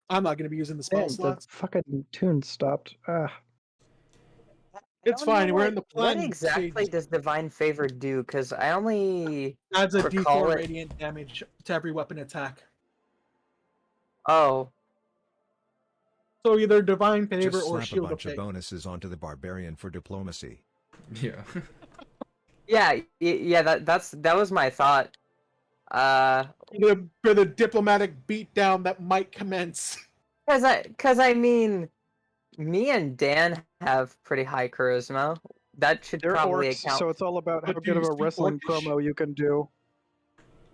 I'm not going to be using the spell Damn, the slots. fucking tune stopped. It's I don't know fine. We're in the what plan exactly stage. does divine favor do? Because I only Adds a recall D4 it. radiant damage to every weapon attack. Oh, So either divine favor Just or slap a shield of bunch of faith. bonuses onto the barbarian for diplomacy. Yeah. yeah, yeah. That was my thought. For the diplomatic beatdown that might commence. Cause I mean, me and Dan have pretty high charisma. That should They're probably orcs, account. so it's all about how But do good of you a speak wrestling Orcish? promo you can do.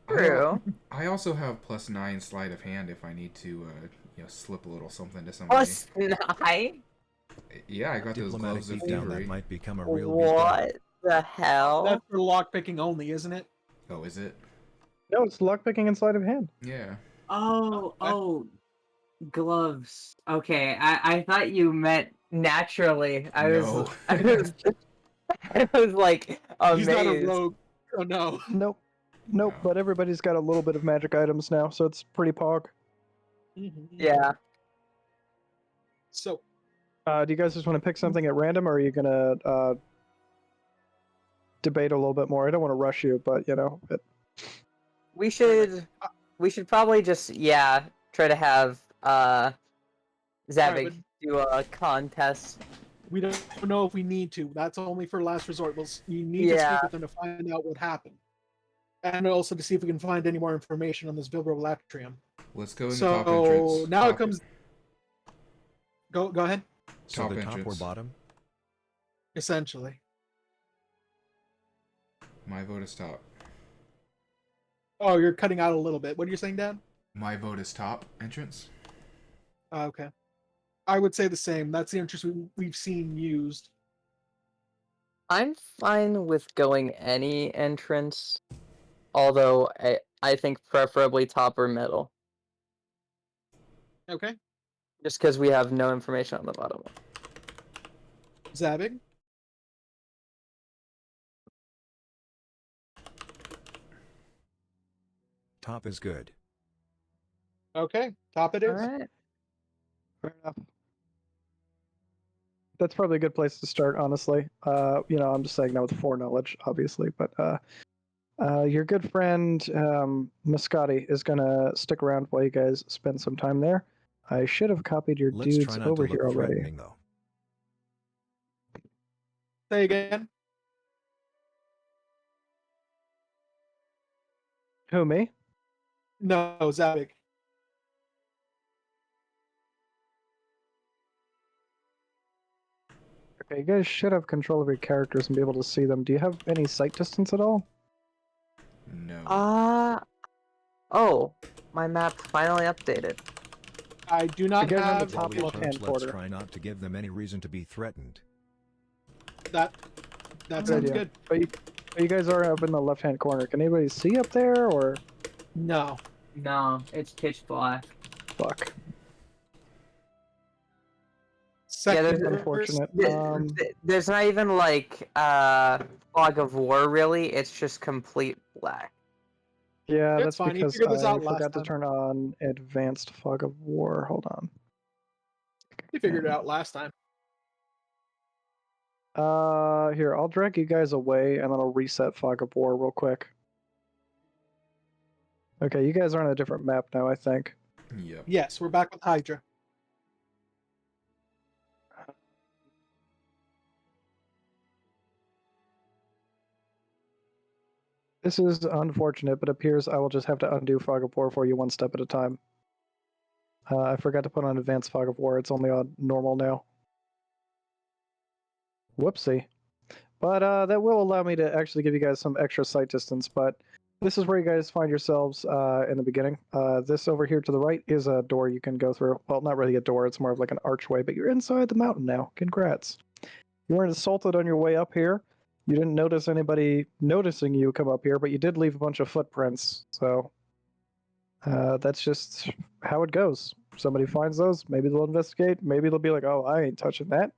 True. I also have +9 sleight of hand if I need to, slip a little something to somebody. +9. Yeah, I got those Diplomatic gloves of beatdown that thievery. might become a real beatdown. What the hell? That's for lockpicking only, isn't it? Oh, is it? No, it's lockpicking and sleight of hand. Yeah. Oh, gloves. Okay, I thought you meant Naturally, I No. was, I was like He's not a amazed. rogue. Oh no. Nope. No. But everybody's got a little bit of magic items now, so it's pretty pog. Yeah. So Do you guys just want to pick something at random, or are you gonna debate a little bit more? I don't want to rush you, but We should probably just try to have Zavig but- do a contest. we don't know if we need to. That's only for last resort. You need to Yeah. speak with them to find out what happened. And also to see if we can find any more information on this Vilbrolatrium. Let's go in the top entrance. So now it comes. Go ahead. So Top the top or entrance. bottom? Essentially. My vote is top. Oh, you're cutting out a little bit. What are you saying, Dan? My vote is top entrance. Okay. I would say the same. That's the entrance we've seen used. I'm fine with going any entrance, although I think preferably top or middle, Okay. just because we have no information on the bottom one. Zavig. Top is good. Okay. Top it is. Alright. fair enough. That's probably a good place to start, honestly. I'm just saying that with foreknowledge, obviously, but your good friend Mascotti is gonna stick around while you guys spend some time there. I should have copied your Let's dudes try not over to look here already. threatening, though. Say again. Who, me? No, Zavik. Okay, you guys should have control of your characters and be able to see them. Do you have any sight distance at all? No. Oh, my map finally updated. I do not Again, on the have top While we left-hand approach, let's corner. try not to give them any reason to be threatened. that. That Good sounds idea. good. But you guys are up in the left-hand corner. Can anybody see up there, or No. No, it's pitch black. fuck? Second there's- verse, Unfortunate. There's not even like fog of war really. It's just complete black. Yeah, It's that's fine, you because figured this I out last forgot to time. turn on advanced fog of war. Hold on. You figured it out last time. Here, I'll drag you guys away, and then I'll reset fog of war real quick. Okay, you guys are on a different map now, I think. Yep. Yes, we're back with Hydra. This is unfortunate, but appears I will just have to undo fog of war for you one step at a time. I forgot to put on advanced fog of war. It's only on normal now. Whoopsie. But that will allow me to actually give you guys some extra sight distance, but this is where you guys find yourselves in the beginning. This over here to the right is a door you can go through. Well, not really a door, it's more of like an archway, but you're inside the mountain now. Congrats. You weren't assaulted on your way up here. You didn't notice anybody noticing you come up here, but you did leave a bunch of footprints, so that's just how it goes. Somebody finds those, maybe they'll investigate, maybe they'll be like, oh, I ain't touching that.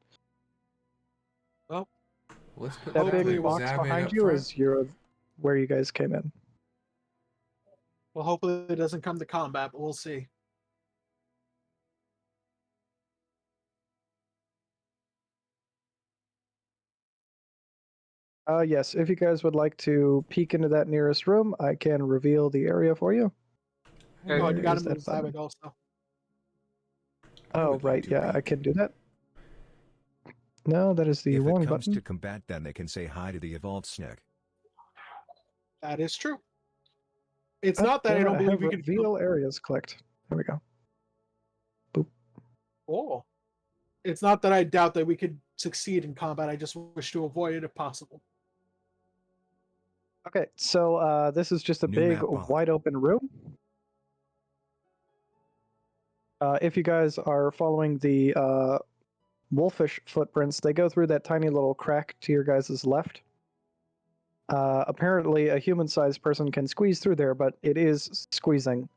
Let's put That that Hopefully big we'll box Zab in behind up you front. is where you guys came in. Well, hopefully it doesn't come to combat, but we'll see. Yes, if you guys would like to peek into that nearest room, I can reveal the area for you. Oh, and Where you got is him with that button? Zavik also. I Oh, would like right, to yeah, I peek. can do that. No, that is the If wrong it comes button. to combat, then they can say hi to the evolved snake. That is true. It's not that I Damn it, don't believe have we can. reveal areas clicked. There we go. Oh. It's not that I doubt that we could succeed in combat. I just wish to avoid it if possible. Okay, so this is just a New big, map on. wide open room. If you guys are following the wolfish footprints, they go through that tiny little crack to your guys' left. Apparently, a human-sized person can squeeze through there, but it is squeezing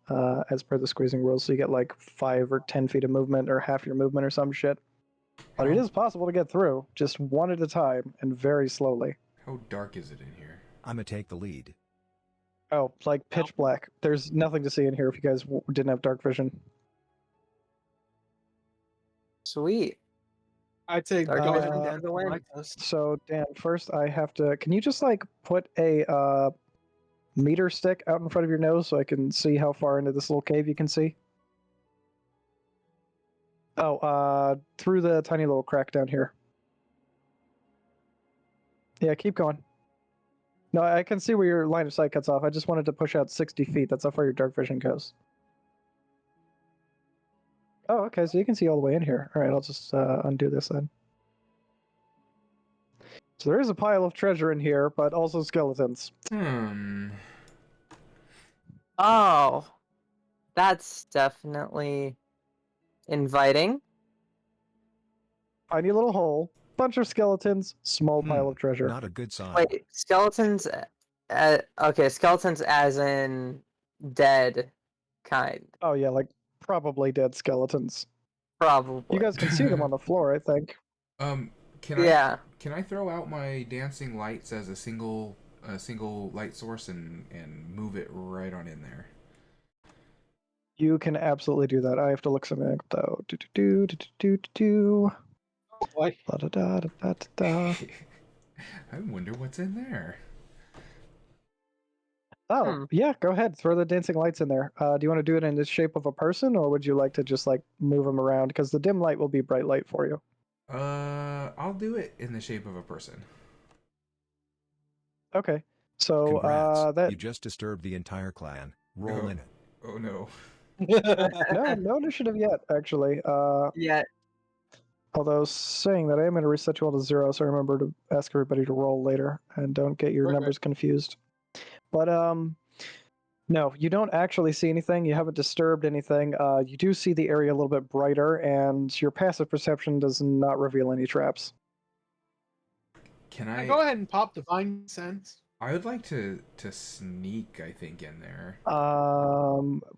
as per the squeezing rules. So you get like 5 or 10 feet of movement, or half your movement, or some shit. But it is possible to get through, just one at a time and very slowly. How dark is it in here? I'ma take the lead. Oh, like pitch black. There's nothing to see in here if you guys didn't have dark vision. Sweet. I'd say Dark go vision ahead and down the way. like this. So, Dan, first I have to. Can you just like put a meter stick out in front of your nose so I can see how far into this little cave you can see? Oh, through the tiny little crack down here. Yeah, keep going. No, I can see where your line of sight cuts off. I just wanted to push out 60 feet. That's how far your dark vision goes. Oh, okay, so you can see all the way in here. All right, I'll just undo this then. So there is a pile of treasure in here, but also skeletons. Oh, that's definitely inviting. Tiny little hole, bunch of skeletons, small pile of treasure. Not a good sign. Wait, skeletons. Okay, skeletons as in dead kind. Oh yeah, like probably dead skeletons. Probably. You guys can see them on the floor, I think. Yeah. Can I throw out my dancing lights as a single light source and move it right on in there? You can absolutely do that. I have to look something up though. Do. Oh boy. Da da da da da da. I wonder what's in there. Oh, yeah, go ahead. Throw the dancing lights in there. Do you want to do it in the shape of a person, or would you like to just like move them around? Because the dim light will be bright light for you. I'll do it in the shape of a person. Okay. So Congrats, that you just disturbed the entire clan. Roll in it. Oh no. no initiative yet, actually. Yeah. Although saying that, I am going to reset you all to 0, so remember to ask everybody to roll later and don't get your Okay. numbers confused. But no, you don't actually see anything. You haven't disturbed anything. You do see the area a little bit brighter, and your passive perception does not reveal any traps. Can I I go ahead and pop Divine Sense. I would like to sneak, I think, in there.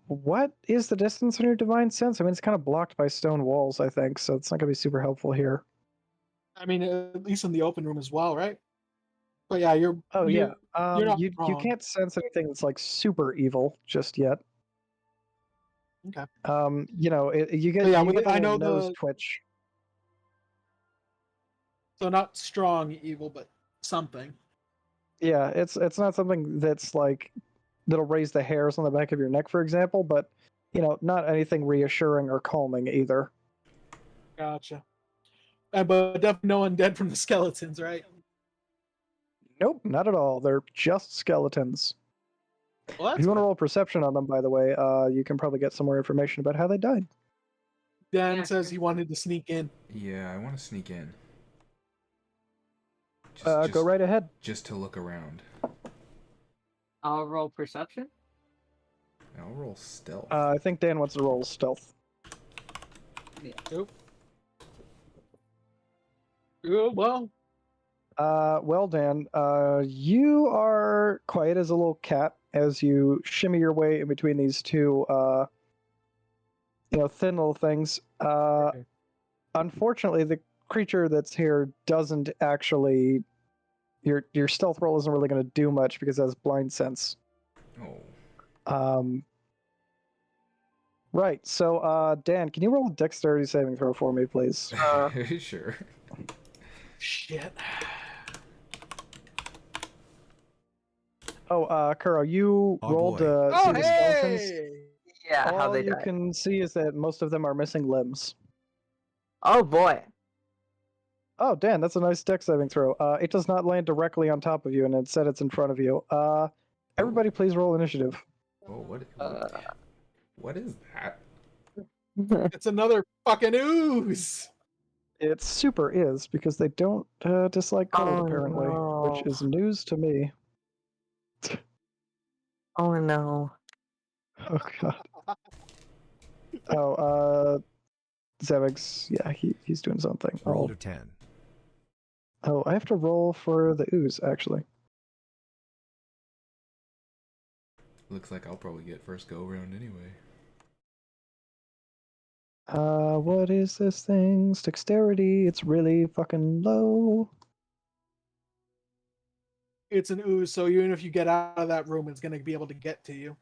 What is the distance on your divine sense? I mean, it's kind of blocked by stone walls, I think, so it's not going to be super helpful here. I mean, at least in the open room as well, right? But yeah, you're. Oh you're, yeah, You're not you wrong. can't sense anything that's like super evil just yet. Okay. You know, you get But yeah, you get a I little know nose the. twitch. So not strong evil, but something. Yeah, it's not something that's like that'll raise the hairs on the back of your neck, for example, but you know, not anything reassuring or calming either. Gotcha. But definitely no undead from the skeletons, right? Nope, not at all. They're just skeletons. Well, If that's you want to good. roll perception on them, by the way, you can probably get some more information about how they died. Dan Yeah, says sure. he wanted to sneak in. Yeah, I want to sneak in. Go right ahead. Just to look around. I'll roll perception. I'll roll stealth. I think Dan wants to roll stealth. Nope. Well, Well, Dan, you are quiet as a little cat as you shimmy your way in between these two, thin little things. okay. Unfortunately, the creature that's here doesn't actually. Your stealth roll isn't really going to do much because it has blind sense. Oh. Right. So, Dan, can you roll a dexterity saving throw for me, please? Sure. Shit. Oh, Kuro, you Oh, rolled boy. to Oh, see the skeletons. hey! Yeah, how All they you die. can see is that most of them are missing limbs. Oh boy. Oh, Dan, that's a nice dex saving throw. It does not land directly on top of you, and instead it's in front of you. Everybody, please roll initiative. Oh, what is that? It's another fucking ooze. It super is because they don't dislike cold, Oh, apparently, which no. is news to me. Oh no. Oh god. Oh, Zevix, yeah, he's doing something. Roll to 10. Oh, I have to roll for the ooze, actually. Looks like I'll probably get first go around anyway. What is this thing's dexterity? It's really fucking low. It's an ooze, so even if you get out of that room, it's gonna be able to get to you.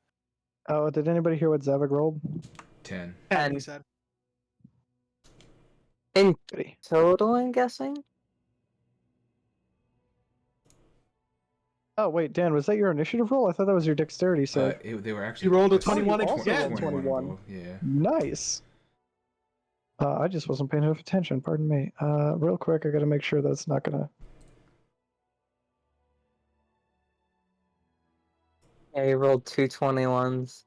Oh, did anybody hear what Zavik rolled? 10. And he And- said, In Goody. total, I'm guessing? Oh, wait, Dan, was that your initiative roll? I thought that was your dexterity save. They were actually. rolled a plus 21 also again. rolled 21. both, yeah. Nice. I just wasn't paying enough attention, pardon me. Real quick, I gotta make sure that's not gonna... Yeah, you rolled 2 21s.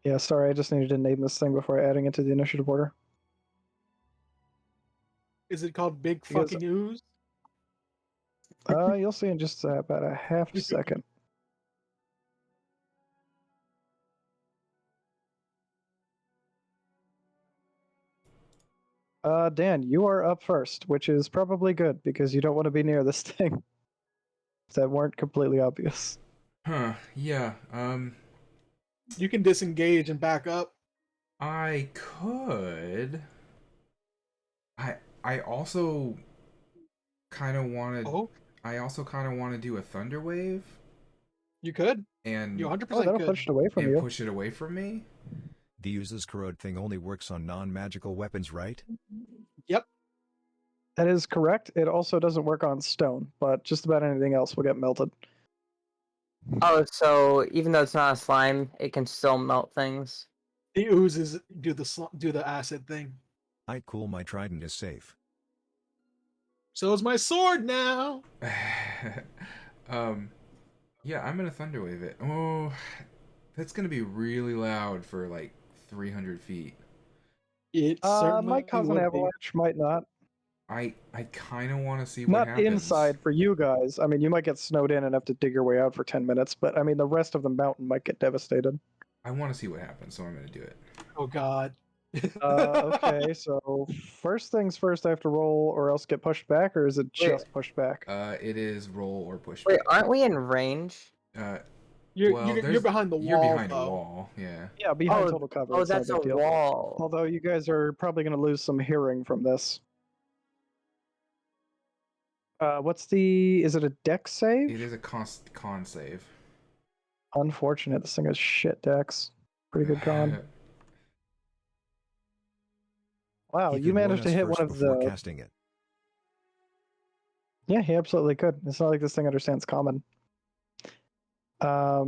Yeah, sorry, I just needed to name this thing before adding it to the initiative order. "Is it called Big Because- Fucking Ooze?" You'll see in just about a half second. Dan, you are up first, which is probably good because you don't want to be near this thing. If that weren't completely obvious. Huh. Yeah. You can disengage and back up. I could. I also kind of want to. Oh, I also kind of want to do a thunder wave you could. and You Oh, 100% that'll could. push it away from you. push it away from me. The uses corrode thing only works on non-magical weapons, right? Yep. That is correct. It also doesn't work on stone, but just about anything else will get melted. Oh, so even though it's not a slime, it can still melt things. The oozes do the acid thing. Alright, cool, my trident is safe. So is my sword now. Yeah, I'm gonna thunderwave it. Oh, that's gonna be really loud for like 300 feet. It certainly Might cause an would be. avalanche, might not. I kind of want to see what Not happens. inside for you guys. I mean, you might get snowed in and have to dig your way out for 10 minutes, but I mean, the rest of the mountain might get devastated. I want to see what happens, so I'm gonna do it. Oh God. Okay, so first things first, I have to roll or else get pushed back, or is it Wait. just pushed back? It is roll or push Wait, back. aren't we in range? You're behind the wall. You're behind though. a wall, yeah. Yeah, behind Oh, total cover. oh, it's not that's a a big deal. wall. Although you guys are probably going to lose some hearing from this. Is it a dex save? It is a con save. Unfortunate, this thing has shit dex. Pretty good con. Wow, He you could warn managed to us hit first one of before the... casting it. Yeah, he absolutely could. It's not like this thing understands common. Yeah,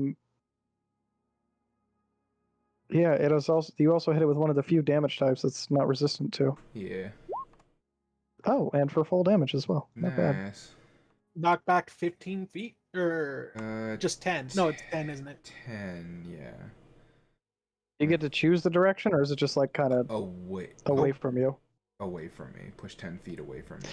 it is also. You also hit it with one of the few damage types that's not resistant to. Yeah. Oh, and for full damage as well. Not bad. Nice. Knock back 15 feet or just 10. No, it's 10, isn't it? 10, yeah. You get to choose the direction, or is it just like kind of away from you? Away from me. Push 10 feet away from me.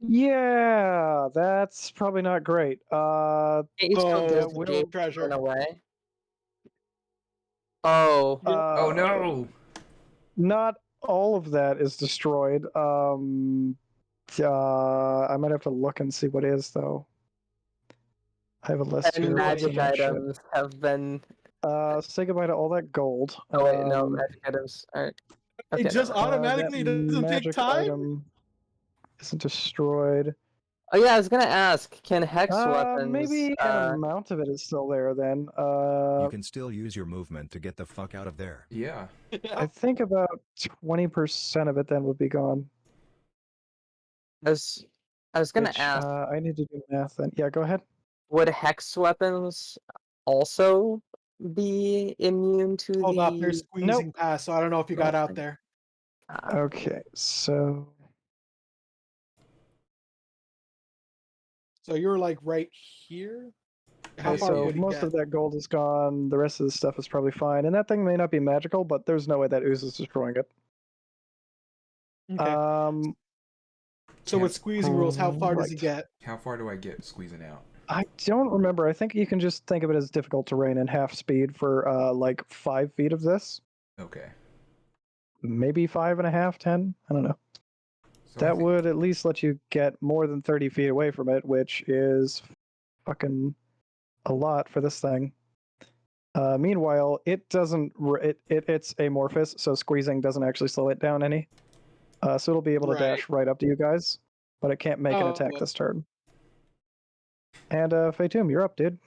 Yeah, that's probably not great. It still Oh, does will the treasure. in a way. Oh. Oh no! Not all of that is destroyed. I might have to look and see what is though. I have a list And here. magic items have been. Say goodbye to all that gold. Oh wait, no, magic items aren't. Okay, It just never mind. automatically that doesn't take magic time. item isn't destroyed. Oh yeah, I was gonna ask, can hex weapons? Maybe an amount of it is still there then. You can still use your movement to get the fuck out of there. Yeah. I think about 20% of it then would be gone. I was gonna Which, ask, I need to do math then. Yeah, go ahead. would hex weapons also be immune to Hold up, they're the? squeezing past, so I don't know if you got out Nothing. there. Okay, so So you're like right here. How okay, far so would you most get? of that gold is gone. The rest of the stuff is probably fine, and that thing may not be magical, but there's no way that ooze is destroying it. Okay. So with squeezing rules, how far does he right. get? How far do I get squeezing out? I don't remember. I think you can just think of it as difficult terrain and half speed for like 5 feet of this. Okay. Maybe 5.5, 10. I don't know. So That would at least let you get more than 30 feet away from it, which is fucking a lot for this thing. Meanwhile, it doesn't. It's amorphous, so squeezing doesn't actually slow it down any. So it'll be able to dash right up to you guys, but it can't make an attack this turn. And Fatum, you're up, dude.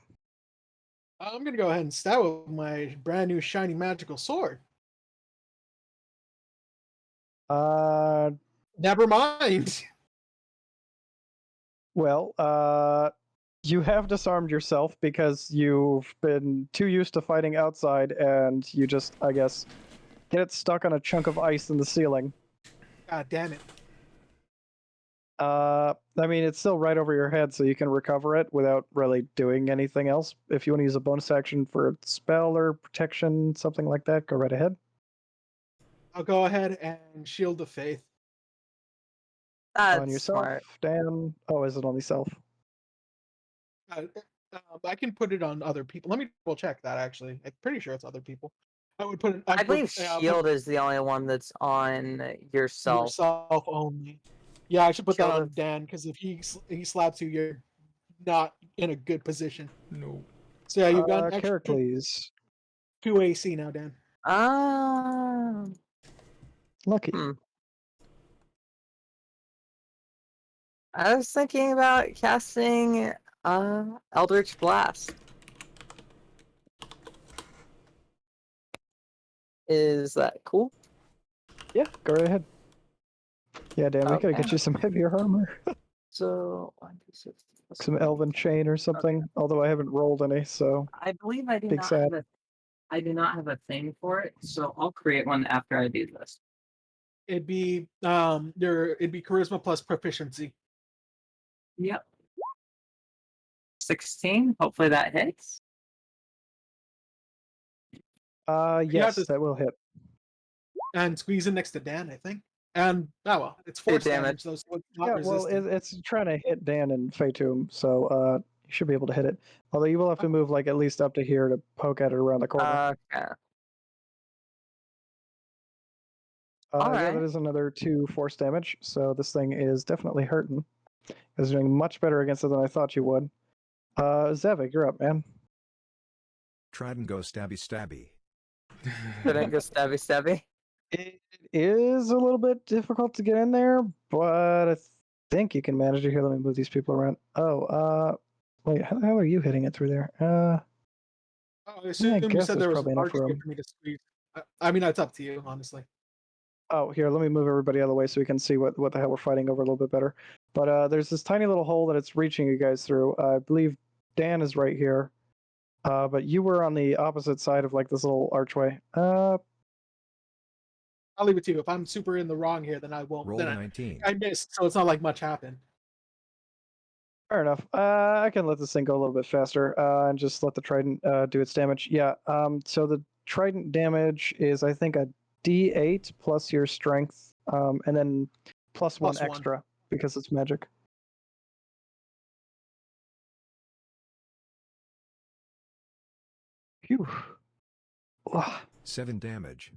I'm gonna go ahead and stab with my brand new shiny magical sword. Never mind. Well, you have disarmed yourself because you've been too used to fighting outside, and you just, I guess, get it stuck on a chunk of ice in the ceiling. God damn it. I mean, it's still right over your head, so you can recover it without really doing anything else. If you want to use a bonus action for a spell or protection, something like that, go right ahead. I'll go ahead and shield of faith. That's on yourself, smart. Dan. Oh, is it on yourself? I can put it on other people. Let me double check that. Actually, I'm pretty sure it's other people. I would put it. I believe shield is the only one that's on yourself. Yourself only. Yeah, I should put that Shield on Dan because if he slaps you, you're not in a good position. No. So yeah, you've got an extra Heracles. 2 AC now, Dan. Lucky. I was thinking about casting Eldritch Blast. Is that cool? Yeah, go right ahead. Yeah, Dan, we gotta get you some heavier armor. So 1, 2, 6. some elven chain or something. Although I haven't rolled any, so I believe I do big not sad. have a I do not have a thing for it, so I'll create one after I do this. It'd be charisma plus proficiency. Yep. 16. Hopefully that hits. Yes, to- that will hit. And squeeze in next to Dan, I think. And it's force damage, though, so it's not Yeah, well, resistant. it's trying to hit Dan and Fatum, so you should be able to hit it. Although you will have to move like at least up to here to poke at it around the corner. Okay. Yeah, alright. that is another 2 force damage, so this thing is definitely hurting. It's doing much better against it than I thought you would. Zavik, you're up, man. Trident go stabby stabby. Couldn't go stabby stabby. It is a little bit difficult to get in there, but I think you can manage it. Here, let me move these people around. Oh, wait, how are you hitting it through there? I assume you guess said there's there was probably an enough archway room. for me to squeeze. I mean, it's up to you, honestly. Oh, here, let me move everybody out of the way so we can see what the hell we're fighting over a little bit better. But there's this tiny little hole that it's reaching you guys through. I believe Dan is right here. But you were on the opposite side of like this little archway. I'll leave it to you. If I'm super in the wrong here, then I won't. Roll Then a 19. I missed, so it's not like much happened. Fair enough. I can let this thing go a little bit faster and just let the trident do its damage. Yeah. So the trident damage is, I think, a D8 plus your strength, and then plus one Plus one. extra because it's magic. Phew. Ugh. 7 damage.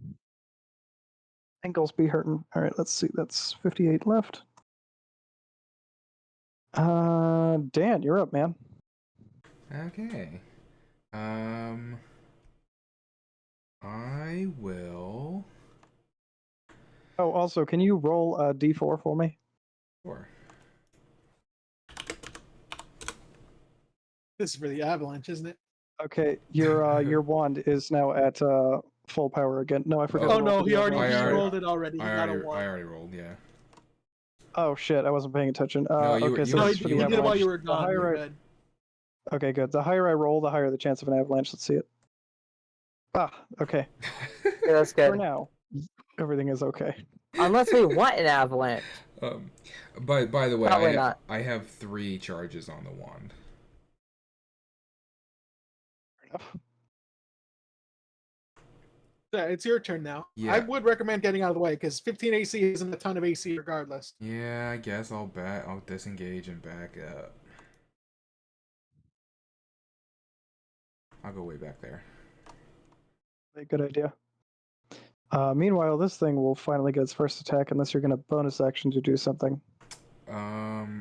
Ankles be hurting. All right, let's see. That's 58 left. Dan, you're up, man. Okay. I will. Oh, also, can you roll a D4 for me? Sure. This is for the avalanche, isn't it? Okay, your wand is now at full power again. No, I forgot. Oh to roll no, for he the already avalanche. rolled it already. He got a I one. already rolled, yeah. Oh shit, I wasn't paying attention. No, you were- okay, you so No, were- this he is for did the it while avalanche. you were The gone. higher You're I- good. Okay, good. The higher I roll, the higher the chance of an avalanche. Let's see it. Okay. Yeah, that's For good. now, everything is okay. Unless we want an avalanche. By the way, Probably not. I have 3 charges on the wand. Fair enough. Yeah, it's your turn now. Yeah. I would recommend getting out of the way because 15 AC isn't a ton of AC regardless. Yeah, I guess I'll disengage and back up. I'll go way back there. Good idea. Meanwhile, this thing will finally get its first attack unless you're going to bonus action to do something. I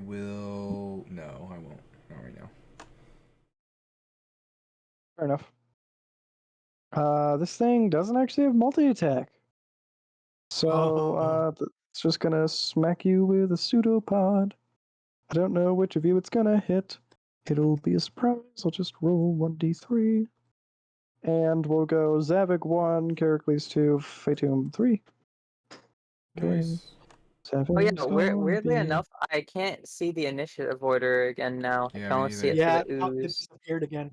will. No, I won't. Not right now. Fair enough. This thing doesn't actually have multi-attack. So it's just going to smack you with a pseudopod. I don't know which of you it's going to hit. It'll be a surprise. I'll just roll 1d3. And we'll go Zavik 1, Characles 2, Fatum 3. Okay. Nice. Oh yeah, Zavik's gonna weirdly be- enough, I can't see the initiative order again now. I Yeah, can me only see it Yeah, through the it ooze. disappeared again.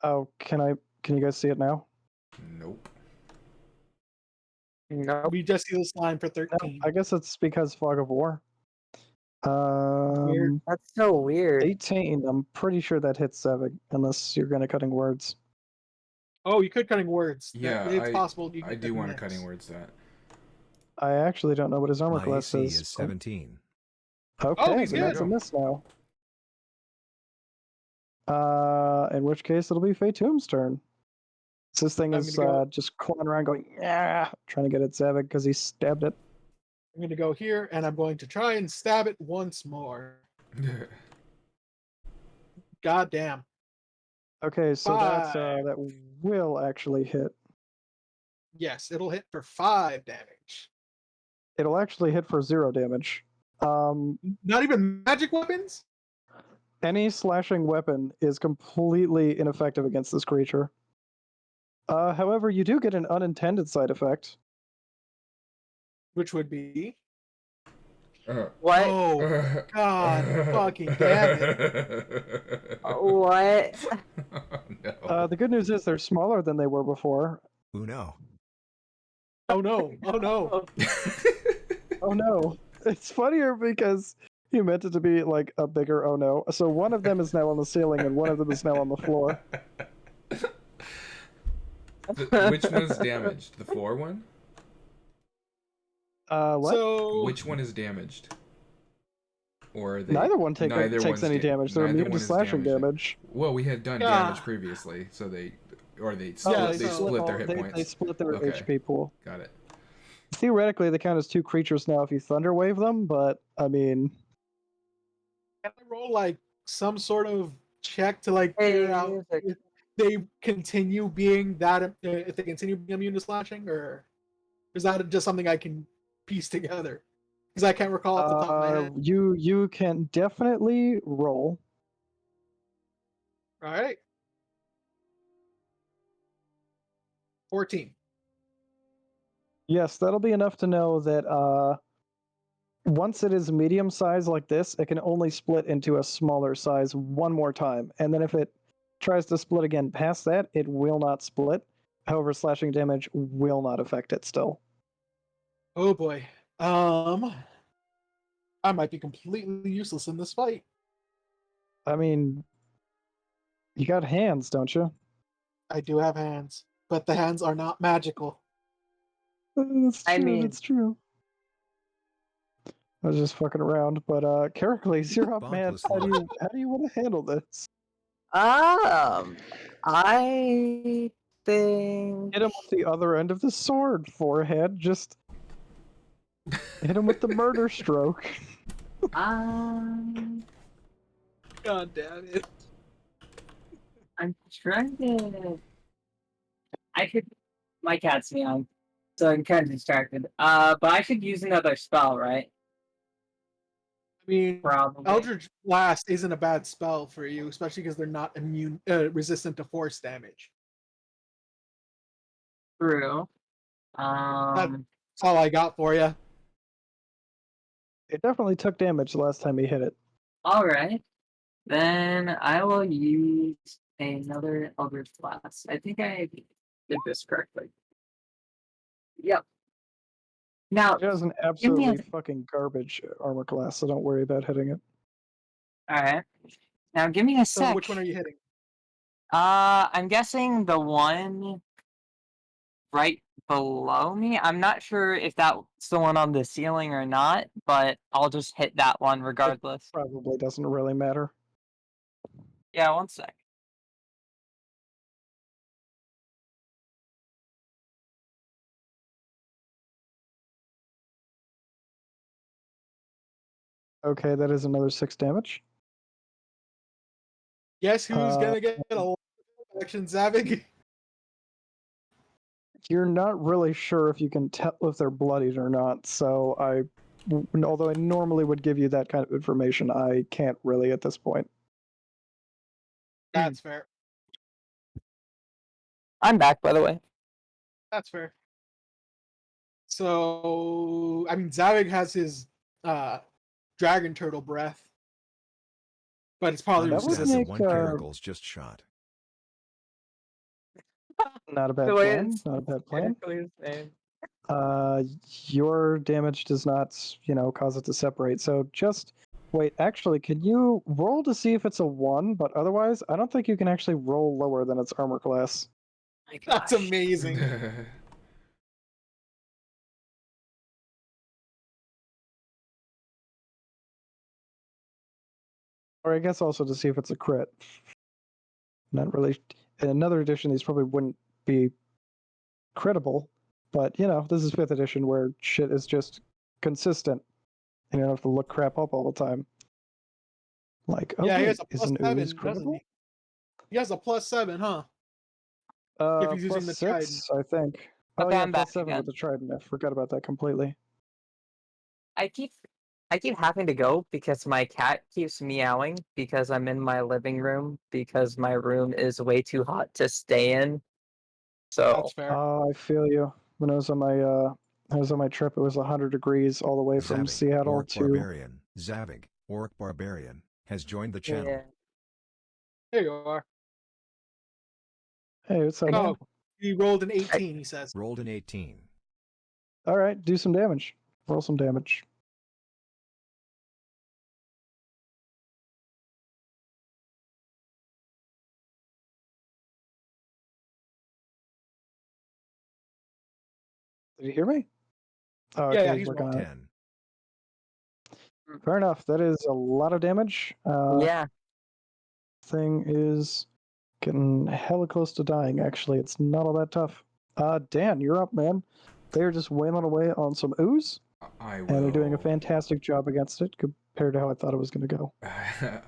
Oh, can you guys see it now? Nope. Nope. We just see this line for No, 13. I guess it's because Fog of War. Weird. That's so weird. 18, I'm pretty sure that hits Zavik, unless you're gonna cutting words. Oh, you could cutting words. Yeah, It's possible. You I could do want to mix. cutting words that. I actually don't know what his armor My class AC is. is 17. Okay, he's so that's a good. miss now. In which case it'll be Fatum's turn. So this thing I'm is gonna go- just clawing around going, yeah, trying to get at Zavik because he stabbed it. I'm going to go here and I'm going to try and stab it once more. God damn. Okay, so Five. that will actually hit. Yes, it'll hit for 5 damage. It'll actually hit for 0 damage. Not even magic weapons? Any slashing weapon is completely ineffective against this creature. However, you do get an unintended side effect. Which would be What? Oh God, fucking damn it! What? No. The good news is they're smaller than they were before. Uno. Oh no! Oh no! Oh no. It's funnier because you meant it to be like a bigger oh no. So one of them is now on the ceiling and one of them is now on the floor. Which one's damaged? The floor one? What? So Which one is damaged? Or are they... Neither one neither takes one's any damage. They're neither immune one to is slashing damaged. damage. Well, we had done Yeah. damage previously, so they... Or they split, Yeah, they so- split their hit they, points. They split their Okay. HP pool. Got it. Theoretically, they count as two creatures now if you Thunder Wave them, but I mean, can I roll like some sort of check to like Hey, figure out music. if they continue being that if they continue being immune to slashing, or is that just something I can piece together? Because I can't recall off the top of my head. you can definitely roll. All right, 14. Yes, that'll be enough to know that once it is medium size like this, it can only split into a smaller size one more time. And then if it tries to split again past that, it will not split. However, slashing damage will not affect it still. Oh boy. I might be completely useless in this fight. I mean, you got hands, don't you? I do have hands, but the hands are not magical. That's true, I mean- that's true. I was just fucking around, but Characles, you're up, man. Bonkless How do you want to handle this? I think. Hit him with the other end of the sword, forehead. Just hit him with the murder stroke. Um, God damn it. I'm trying to. I could. My cat's meowing, so I'm kind of distracted. But I should use another spell, right? I mean, Probably. Eldritch Blast isn't a bad spell for you, especially because they're not resistant to force damage. True. That's all I got for you. It definitely took damage the last time he hit it. All right. Then I will use another Eldritch Blast. I think I did this correctly. Yep. Now, It has an Give me absolutely a- fucking garbage armor class, so don't worry about hitting it. all right. Now, give me a So sec. which one are you hitting? I'm guessing the one right below me. I'm not sure if that's the one on the ceiling or not, but I'll just hit that one regardless. Probably doesn't really matter. Yeah, one sec. Okay, that is another 6 damage. Guess who's gonna get a lot of action, Zavig? You're not really sure if you can tell if they're bloodied or not, so although I normally would give you that kind of information, I can't really at this point. That's fair. I'm back, by the way. That's fair. So, I mean, Zavig has his dragon turtle breath, but it's probably That would Instead resistant. the make, one Caracals just shot. Not a bad The way plan. it's- Not a bad plan. Characles' name. Your damage does not, cause it to separate. So just wait. Actually, can you roll to see if it's a 1? But otherwise, I don't think you can actually roll lower than its armor class. My That's gosh. amazing. Or I guess also to see if it's a crit. Not really. In another edition, these probably wouldn't be critical. But this is 5th edition where shit is just consistent. And you don't have to look crap up all the time. Like, Yeah, he wait, has a is plus an 7, ooze doesn't critical? he? He has a plus 7, huh? If he's using Plus the 6, I think. Okay, Oh yeah, I'm plus back 7 again. with the trident. I forgot about that completely. I keep having to go because my cat keeps meowing because I'm in my living room because my room is way too hot to stay in. So That's fair. Oh, I feel you. When I was on my I was on my trip. It was 100 degrees all the way from Zavig, Seattle Orc to. Barbarian, Zavig, Orc Barbarian, has joined the channel. Yeah. There you are. Hey, what's up, man? Oh, he rolled an 18. He says. Rolled an 18. All right, do some damage. Roll some damage. Did you hear me? Oh, okay, Yeah, he's he's working on it. 10. Fair enough. That is a lot of damage. Yeah. Thing is getting hella close to dying, actually. It's not all that tough. Dan, you're up, man. They're just wailing away on some ooze, I will. and they're doing a fantastic job against it compared to how I thought it was going to go.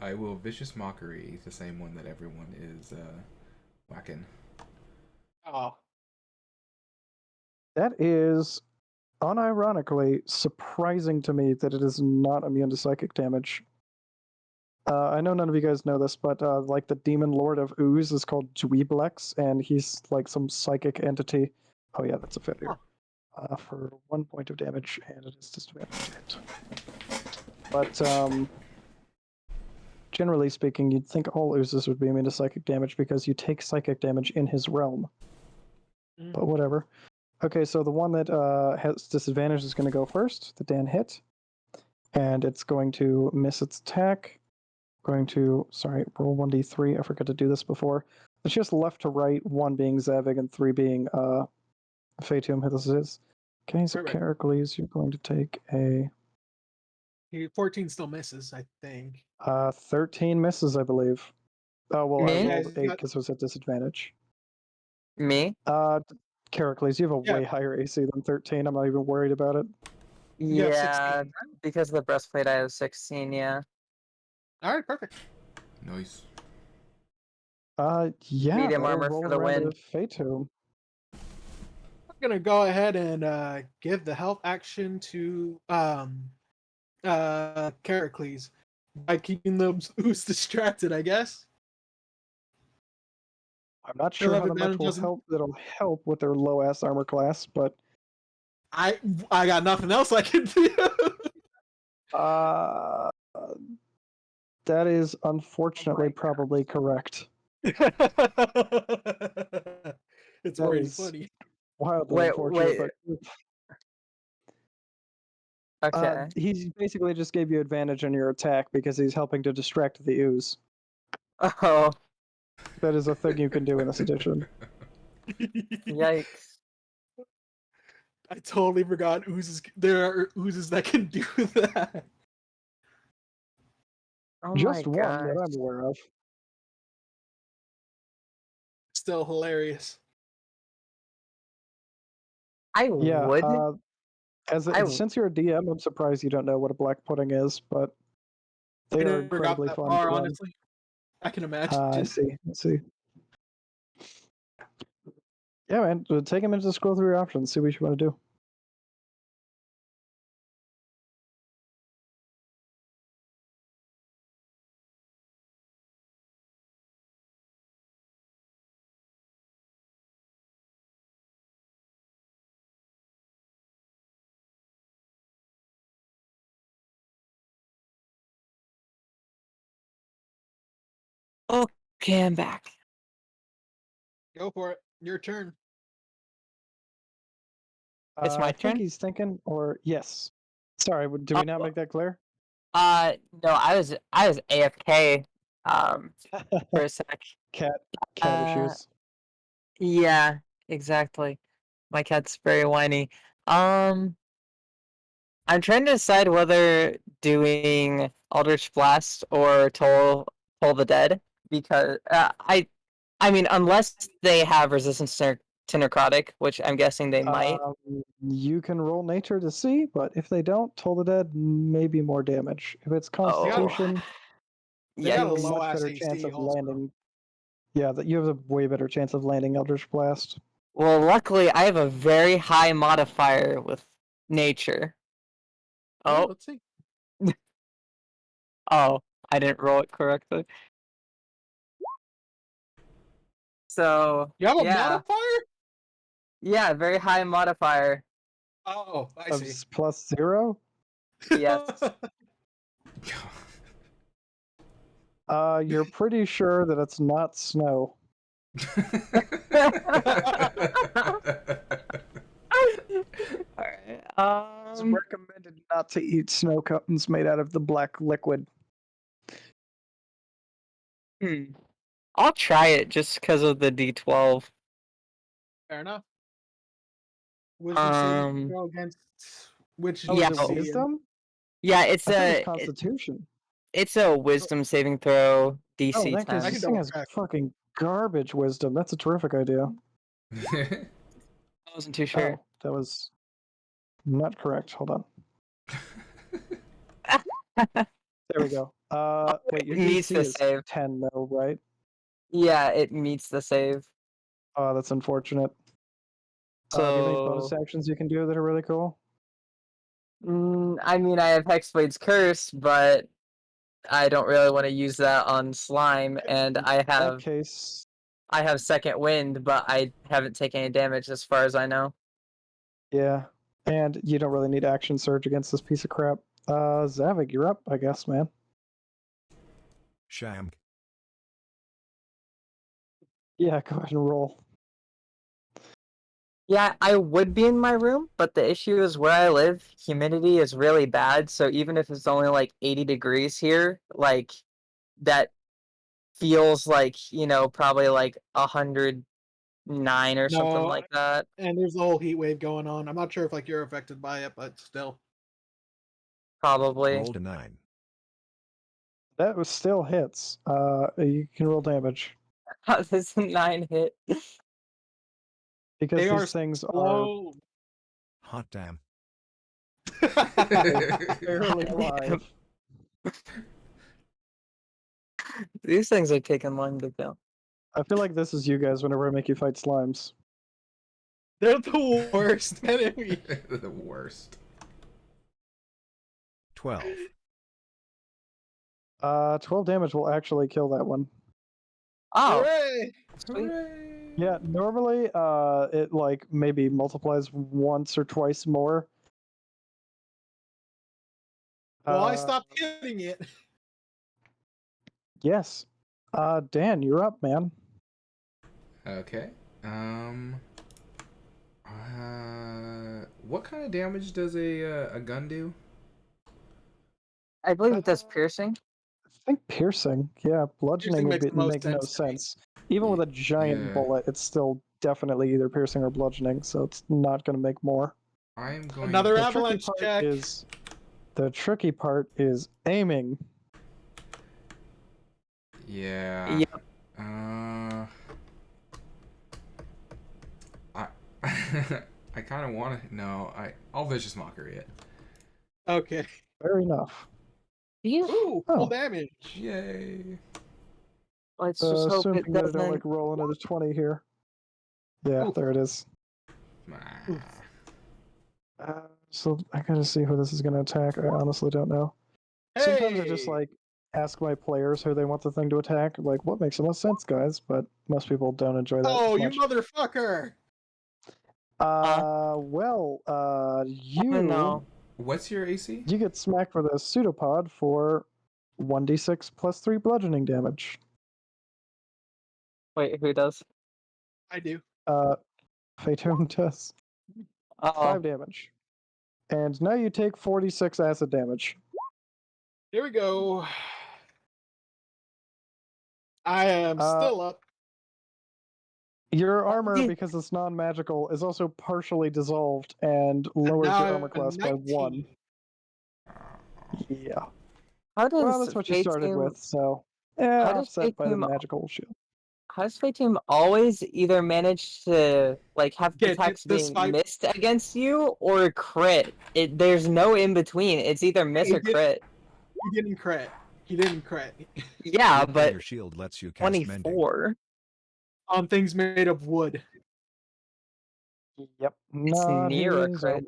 I will Vicious Mockery, the same one that everyone is whacking. Oh, That is, unironically, surprising to me that it is not immune to psychic damage. I know none of you guys know this, but like the demon lord of ooze is called Dweeblex, and he's like some psychic entity. Oh yeah, that's a failure. For 1 point of damage, and it is disadvantaged. But generally speaking, you'd think all oozes would be immune to psychic damage because you take psychic damage in his realm. But whatever. Okay, so the one that has disadvantage is going to go first. The Dan hit, and it's going to miss its attack. Going to, sorry, roll 1d3. I forgot to do this before. It's just left to right, 1 being Zavig and 3 being Fatum. Who this is. Okay, so Right. Characles, you're going to take a 14 still misses, I think. 13 misses, I believe. Oh, well, I Me? rolled Yeah, 8 because it was at disadvantage. Me? Characles, you have a Yeah. way higher AC than 13. I'm not even worried about it. You have Yeah, 16. because of the breastplate, I have 16. Yeah. All right, perfect. Nice. Yeah, Medium that'll armor roll for the around win. to Fatum. I'm gonna go ahead and give the health action to Characles by keeping the ooze distracted, I guess. I'm not sure how 11 much will doesn't. help. That'll help with their low ass armor class, but I got nothing else I can do. uh, that is unfortunately probably correct. It's That very is funny. wildly unfortunate, Wait. but Okay. he basically just gave you advantage on your attack because he's helping to distract the ooze. Oh, That is a thing you can do in this edition. yikes. I totally forgot oozes. There are oozes that can do that. Oh Just my one that gosh. I'm aware of. Still hilarious. I Yeah, would. since you're a DM, I'm surprised you don't know what a black pudding is, but they I are never got incredibly that fun far, to run. honestly. I can imagine. I see. Yeah, man, take a minute to scroll through your options, see what you want to do. Okay, I'm back. Go for it. Your turn. It's my I think turn? he's thinking, or yes. Sorry, did we not make that clear? No, I was AFK for a sec. Cat Uh, issues. Yeah, exactly. My cat's very whiny. I'm trying to decide whether doing Eldritch Blast or Toll the Dead because I mean unless they have resistance to necrotic, which I'm guessing they might. You can roll nature to see, but if they don't, Toll the Dead may be more damage. If it's Constitution, They you got have a a low much ass better AC chance of also. landing. Yeah, you have a way better chance of landing Eldritch Blast. Well, luckily I have a very high modifier with nature. Oh, Let's see. oh, I didn't roll it correctly. So You have a yeah. modifier? Yeah, very high modifier. Oh, I of see. plus 0. Yes. You're pretty sure that it's not snow. Alright. It's recommended not to eat snow cones made out of the black liquid. I'll try it just because of the D12. Fair enough. Wisdom saving Um, throw against which Oh, Yeah, is it DC? wisdom? yeah, it's I thought it was a Constitution. it's a wisdom saving throw Oh, in DC that case, 10. I this can thing double has check. fucking garbage wisdom. That's a terrific idea. I wasn't too sure. Oh, that was not correct. Hold on. There we go. Wait, your It meets DC the is save. 10 though, right? Yeah, it meets the save. Oh, that's unfortunate. Do you have any bonus So, actions you can do that are really cool? I mean, I have Hexblade's Curse, but I don't really want to use that on slime, and In that case, I have Second Wind, but I haven't taken any damage as far as I know. yeah. And you don't really need action surge against this piece of crap. Zavig, you're up, I guess, man. Sham. Yeah, go ahead and roll. Yeah, I would be in my room, but the issue is where I live, humidity is really bad, so even if it's only like 80 degrees here, like that feels like, probably like 109 or something No, like that. and there's a whole heat wave going on. I'm not sure if like you're affected by it, but still. Probably. Rolled a 9. That was still hits. You can roll damage. How does a 9 hit? Because They are these things are slow. Hot damn. barely alive. These things are taking long to kill. I feel like this is you guys whenever I make you fight slimes. They're the worst enemy. The worst. 12. 12 damage will actually kill that one. Oh, Hooray! sweet. Hooray! Yeah, normally it like maybe multiplies once or twice more. Well, I stopped hitting it. Yes. Dan, you're up, man. Okay. What kind of damage does a gun do? I believe it does piercing. I think piercing. Yeah, bludgeoning Piercing would makes the most make no sense to me. sense. Even with a giant Yeah. bullet, it's still definitely either piercing or bludgeoning, so it's not going to make more. I'm going. Another The avalanche tricky check. the tricky part is aiming. Yeah. Yep. I I kind of want to. No, I'll vicious mockery it. Okay. Fair enough. Ooh, Oh. full damage. Yay! Let's just hope Assuming it that I doesn't. don't like roll another 20 here. Yeah, Oof. there it is. Ah. So I gotta see who this is gonna attack. I honestly don't know. Sometimes I just Hey! like ask my players who they want the thing to attack. Like, what makes the most sense, guys? But most people don't enjoy that. Oh, as you much. motherfucker! You No. What's your AC? you get smacked with a pseudopod for 1d6 plus 3 bludgeoning damage. Wait, who does? I do. Phaeton does Oh, 5 damage. And now you take 46 acid damage. Here we go. I am still up. Your armor, Okay. because it's non-magical, is also partially dissolved and lowers now your armor I'm class by 19. 1. Yeah. how does Well, that's what you started Fateum- with, so yeah, how does offset by the Fateum- magical shield. How does Fateum always either manage to like have Get attacks this being fight- missed against you or crit? There's no in between. It's either miss He or crit. He didn't crit. He didn't crit. Yeah, Good thing but your shield lets you cast mending. 24. On things made of wood. Yep. It's Not near a his crit.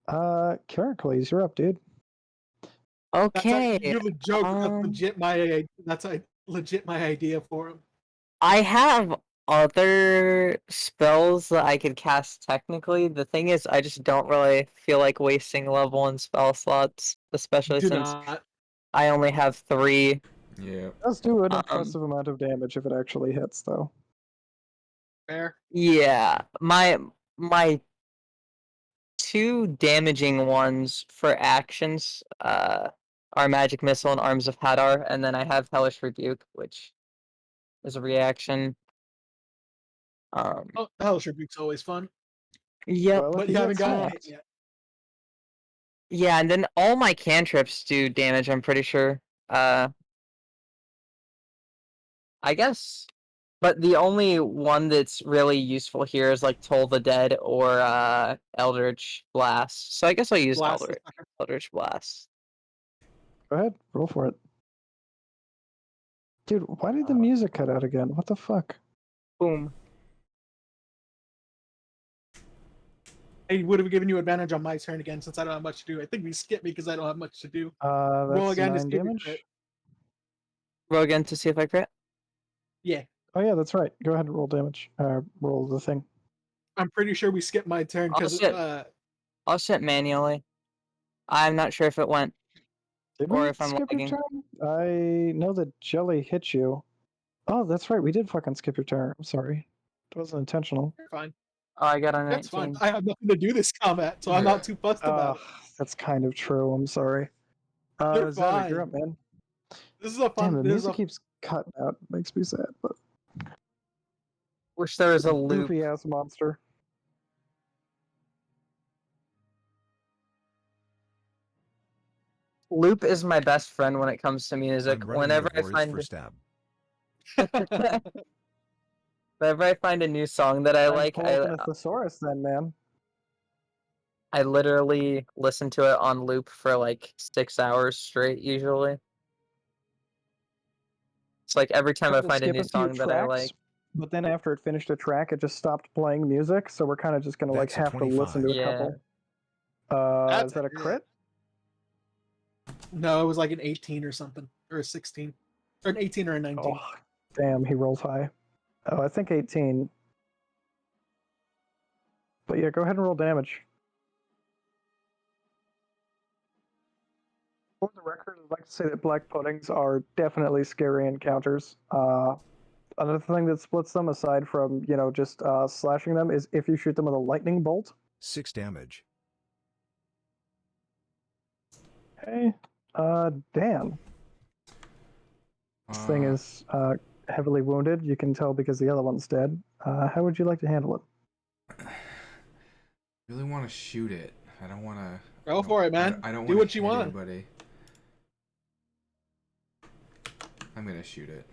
armor. Characles, you're up, dude. Okay. You're the joke. um, That's legit my idea for him. I have other spells that I could cast technically, the thing is, I just don't really feel like wasting level and spell slots, especially Do since not. I only have 3. Yeah. It does do an Um, impressive amount of damage if it actually hits, though. Fair. Yeah, my 2 damaging ones for actions are Magic Missile and Arms of Hadar, and then I have Hellish Rebuke, which is a reaction. Oh, Hellish Rebuke's always fun, Yep. Well, but if you you haven't get gotten hit smacked. yet. Yeah, and then all my cantrips do damage, I'm pretty sure. I guess. But the only one that's really useful here is like Toll the Dead or Eldritch Blast. So I guess I'll use Blast the sucker. Eldritch Blast. Go ahead, roll for it. Dude, why did the Uh, music cut out again? What the fuck? Boom. I would have given you advantage on my turn again since I don't have much to do. I think we skipped me because I don't have much to do. Roll That's again to 9 see if you damage. crit. Roll again to see if I crit. Yeah, Oh yeah, that's right. Go ahead and roll damage. Roll the thing. I'm pretty sure we skipped my turn I'll because set manually. I'm not sure if it went Did or we if I'm skip your lagging. turn? I know that jelly hit you. Oh, that's right. We did fucking skip your turn. I'm sorry. It wasn't intentional. you're fine. Oh, I got a That's fine. 19. I have nothing to do this combat, so I'm not too fussed about it. That's kind of true. I'm sorry. You're Zedric, you're fine. up, man. This is a fun. Damn, the This is music a keeps cutting out. It makes me sad, but Wish there was a loop. goofy ass monster. Loop is my best friend when it comes to music. I'm running Whenever out of I words find for stab. whenever I find a new song that I like, Pull up a thesaurus then, man. I literally listen to it on loop for like 6 hours straight usually. It's like every time I Tried to find a skip new a few song that I like. but then after it finished a track, it just stopped playing music. So we're kind of just gonna like That's a have to listen to a 25. couple. That's Is that a it. crit? No, it was like an 18 or something, or a 16, or an 18 or a 19. Oh, damn, he rolls high. Oh, I think 18. But yeah, go ahead and roll damage. For the record, I'd like to say that black puddings are definitely scary encounters. Another thing that splits them, aside from just slashing them, is if you shoot them with a lightning bolt. 6 damage. Okay. Dan. This thing is heavily wounded. You can tell because the other one's dead. How would you like to handle it? Really want to shoot it. I don't want to. Go for it, man. I don't Do wanna what you hit want. Anybody. I'm gonna shoot it.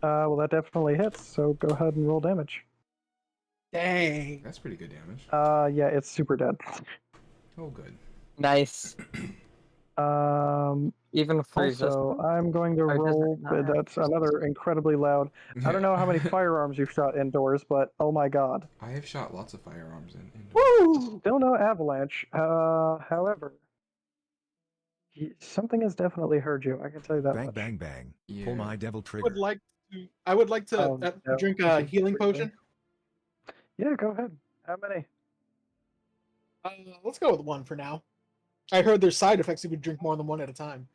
Well, that definitely hits. So go ahead and roll damage. Dang. That's pretty good damage. Yeah, it's super dead. Oh, good. Nice. Even with Also, I'm going to Or does it roll. not have That's another incredibly loud. I don't know how many firearms you've shot indoors, but oh my god. I have shot lots of firearms in. Woo! Still no avalanche. However, something has definitely heard you. I can tell you that Bang, much. bang, bang. Yeah. Pull my devil I trigger. would like to Oh, no. drink a healing potion. Yeah, go ahead. How many? Let's go with one for now. I heard there's side effects if you drink more than one at a time.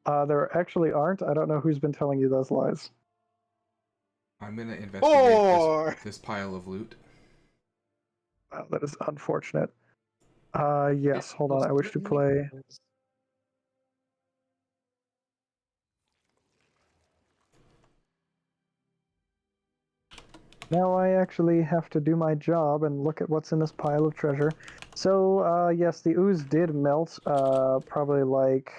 There actually aren't. I don't know who's been telling you those lies. I'm gonna investigate Or this pile of loot. Wow, that is unfortunate. Yes, hold on. I wish to play. Now I actually have to do my job and look at what's in this pile of treasure. So, yes, the ooze did melt, probably like,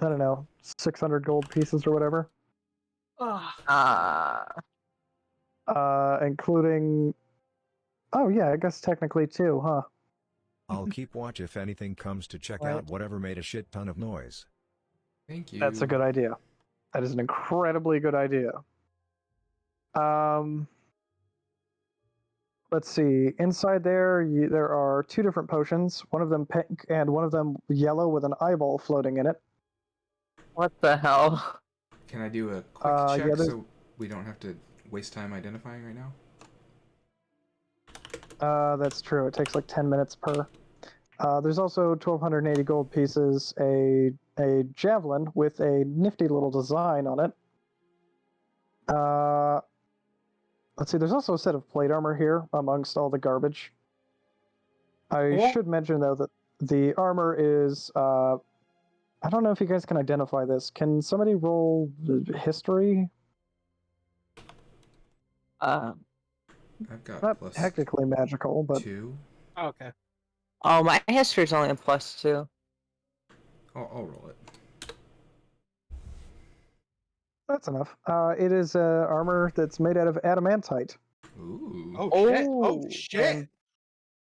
I don't know, 600 gold pieces or whatever. Including, oh yeah, I guess technically two, huh? I'll keep watch if anything comes to check Right. out whatever made a shit ton of noise. Thank you. That's a good idea. That is an incredibly good idea. Let's see. Inside there, there are two different potions. One of them pink and one of them yellow with an eyeball floating in it. What the hell? Can I do a quick check yeah, so we don't have to waste time identifying right now? That's true. It takes like 10 minutes per. There's also 1,280 gold pieces, a javelin with a nifty little design on it. Let's see, there's also a set of plate armor here amongst all the garbage. I should mention, though, that the armor is... I don't know if you guys can identify this. Can somebody roll history? I've got Not plus technically magical, but... 2. Okay. Oh, my history's only a +2. I'll roll it. That's enough. It is armor that's made out of adamantite. Ooh. Oh shit! Oh And shit!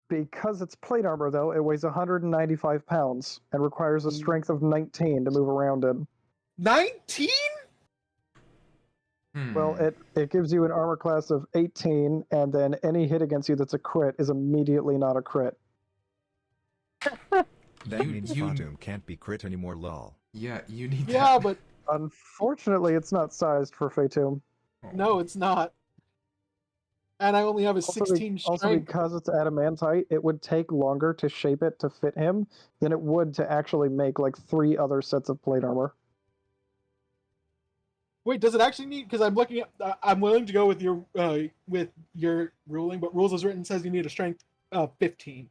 because it's plate armor, though, it weighs 195 pounds and requires a strength of 19 to move around in. 19? Well, it gives you an armor class of 18, and then any hit against you that's a crit is immediately not a crit. That means Fatum can't be crit anymore, lol. Yeah, you need that. Yeah, but Unfortunately, it's not sized for Fatum. no, it's not. And I only have a Also, 16 also, strength. because it's adamantite, it would take longer to shape it to fit him than it would to actually make like 3 other sets of plate armor. Wait, does it actually need? Because I'm looking at. I'm willing to go with your ruling, but rules as written says you need a strength of 15.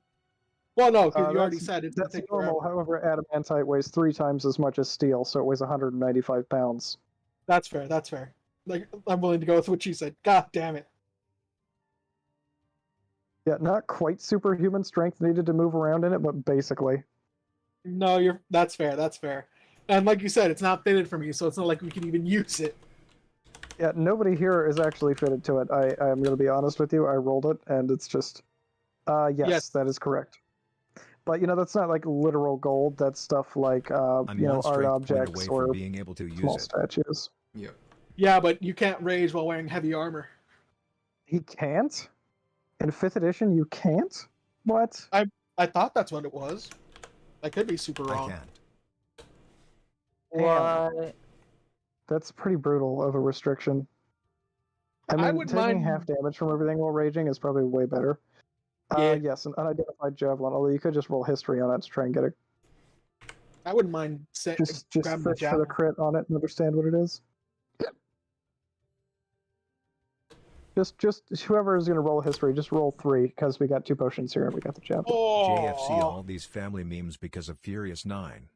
Well, no, because you already said it's that's gonna take normal. forever. However, adamantite weighs 3 times as much as steel, so it weighs 195 pounds. That's fair. That's fair. Like I'm willing to go with what you said. God damn it. Yeah, not quite superhuman strength needed to move around in it, but basically. No, that's fair. That's fair. And like you said, it's not fitted for me, so it's not like we can even use it. Yeah, nobody here is actually fitted to it. I'm going to be honest with you. I rolled it, and it's just... yes, that is correct. But, that's not like literal gold. That's stuff like, I'm one art strength point objects away or from being able to small use it. statues. Yep. Yeah, but you can't rage while wearing heavy armor. He can't? In 5th edition, you can't? What? I thought that's what it was. I could be super I wrong. can't. What? That's pretty brutal of a restriction. I mean, wouldn't taking mind- half damage from everything while raging is probably way better. Yeah. Yes, an unidentified javelin, although you could just roll history on it to try and get it. I wouldn't mind Just grabbing the fish for the javelin. crit on it and understand what it is. Just whoever is going to roll history, just roll 3, because we got 2 potions here and we got the javelin. JFC Oh, all these family memes because of Furious 9.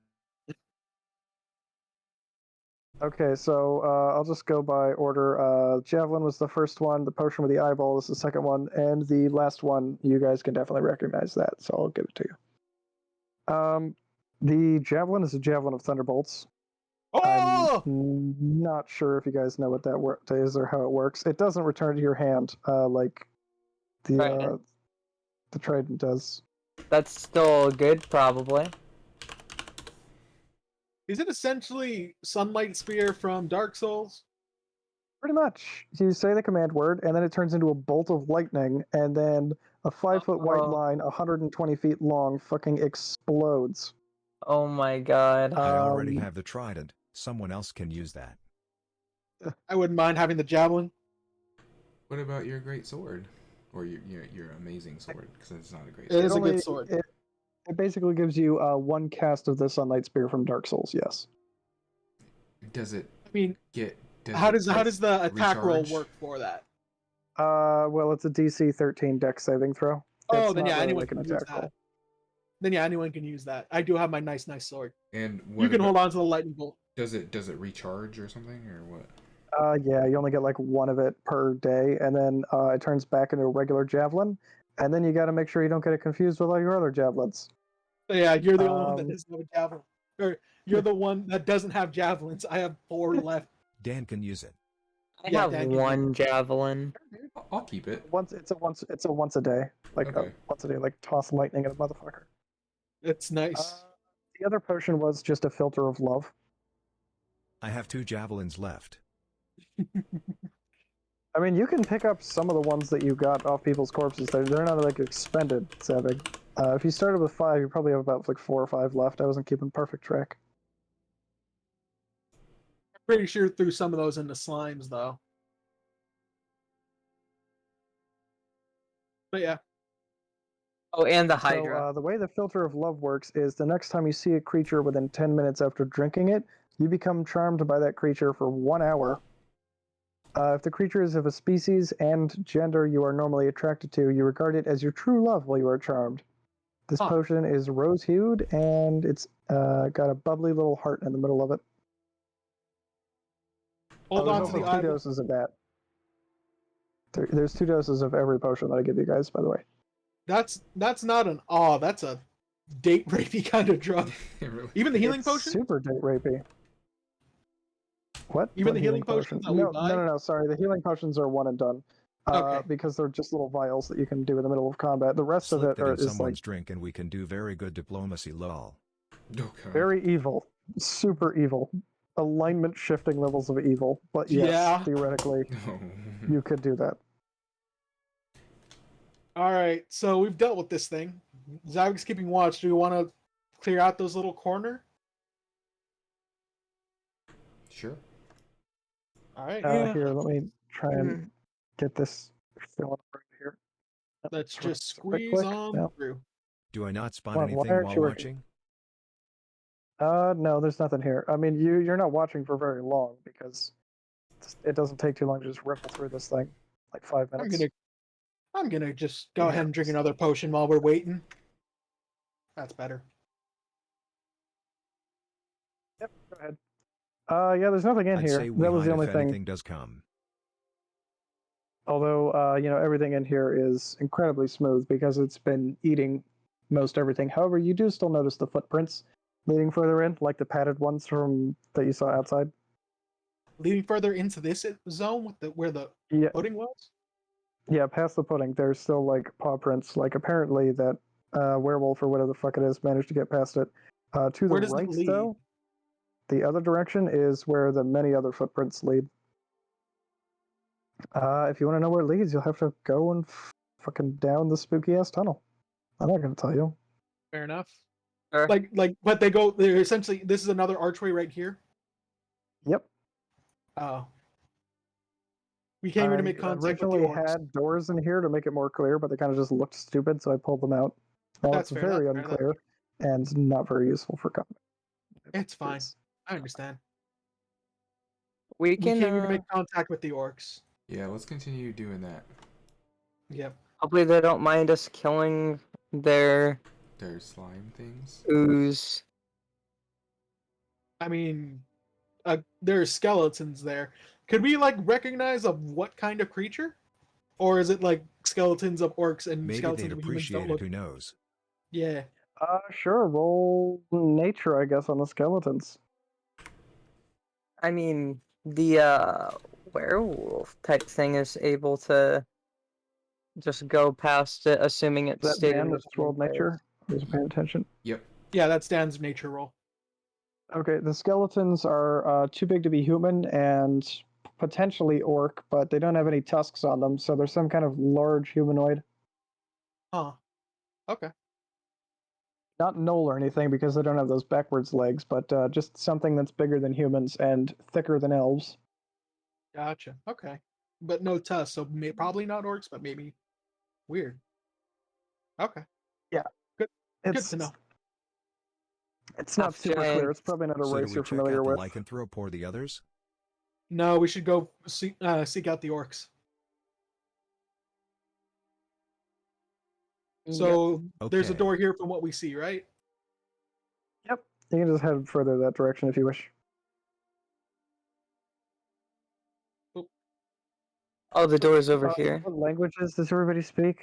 Okay, so I'll just go by order. Javelin was the first one, the potion with the eyeball is the second one, and the last one, you guys can definitely recognize that, so I'll give it to you. The javelin is a javelin of thunderbolts. oh! I'm not sure if you guys know what that is or how it works. It doesn't return to your hand like the trident does. That's still good, probably. Is it essentially Sunlight Spear from Dark Souls? Pretty much. You say the command word, and then it turns into a bolt of lightning, and then a 5-foot white line, 120 feet long, fucking explodes. Oh my god. I already have the trident. Someone else can use that. I wouldn't mind having the javelin. What about your great sword? Or your amazing sword? Because it's not a great It sword. is a good sword. It basically gives you 1 cast of the Sunlight Spear from Dark Souls, yes. Does it I mean, get... how does the attack roll recharge? work for that? Well, it's a DC 13 dex saving throw. Oh, It's then not yeah, really anyone like an can use attack that. roll. Then yeah, anyone can use that. I do have my nice sword. And You can hold on to the lightning bolt. Does it recharge or something, or what? Yeah, you only get like 1 of it per day, and then it turns back into a regular javelin, and then you got to make sure you don't get it confused with all your other javelins. So yeah, you're the only one that doesn't have a javelin. Or you're the one that doesn't have javelins. I have 4 left. Dan can use it. I Yeah, have Dan, 1 javelin. I'll keep it. It's a once a day, like Okay. once a day, like toss lightning at a motherfucker. It's nice. The other potion was just a filter of love. I have 2 javelins left. I mean, you can pick up some of the ones that you got off people's corpses. They're not like expended, Savig. If you started with 5, you probably have about like 4 or 5 left. I wasn't keeping perfect track. Pretty sure threw some of those into slimes though. But yeah. Oh, and the So Hydra. the way the filter of love works is the next time you see a creature within 10 minutes after drinking it, you become charmed by that creature for 1 hour. If the creature is of a species and gender you are normally attracted to, you regard it as your true love while you are charmed. This potion is rose-hued, and it's got a bubbly little heart in the middle of it. Hold on there's to the also 2 eyeball. doses of that. There's 2 doses of every potion that I give you guys, by the way. That's not an that's a date rapey kind of drug. Really? Even the healing It's potion? super date rapey. What? Even What the healing potions that we No, buy? no. Sorry, the healing potions are one and done. Okay. Because they're just little vials that you can do in the middle of combat. The rest of Slip it that in is like someone's drink and we can do very good diplomacy lol. Oh, God. very evil, super evil, alignment shifting levels of evil. But yes, Yeah. theoretically, No. you could do that. All right, so we've dealt with this thing. Zavig's keeping watch. Do we want to clear out those little corner? Sure. All right. Here, let me try and get this filling right here. Let's Quick- just quick squeeze click. on No. through. Do I not spot Why aren't anything you while working? watching? No, there's nothing here. I mean, you're not watching for very long because it doesn't take too long to just ripple through this thing, like 5 minutes. I'm gonna just go ahead and drink another potion while we're waiting. That's better. Yep, go ahead. Yeah, there's nothing in I'd here. say we That was hide the only if thing. anything does come. Although, everything in here is incredibly smooth because it's been eating most everything. However, you do still notice the footprints leading further in, like the padded ones from that you saw outside. Leading further into this zone with where the Yeah, pudding was. yeah, past the pudding, there's still like paw prints. Like apparently that werewolf or whatever the fuck it is managed to get past it. To the Where does it right, lead? though, the other direction is where the many other footprints lead. If you want to know where it leads, you'll have to go and fucking down the spooky ass tunnel. I'm not gonna tell you. Fair enough. Sure. But they're essentially, this is another archway right here. Yep. Oh. We came here to make I contact with the originally orcs. had doors in here to make it more clear, but they kind of just looked stupid, so I pulled them out. Now That's it's fair, very that's fair, unclear and not very useful for combat. It's fine. I understand. We We can came here to make contact with the orcs. Yeah, let's continue doing that. Yep. hopefully they don't mind us killing their There's slime things. ooze. I mean, there are skeletons there. Could we recognize of what kind of creature, or is it like skeletons of orcs and Maybe skeletons they'd of humans don't appreciate it, look? who knows? Yeah. Sure. Roll nature, I guess, on the skeletons. I mean, the werewolf type thing is able to just go past it, assuming it's Is that stated Dan in that just rolled nature? Who's paying attention? Yep. Yeah, that's Dan's nature roll. Okay, the skeletons are too big to be human and potentially orc, but they don't have any tusks on them, so they're some kind of large humanoid. Huh. Okay. Not gnoll or anything because they don't have those backwards legs, but just something that's bigger than humans and thicker than elves. Gotcha. Okay. But no tusks, so probably not orcs, but maybe weird. Okay. Yeah. Good It's to know. It's not super clear. giant. It's probably not a So do race we you're check familiar out the with. lycanthrope or the others? No, we should go seek out the orcs. So there's a Okay. door here from what we see, right? Yep. You can just head further that direction if you wish. Oh, the door's over here. What languages does everybody speak?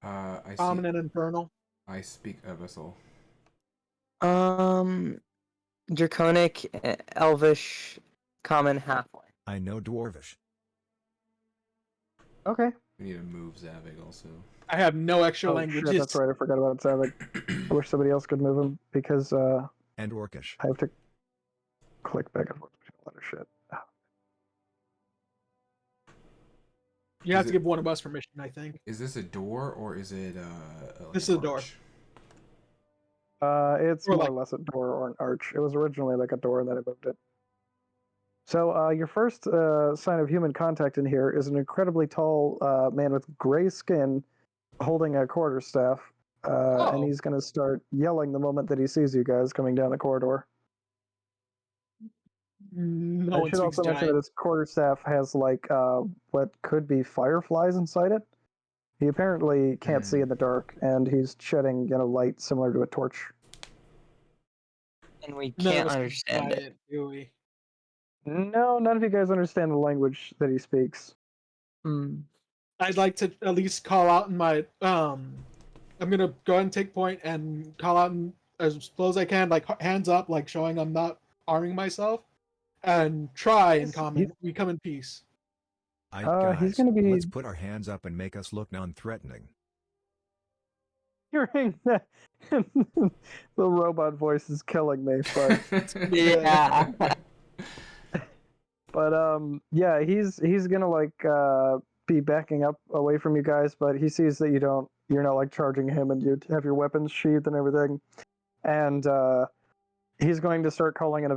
Common and infernal. I speak Abyssal. Draconic, Elvish, Common, Halfling. I know Dwarvish. Okay. We need to move Zavig also. I have no extra Oh, languages. shit, that's right. I forgot about Savik. I wish somebody else could move him because And Orcish. I have to click back and forth between a lot of shit. You have Is to it- give one of us permission, I think. Is this a door or is it like This an is a door. arch? It's Or more like- or less a door or an arch. It was originally like a door and then I moved it. So your first sign of human contact in here is an incredibly tall man with gray skin holding a quarterstaff, and he's going to start yelling the moment that he sees you guys coming down the corridor. No I one should speaks also mention that giant. his quarterstaff has like what could be fireflies inside it. He apparently can't see in the dark, and he's shedding light similar to a torch. And we None of can't us speak understand it. giant, do we? No, none of you guys understand the language that he speaks. Hmm. I'd like to at least call out in my I'm gonna go ahead and take point and call out in, as close as I can, like hands up, like showing I'm not arming myself, and try in common. We come in peace. He's Guys, gonna be let's put our hands up and make us look non-threatening. hearing that. The robot voice is killing me, but Yeah. yeah, he's gonna like be backing up away from you guys, but he sees that you're not like charging him, and you have your weapons sheathed and everything, and he's going to start calling in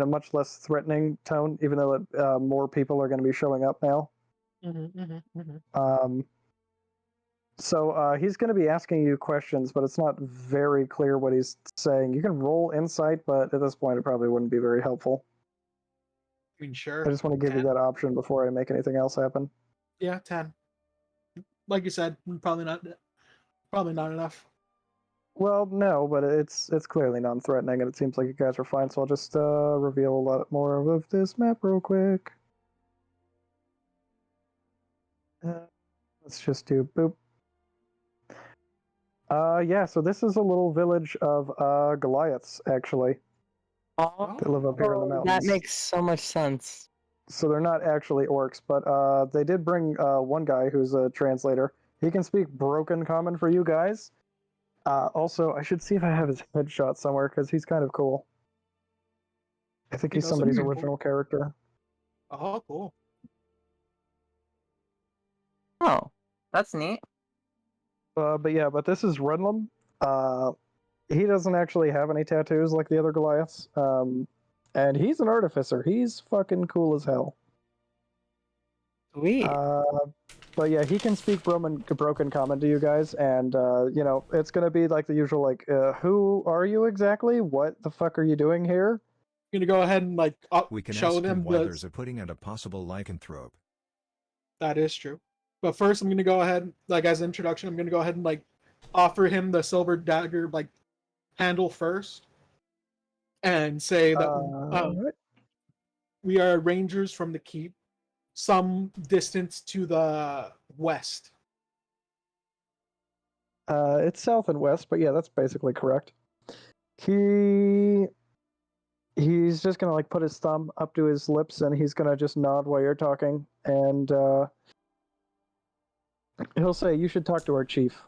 a much less threatening tone, even though more people are going to be showing up now. So he's going to be asking you questions, but it's not very clear what he's saying. You can roll insight, but at this point it probably wouldn't be very helpful. I mean, sure. I just want to give you that option before I make anything else happen. Yeah, 10. Like you said, probably not enough. Well, no, but it's clearly non-threatening, and it seems like you guys are fine. So I'll just reveal a lot more of this map real quick. Let's just do boop. Yeah, so this is a little village of Goliaths, actually. Oh, They live up here in the mountains. that makes so much sense. So they're not actually orcs, but they did bring one guy who's a translator. He can speak broken common for you guys. Also, I should see if I have his headshot somewhere, because he's kind of cool. I think he's does look somebody's cool. original character. Oh, cool. Oh, that's neat. But this is Renlam. He doesn't actually have any tattoos like the other Goliaths. And he's an artificer. He's fucking cool as hell. Sweet. But yeah, he can speak broken common to you guys, and it's gonna be like the usual, like, who are you exactly? What the fuck are you doing here? I'm gonna go ahead and like We can show ask them him why there's a pudding and a possible lycanthrope. That is true. But first, I'm gonna go ahead, like as an introduction, I'm gonna go ahead and like offer him the silver dagger like handle first, and say that we are rangers from the keep, some distance to the west. It's south and west, but yeah, that's basically correct. He's just gonna like put his thumb up to his lips, and he's gonna just nod while you're talking, and he'll say, "You should talk to our chief.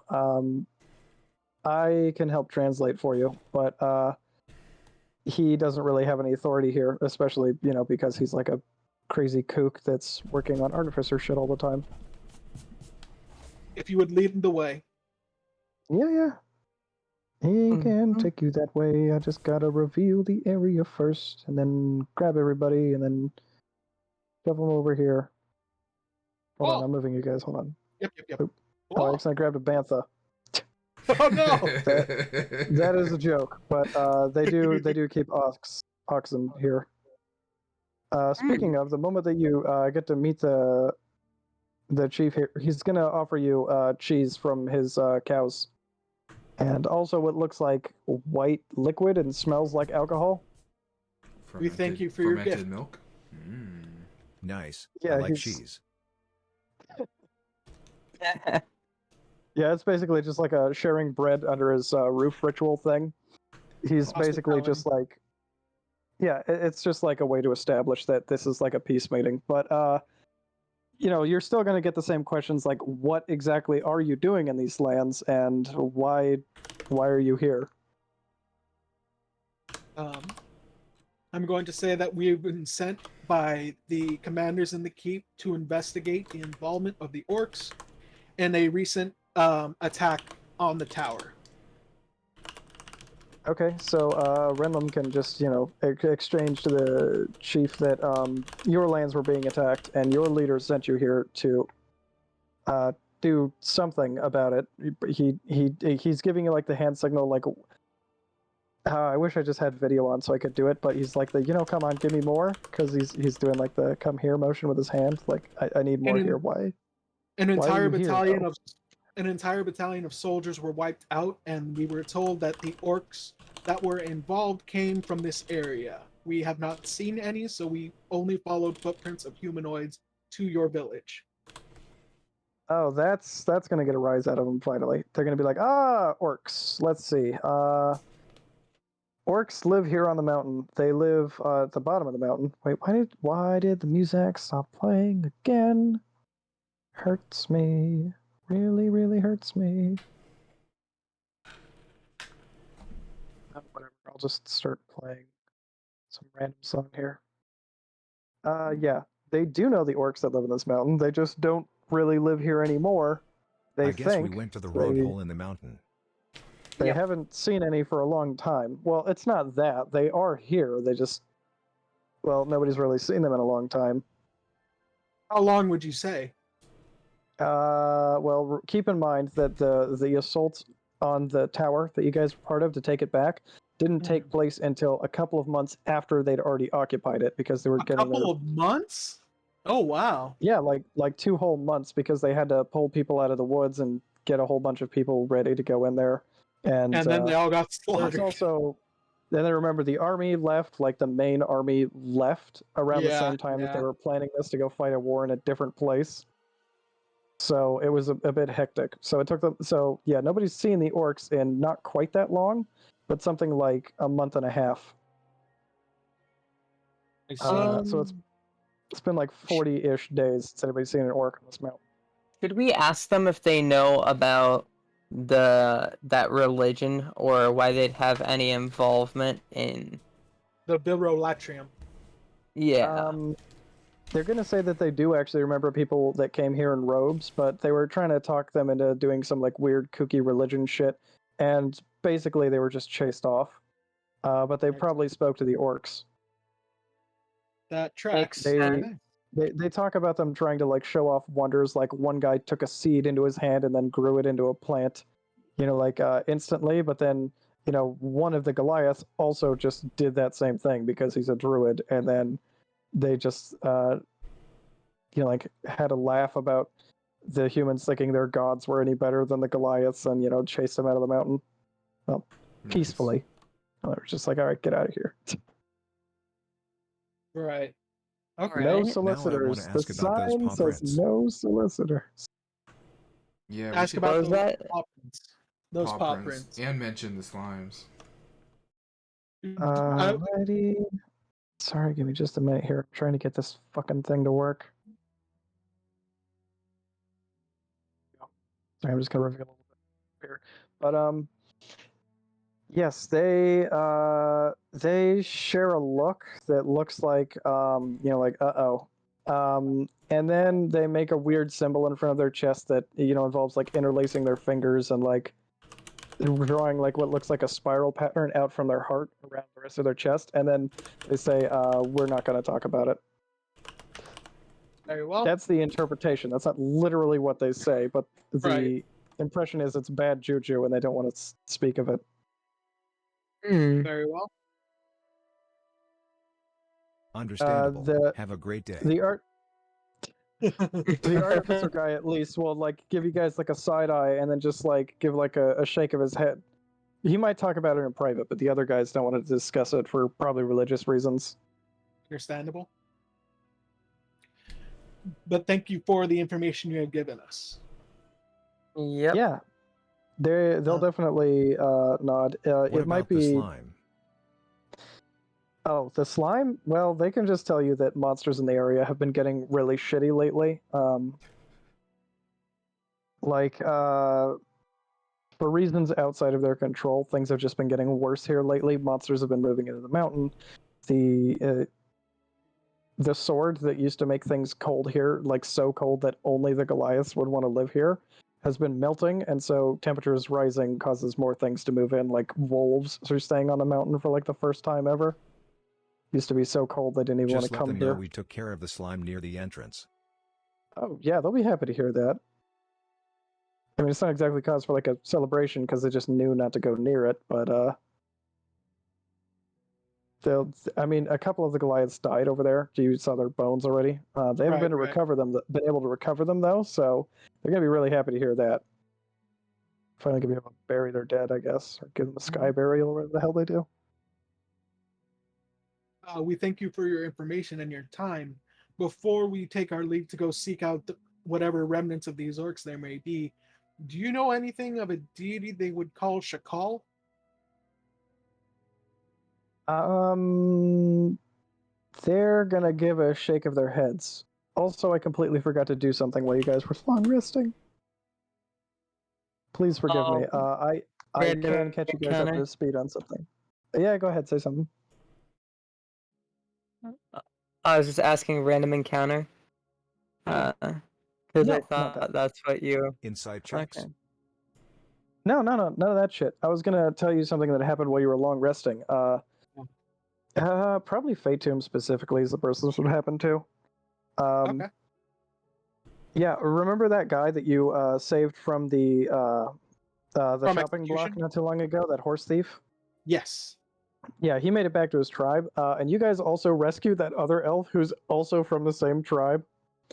I can help translate for you, but he doesn't really have any authority here, especially because he's like a crazy kook that's working on artificer shit all the time." If you would lead the way. Yeah. He can take you that way. I just gotta reveal the area first, and then grab everybody, and then shove them over here. Hold on, I'm moving you guys. Hold on. Yep. Oh, I accidentally grabbed a bantha. Oh no! That is a joke, but they do keep oxen here. Speaking of, the moment that you get to meet the chief here, he's gonna offer you cheese from his cows, and also what looks like white liquid and smells like alcohol. We thank you for your gift. Fermented milk. Nice. Yeah, I like he's- cheese. Yeah, it's basically just like a sharing bread under his roof ritual thing. He's basically just like, yeah, it's just like a way to establish that this is like a peace meeting. But you're still going to get the same questions, like what exactly are you doing in these lands, and why are you here? I'm going to say that we have been sent by the commanders in the keep to investigate the involvement of the orcs in a recent attack on the tower. Okay, so Renlam can just, exchange to the chief that your lands were being attacked, and your leader sent you here to do something about it. He's giving you like the hand signal, like I wish I just had video on so I could do it, but he's like come on, give me more, because he's doing like the come here motion with his hand, like I need more And here. Why? An Why are entire you here, battalion though? of an entire battalion of soldiers were wiped out, and we were told that the orcs that were involved came from this area. We have not seen any, so we only followed footprints of humanoids to your village. Oh, that's gonna get a rise out of them finally. They're gonna be like, orcs. Let's see. Orcs live here on the mountain. They live at the bottom of the mountain. Wait, why did the music stop playing again? Hurts me. Really, really hurts me. Whatever. I'll just start playing some random song here. Yeah, they do know the orcs that live in this mountain. They just don't really live here anymore. They I guess we think went to the wrong they- hole in the mountain. They Yep. haven't seen any for a long time. Well, it's not that. They are here. They just, nobody's really seen them in a long time. How long would you say? Keep in mind that the assault on the tower that you guys were part of to take it back didn't take place until a couple of months after they'd already occupied it, because they were A getting couple of months? Oh wow. yeah, like 2 whole months, because they had to pull people out of the woods and get a whole bunch of people ready to go in there. And then they all got there's slaughtered. also then I remember the army left, like the main army left around the same time that they were planning this to go fight a war in a different place. So it was a bit hectic. So it took them. So yeah, nobody's seen the orcs in not quite that long, but something like a month and a half. I see. So it's been like 40-ish days since anybody's seen an orc on this mountain. Should we ask them if they know about that religion or why they'd have any involvement in? The Birolatrium. Yeah. They're going to say that they do actually remember people that came here in robes, but they were trying to talk them into doing some like weird kooky religion shit, and basically they were just chased off. But they probably spoke to the orcs. That tracks. They talk about them trying to like show off wonders, like one guy took a seed into his hand and then grew it into a plant, instantly, but then one of the Goliaths also just did that same thing because he's a druid, and then they just had a laugh about the humans thinking their gods were any better than the Goliaths, and chased them out of the mountain. Well, peacefully. They were just like, all right, get out of here. Right. Okay. No Right. solicitors. Now I The wanna ask about those sign paw says prints. no solicitors. Yeah, we Ask should about What was those that? paw prints. Those paw prints. and mention the slimes. Alrighty. Sorry, give me just a minute here. I'm trying to get this fucking thing to work. Sorry, I'm just gonna reveal a little bit here. But yes, they share a look that looks like like uh-oh. And then they make a weird symbol in front of their chest that involves like interlacing their fingers and like drawing like what looks like a spiral pattern out from their heart around the rest of their chest, and then they say, we're not going to talk about it. Very well. That's the interpretation. That's not literally what they say, but the impression is it's bad juju and they don't want to speak of it. Very well. Understandable. Have a great day. The artificer guy at least will like give you guys like a side eye and then just like give like a shake of his head. He might talk about it in private, but the other guys don't want to discuss it for probably religious reasons. Understandable. But thank you for the information you have given us. Yep. Yeah, they'll definitely nod. What It about might the be. slime? Oh, the slime? Well, they can just tell you that monsters in the area have been getting really shitty lately. For reasons outside of their control, things have just been getting worse here lately. Monsters have been moving into the mountain. The sword that used to make things cold here, like so cold that only the Goliaths would want to live here, has been melting, and so temperatures rising causes more things to move in, like wolves are staying on the mountain for like the first time ever. Used to be so cold they didn't even want Just to let come them know here. we took care of the slime near the entrance. Oh yeah, they'll be happy to hear that. I mean, it's not exactly cause for like a celebration because they just knew not to go near it, but they'll. I mean, a couple of the Goliaths died over there. You saw their bones already. They haven't Right, been right. been able to recover them though, so they're gonna be really happy to hear that. Finally gonna be able to bury their dead, I guess, or give them a sky burial, or whatever the hell they do. We thank you for your information and your time. Before we take our leave to go seek out whatever remnants of these orcs there may be, do you know anything of a deity they would call Shakal? They're gonna give a shake of their heads. Also, I completely forgot to do something while you guys were long resting. Please forgive me. I random can catch you guys up encounter. to speed on something. Yeah, go ahead, say something. I was just asking random encounter. Because I No, not thought that. that's what you. Inside checks. Okay. No, none of that shit. I was gonna tell you something that happened while you were long resting. Probably Fatum specifically is the person this would happen to. Okay. Yeah, remember that guy that you saved from the From chopping block execution? not too long ago? That horse thief. Yes. Yeah, he made it back to his tribe, and you guys also rescued that other elf who's also from the same tribe.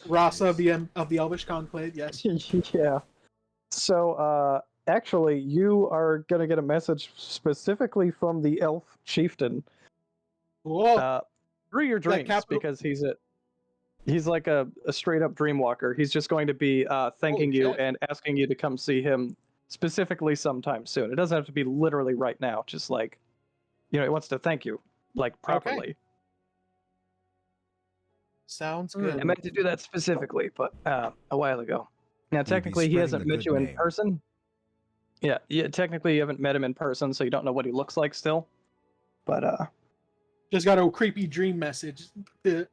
Rasa of the Elvish Conclave, yes. Yeah. So, actually, you are gonna get a message specifically from the elf chieftain Whoa. through your dreams, capital- because he's like a straight up dream walker. He's just going to be thanking Holy you shit. and asking you to come see him specifically sometime soon. It doesn't have to be literally right now. Just like, he wants to thank you, like, properly. Sounds I good. meant to do that specifically, but a while ago. Now, be technically, he spreading hasn't the met good you in name. person. Yeah, technically, you haven't met him in person, so you don't know what he looks like still. But Just got a creepy dream message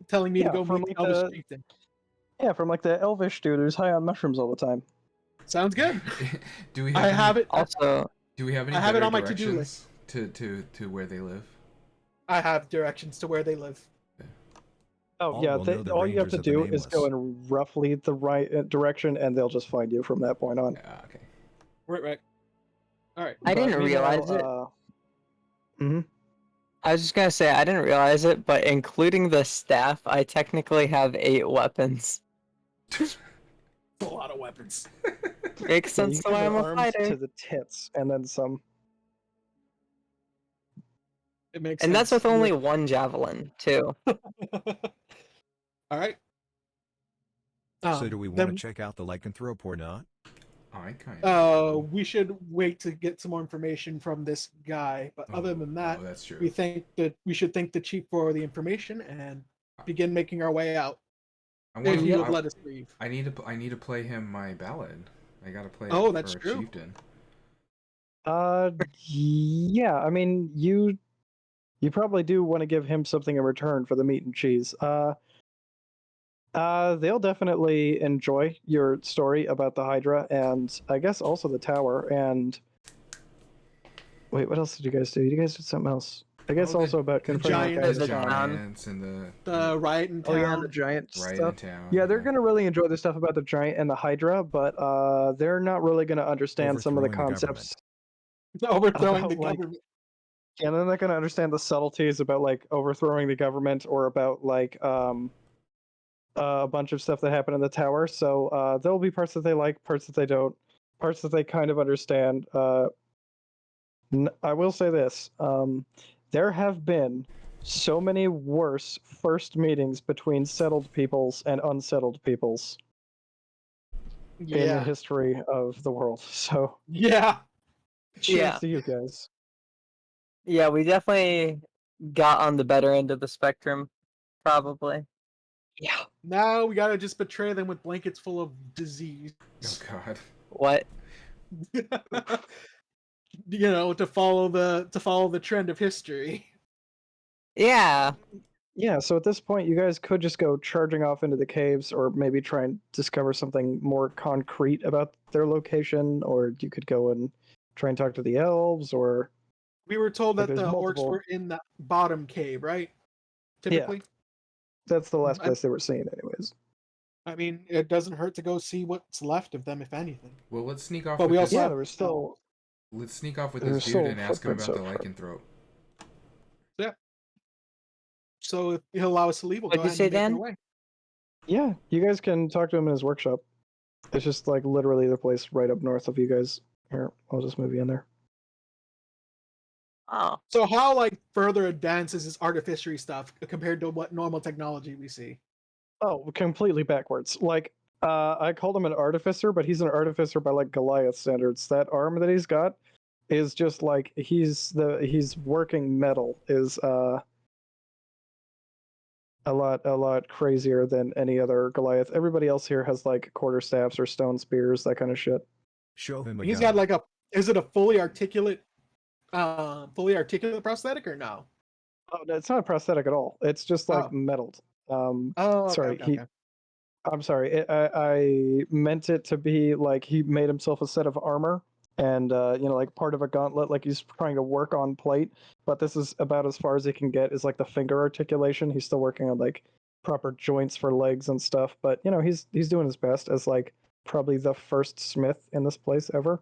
telling me to Yeah, go from meet like the Elvish the- chieftain. yeah, from like the elvish dude who's high on mushrooms all the time. Sounds good. Do we have I any, have it. Also, Do we have any I have it better on my to-do directions to where they live? I have directions to where they live. Oh All yeah, will know the all you have Rangers to of the do is go Nameless. in roughly the right direction, and they'll just find you from that point on. Okay. Right. All right. I didn't realize it. I was just gonna say I didn't realize it, but including the staff, I technically have 8 weapons. It's a lot of weapons. Makes Yeah, sense you to why guys I'm are a armed to fighter. the tits, and then some. It makes And that's sense. with only 1 javelin, too. All right. So do we want to Then check out the lycanthrope or not? I kind of. we should wait to get some more information from this guy. But other than that, that's true. we should thank the chief for the information and begin making our way out. If you would let us leave. I need to play him my ballad. I gotta play Oh, it that's for a true. chieftain. Yeah, I mean, you probably do want to give him something in return for the meat and cheese. They'll definitely enjoy your story about the Hydra, and I guess also the tower. And wait, what else did you guys do? You guys did something else. I guess also about confirming giant- the the giants and The riot in town. Oh yeah, the giant riot stuff. in town. Yeah, they're gonna really enjoy the stuff about the giant and the Hydra, but they're not really gonna understand some of the Overthrowing the concepts. Overthrowing the about, like, government. Yeah, they're not gonna understand the subtleties about like overthrowing the government or about like a bunch of stuff that happened in the tower. So there'll be parts that they like, parts that they don't, parts that they kind of understand. I will say this: there have been so many worse first meetings between settled peoples and unsettled peoples in the Yeah. history of the world. So Yeah. cheers Yeah. to you guys. Yeah, we definitely got on the better end of the spectrum, probably. Yeah. Now we gotta just betray them with blankets full of disease. Oh God. What? To follow the trend of history. Yeah. Yeah, so at this point, you guys could just go charging off into the caves, or maybe try and discover something more concrete about their location, or you could go and try and talk to the elves, or We were told Like, that there's the orcs multiple- were in the bottom cave, right? Typically. that's the last I- place they were seen, anyways. I mean, it doesn't hurt to go see what's left of them, if anything. Well, let's sneak off. But with we this, also Yeah, have- there was still. Let's sneak off with There's this dude still and ask him footprints about the out front. lycanthrope. So if he'll allow us to leave, we'll What'd go you ahead say, and make our Dan? way. Yeah, you guys can talk to him in his workshop. It's just like literally the place right up north of you guys. Here, I'll just move you in there. Oh. So how like further advances is artificery stuff compared to what normal technology we see? Oh, completely backwards. Like, I called him an artificer, but he's an artificer by like Goliath standards. That arm that he's got is just like he's working metal is a lot crazier than any other Goliath. Everybody else here has like quarterstaffs or stone spears, that kind of shit. Show him a He's gun. got like is it a fully articulate prosthetic or no? Oh, no, it's not a prosthetic at all. It's just like Oh. metalled. Oh, okay, Sorry, okay. I'm sorry. I meant it to be like he made himself a set of armor and like part of a gauntlet, like he's trying to work on plate. But this is about as far as he can get. Is like the finger articulation. He's still working on like proper joints for legs and stuff. But he's doing his best as like probably the first smith in this place ever.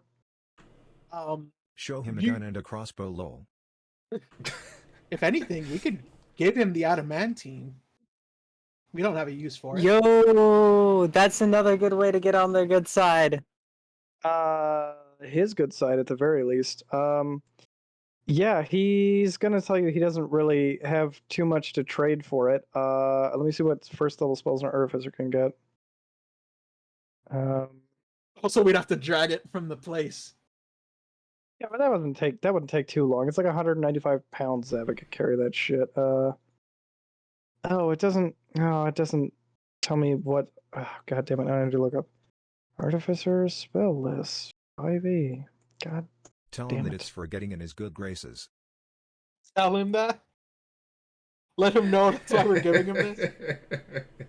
Show him a You- gun and a crossbow, lol. If anything, we could give him the adamantine. We don't have a use for it. Yo, that's another good way to get on their good side. His good side at the very least. Yeah, he's gonna tell you he doesn't really have too much to trade for it. Let me see what first level spells an artificer can get. Also, we'd have to drag it from the place. Yeah, but that wouldn't take too long. It's like 195 pounds that could carry that shit. It doesn't tell me what. Oh, God damn it! I need to look up artificer spell list 5e. God. Tell Damn him that it. it's for getting in his good graces. Tell him that. Let him know that's why we're giving him this.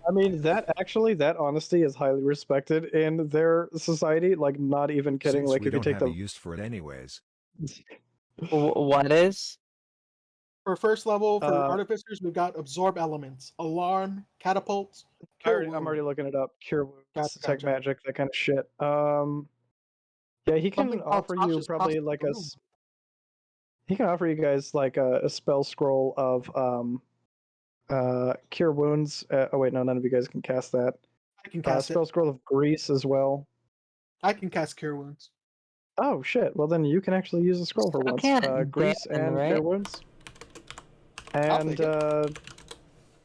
I mean, that honesty is highly respected in their society. Like, not even kidding. Since Like, we if you don't take have a the use for it anyways. What is? For first level, for Uh, artificers, we've got absorb elements, alarm, catapults. Cure I'm already wound. looking it up. Cure wounds, Gotcha, detect gotcha. magic, that kind of shit. Yeah, he can Something called offer you Tasha's probably Cosmic like Room. he can offer you guys like a spell scroll of cure wounds. Oh wait, no, none of you guys can cast that. I can cast Spell it. scroll of grease as well. I can cast cure wounds. Oh shit! Well then you can actually use a scroll for So once. can Grease Dan, and cure right? wounds. I'll And take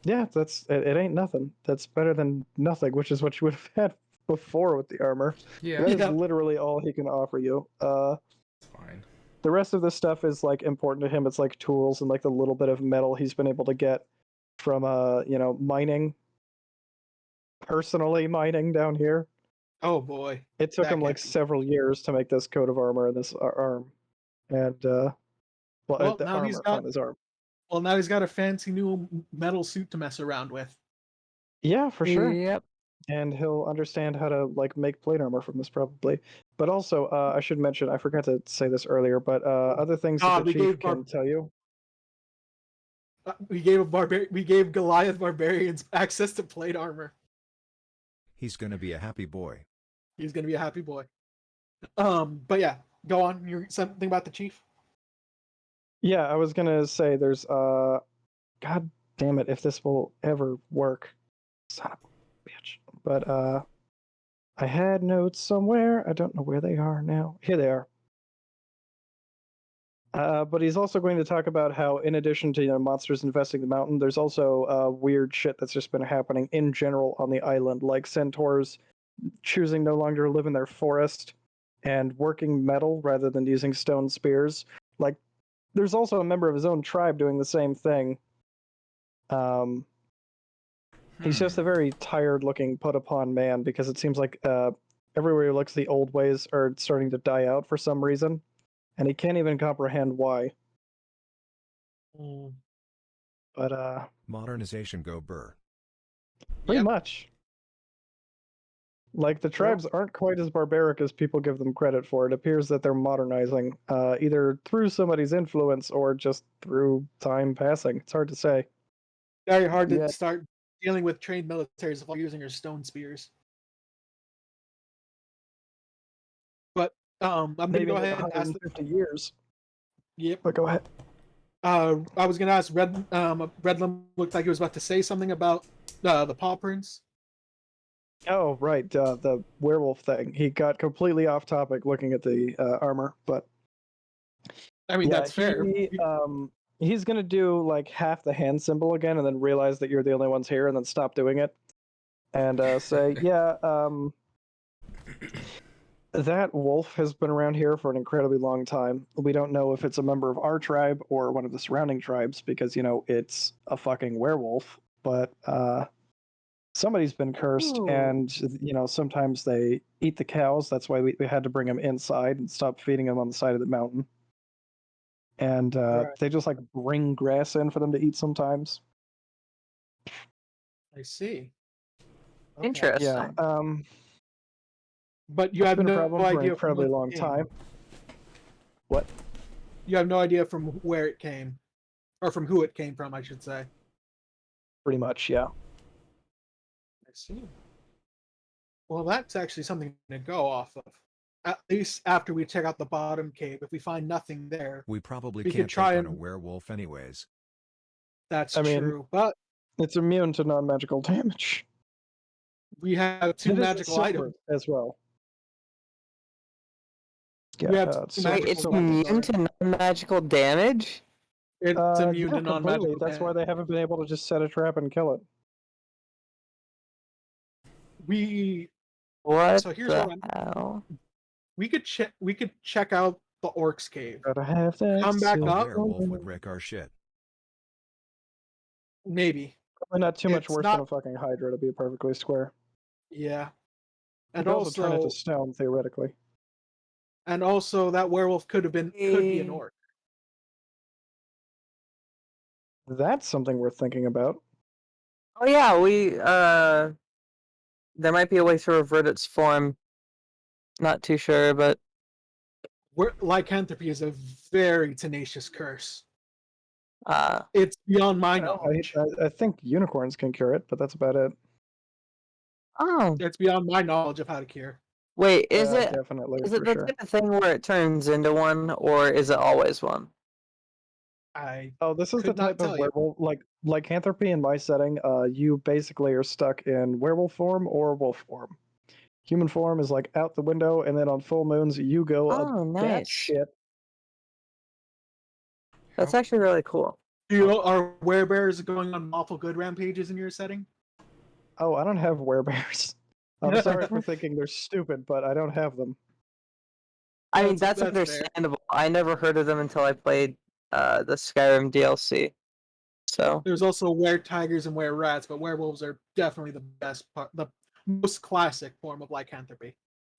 yeah, it ain't nothing. That's better than nothing, which is what you would have had before with the armor. Yeah, That is Yeah. literally all he can offer you. it's fine. The rest of this stuff is like important to him. It's like tools and like the little bit of metal he's been able to get from mining. Personally mining down here. Oh boy. It took That him like can't be- several years to make this coat of armor and this arm. And Well, the now he's armor got- on his arm. Well, now he's got a fancy new metal suit to mess around with. Yeah, for sure. Yep. And he'll understand how to like make plate armor from this probably. But also, I should mention, I forgot to say this earlier, but other things that God, the we chief gave can tell you. We gave Goliath barbarians access to plate armor. He's gonna be a happy boy. He's gonna be a happy boy. But yeah, go on. You're something about the chief. Yeah, I was gonna say there's God damn it, if this will ever work. Son of a bitch. But I had notes somewhere. I don't know where they are now. Here they are. But he's also going to talk about how, in addition to monsters infesting the mountain, there's also weird shit that's just been happening in general on the island, like centaurs choosing no longer to live in their forest and working metal rather than using stone spears. Like, there's also a member of his own tribe doing the same thing. He's just a very tired-looking, put-upon man because it seems like everywhere he looks, the old ways are starting to die out for some reason, and he can't even comprehend why. But Modernization go burr. Pretty Yep. much. Like, the tribes aren't quite as barbaric as people give them credit for. It appears that they're modernizing, either through somebody's influence or just through time passing. It's hard to say. Very hard to Yeah. start dealing with trained militaries if all you're using are stone spears. But I'm gonna Maybe go in ahead and ask. 150 years. Yep. But go ahead. I was gonna ask Redlam looked like he was about to say something about the paw prints. Oh, right, the werewolf thing. He got completely off topic looking at the armor, but I mean, yeah, that's fair. he's gonna do like half the hand symbol again, and then realize that you're the only ones here, and then stop doing it, and say, "Yeah, that wolf has been around here for an incredibly long time. We don't know if it's a member of our tribe or one of the surrounding tribes because it's a fucking werewolf, but somebody's been cursed, Ooh. and sometimes they eat the cows. That's why we had to bring them inside and stop feeding them on the side of the mountain. And Right. they just like bring grass in for them to eat sometimes. I see. Okay. Interesting. Yeah. But you It's have been a no problem for an idea from incredibly what long it came. time. What? You have no idea from where it came, or from who it came from, I should say. Pretty much, yeah. I see. Well, that's actually something to go off of. At least after we check out the bottom cave, if we find nothing there, We probably we could can't try take on a and. werewolf anyways. That's I mean- true, but It's immune to non-magical damage. we have two It is magical silver items. as well. Yeah, We have it's two silver- Wait, it's magical weapons immune to non-magical damage? It's immune yeah, to completely. non-magical That's why damage. they haven't been able to just set a trap and kill it. We What So here's the what hell? we could check out the Orcs cave. Gotta have that. Come back A up? werewolf would wreck our shit. Maybe. Probably not too much It's worse not- than a fucking Hydra, to be perfectly square. Yeah. You And could also turn it also, to stone, theoretically. that werewolf could be an orc. That's something worth thinking about. Oh yeah, there might be a way to revert its form. Not too sure, but Lycanthropy is a very tenacious curse. uh It's beyond my Well, knowledge. I think unicorns can cure it, but that's about it. oh It's beyond my knowledge of how to cure. wait, is it Definitely, is for it the sure. type of thing where it turns into one, or is it always one? I Oh, this is the could not type of tell you. werewolf, like lycanthropy in my setting. You basically are stuck in werewolf form or wolf form. Human form is like out the window, and then on full moons you go Oh, that nice. shit. That's actually really cool. Are werebears going on lawful good rampages in your setting? Oh, I don't have werebears. I'm sorry for thinking they're stupid, but I don't have them. I mean, That's that's fair. understandable. I never heard of them until I played the Skyrim DLC. So There's also were-tigers and were-rats, but werewolves are definitely the best part, the most classic form of lycanthropy.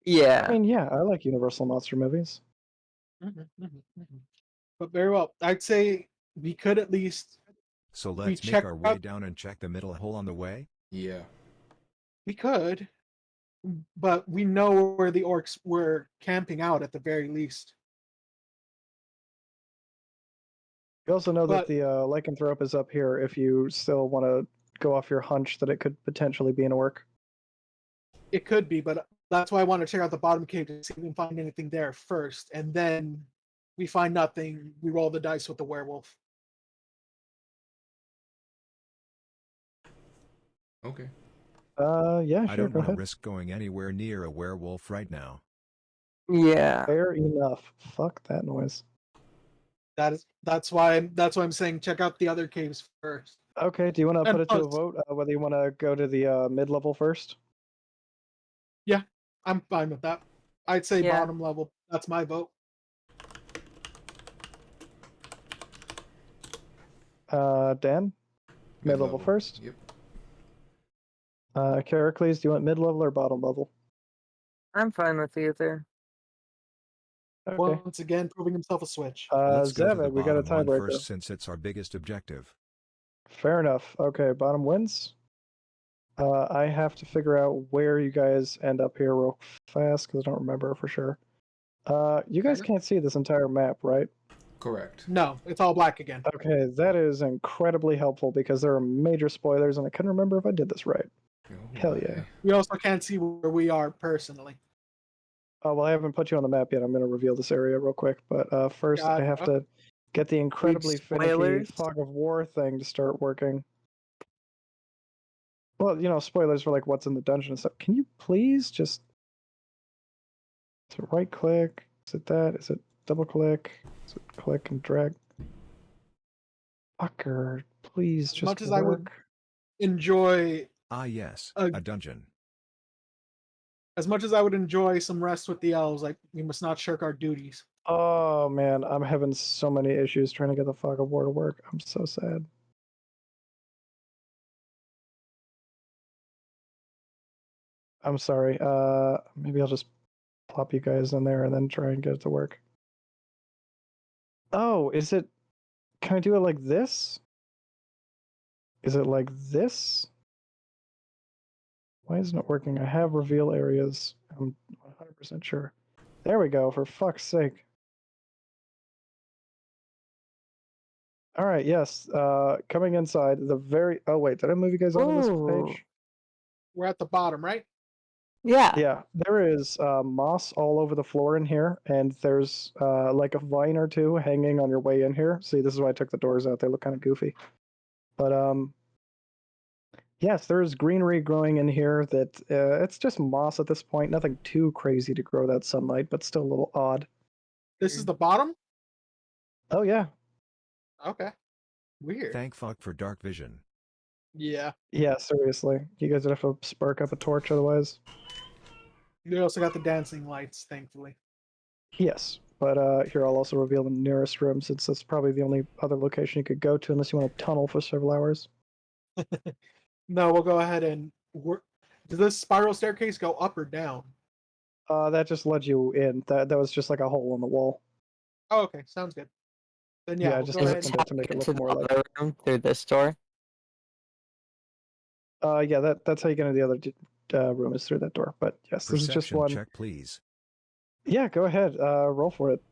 yeah. I mean, yeah, I like Universal monster movies. But very well, I'd say we could at least So We let's check make our way out- down and check the middle hole on the way. Yeah. we could, but we know where the orcs were camping out at the very least. You also know But- that the lycanthrope is up here if you still want to go off your hunch that it could potentially be an orc. It could be, but that's why I want to check out the bottom cave to see if we can find anything there first, and then we find nothing. We roll the dice with the werewolf. Okay. Yeah, I sure, don't go want to ahead. risk going anywhere near a werewolf right now. Yeah. Fair enough. Fuck that noise. That's why I'm saying check out the other caves first. Okay, do you want to And put it to a plus- vote whether you want to go to the mid-level first? I'm fine with that. I'd say Yeah. bottom level. That's my vote. Dan? Mid-level first? Yep. Characles, do you want mid-level or bottom level? I'm fine with either. Okay. Once again, proving himself a switch. Let's go to the Zeved, we got a bottom one tiebreaker. first since it's our biggest objective. Fair enough. Okay, bottom wins. I have to figure out where you guys end up here real fast because I don't remember for sure. You guys can't see this entire map, right? Correct. No, it's all black again. Okay, that is incredibly helpful because there are major spoilers and I couldn't remember if I did this right. Oh, Hell yeah. We also can't see where we are personally. Oh, well, I haven't put you on the map yet. I'm going to reveal this area real quick. But first, I have to get the incredibly finicky spoilers? fog of war thing to start working. Well, you know, spoilers for like what's in the dungeon and stuff. Can you please just... Is it right click? Is it that? Is it double click? Is it click and drag? Fucker, please just much as work. I would enjoy, Ah yes, Uh, a dungeon. as much as I would enjoy some rest with the elves, like we must not shirk our duties. Oh man, I'm having so many issues trying to get the fog of war to work. I'm so sad. I'm sorry. Maybe I'll just plop you guys in there and then try and get it to work. Oh, is it... Can I do it like this? Is it like this? Why isn't it working? I have reveal areas. I'm 100% sure. There we go, for fuck's sake. Alright, yes. Coming inside, the very... Oh wait, did I move you guys onto this Ooh. page? We're at the bottom, right? Yeah. Yeah, there is moss all over the floor in here, and there's like a vine or two hanging on your way in here. See, this is why I took the doors out. They look kind of goofy. But yes, there is greenery growing in here that it's just moss at this point. Nothing too crazy to grow that sunlight, but still a little odd. This is the bottom? Oh yeah, Okay. Weird. Thank fuck for dark vision. Yeah. yeah. Seriously, you guys would have to spark up a torch otherwise. We also got the dancing lights, thankfully. Yes, but here I'll also reveal the nearest room since that's probably the only other location you could go to unless you want to tunnel for several hours. No, we'll go ahead and work. Does this spiral staircase go up or down? That just led you in. That was just like a hole in the wall. Oh, okay, sounds good. Then Yeah, yeah, we'll just go Is ahead it and opened it to make it to look the more like... other room through this door? Yeah, that's how you get into the other room is through that door. But yes, this is just Perception one. check, please. Yeah, go ahead. Roll for it.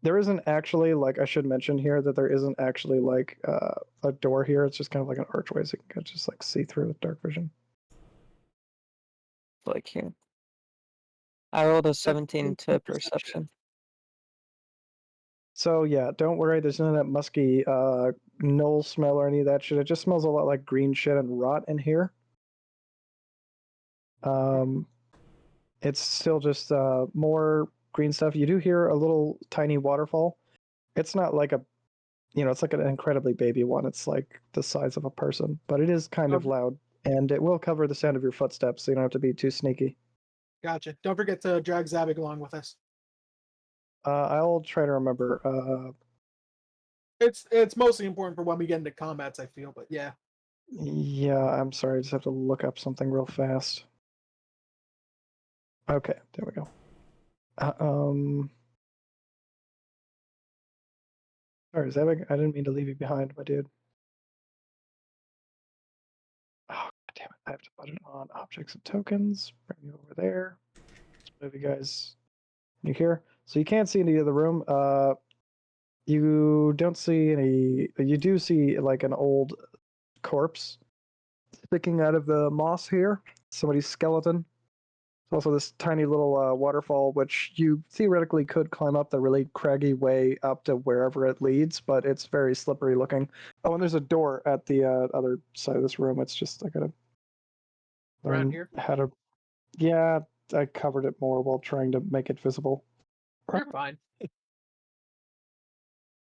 There isn't actually, like, I should mention here that there isn't actually like a door here. It's just kind of like an archway, so you can just like see through with dark vision. Like here. I rolled a 17 to perception. So yeah, don't worry. There's none of that musky knoll smell or any of that shit. It just smells a lot like green shit and rot in here. It's still just more green stuff. You do hear a little tiny waterfall. It's not like a, you know, it's like an incredibly baby one. It's like the size of a person, but it is kind of loud, and it will cover the sound of your footsteps, so you don't have to be too sneaky. Gotcha. Don't forget to drag Zabig along with us. I'll try to remember. It's mostly important for when we get into combats, I feel, but yeah. Yeah, I'm sorry. I just have to look up something real fast. Okay, there we go. Sorry, Zabig, I didn't mean to leave you behind, my dude. Oh, damn it. I have to put it on objects and tokens. Bring you over there. Let's move you guys. You here? So you can't see into the other room. You don't see any. You do see like an old corpse sticking out of the moss here. Somebody's skeleton. There's also this tiny little waterfall, which you theoretically could climb up the really craggy way up to wherever it leads, but it's very slippery looking. Oh, and there's a door at the other side of this room. It's just I gotta Around learn here? how to. Yeah, I covered it more while trying to make it visible. You're fine.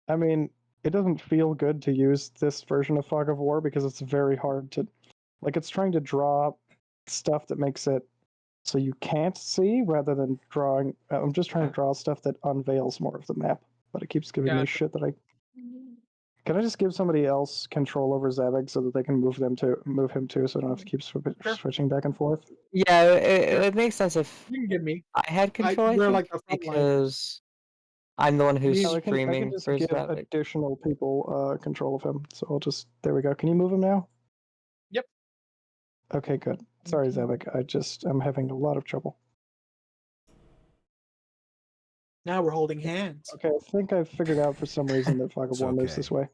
I mean, it doesn't feel good to use this version of Fog of War because it's very hard to, like, it's trying to draw stuff that makes it so you can't see rather than drawing. I'm just trying to draw stuff that unveils more of the map, but it keeps giving me Gotcha. shit that I. Can I just give somebody else control over Zabig so that they can move him too, so I don't have to keep switching back and forth? Yeah, it makes sense if You can give me. I had control, I we're think, like the front line. because I'm the one who's I can streaming just for give Zavik. additional people control of him. So I'll just there we go. Can you move him now? Yep. Okay, good. Sorry, Okay. Zavik. I'm having a lot of trouble. Now we're holding hands. Okay, I think I've figured out for some reason that Fog of It's War moves okay. this way.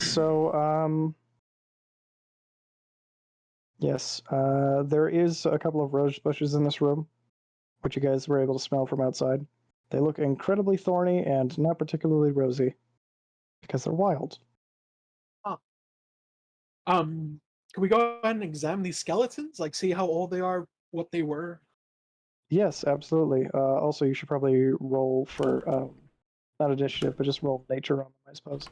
So, yes, there is a couple of rose bushes in this room, which you guys were able to smell from outside. They look incredibly thorny and not particularly rosy, because they're wild. Can we go ahead and examine these skeletons? Like, see how old they are, what they were? Yes, absolutely. Also, you should probably roll for, not initiative, but just roll nature on them, I suppose.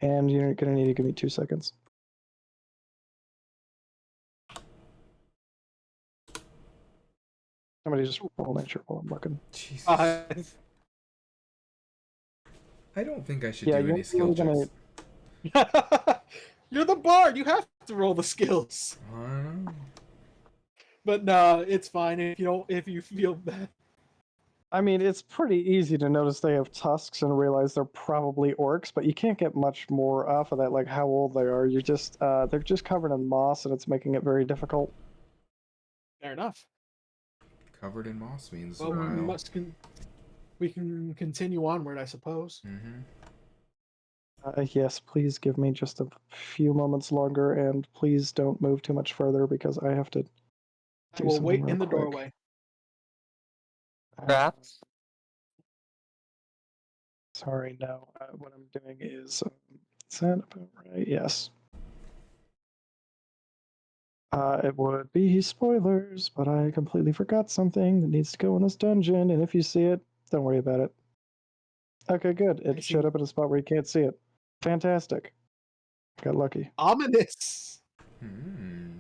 And you're going to need to give me 2 seconds. Somebody just roll nature while I'm looking. Jesus. 5. I don't think I should Yeah, do any you're skill really checks. gonna- You're the bard. You have to roll the skills. I don't know. But no, it's fine if you don't. If you feel bad. I mean, it's pretty easy to notice they have tusks and realize they're probably orcs, but you can't get much more off of that, like how old they are. You're just, they're just covered in moss, and it's making it very difficult. Fair enough. Covered in moss means Well, a while. we can continue onward, I suppose. Mm-hmm. Yes, please give me just a few moments longer, and please don't move too much further because I have to I do will something wait real in the quick. doorway. Traps? Sorry, no. What I'm doing is, is that about right? Yes. It would be spoilers, but I completely forgot something that needs to go in this dungeon, and if you see it, don't worry about it. Okay, good. I It see. showed up in a spot where you can't see it. Fantastic. Got lucky. Ominous. Hmm.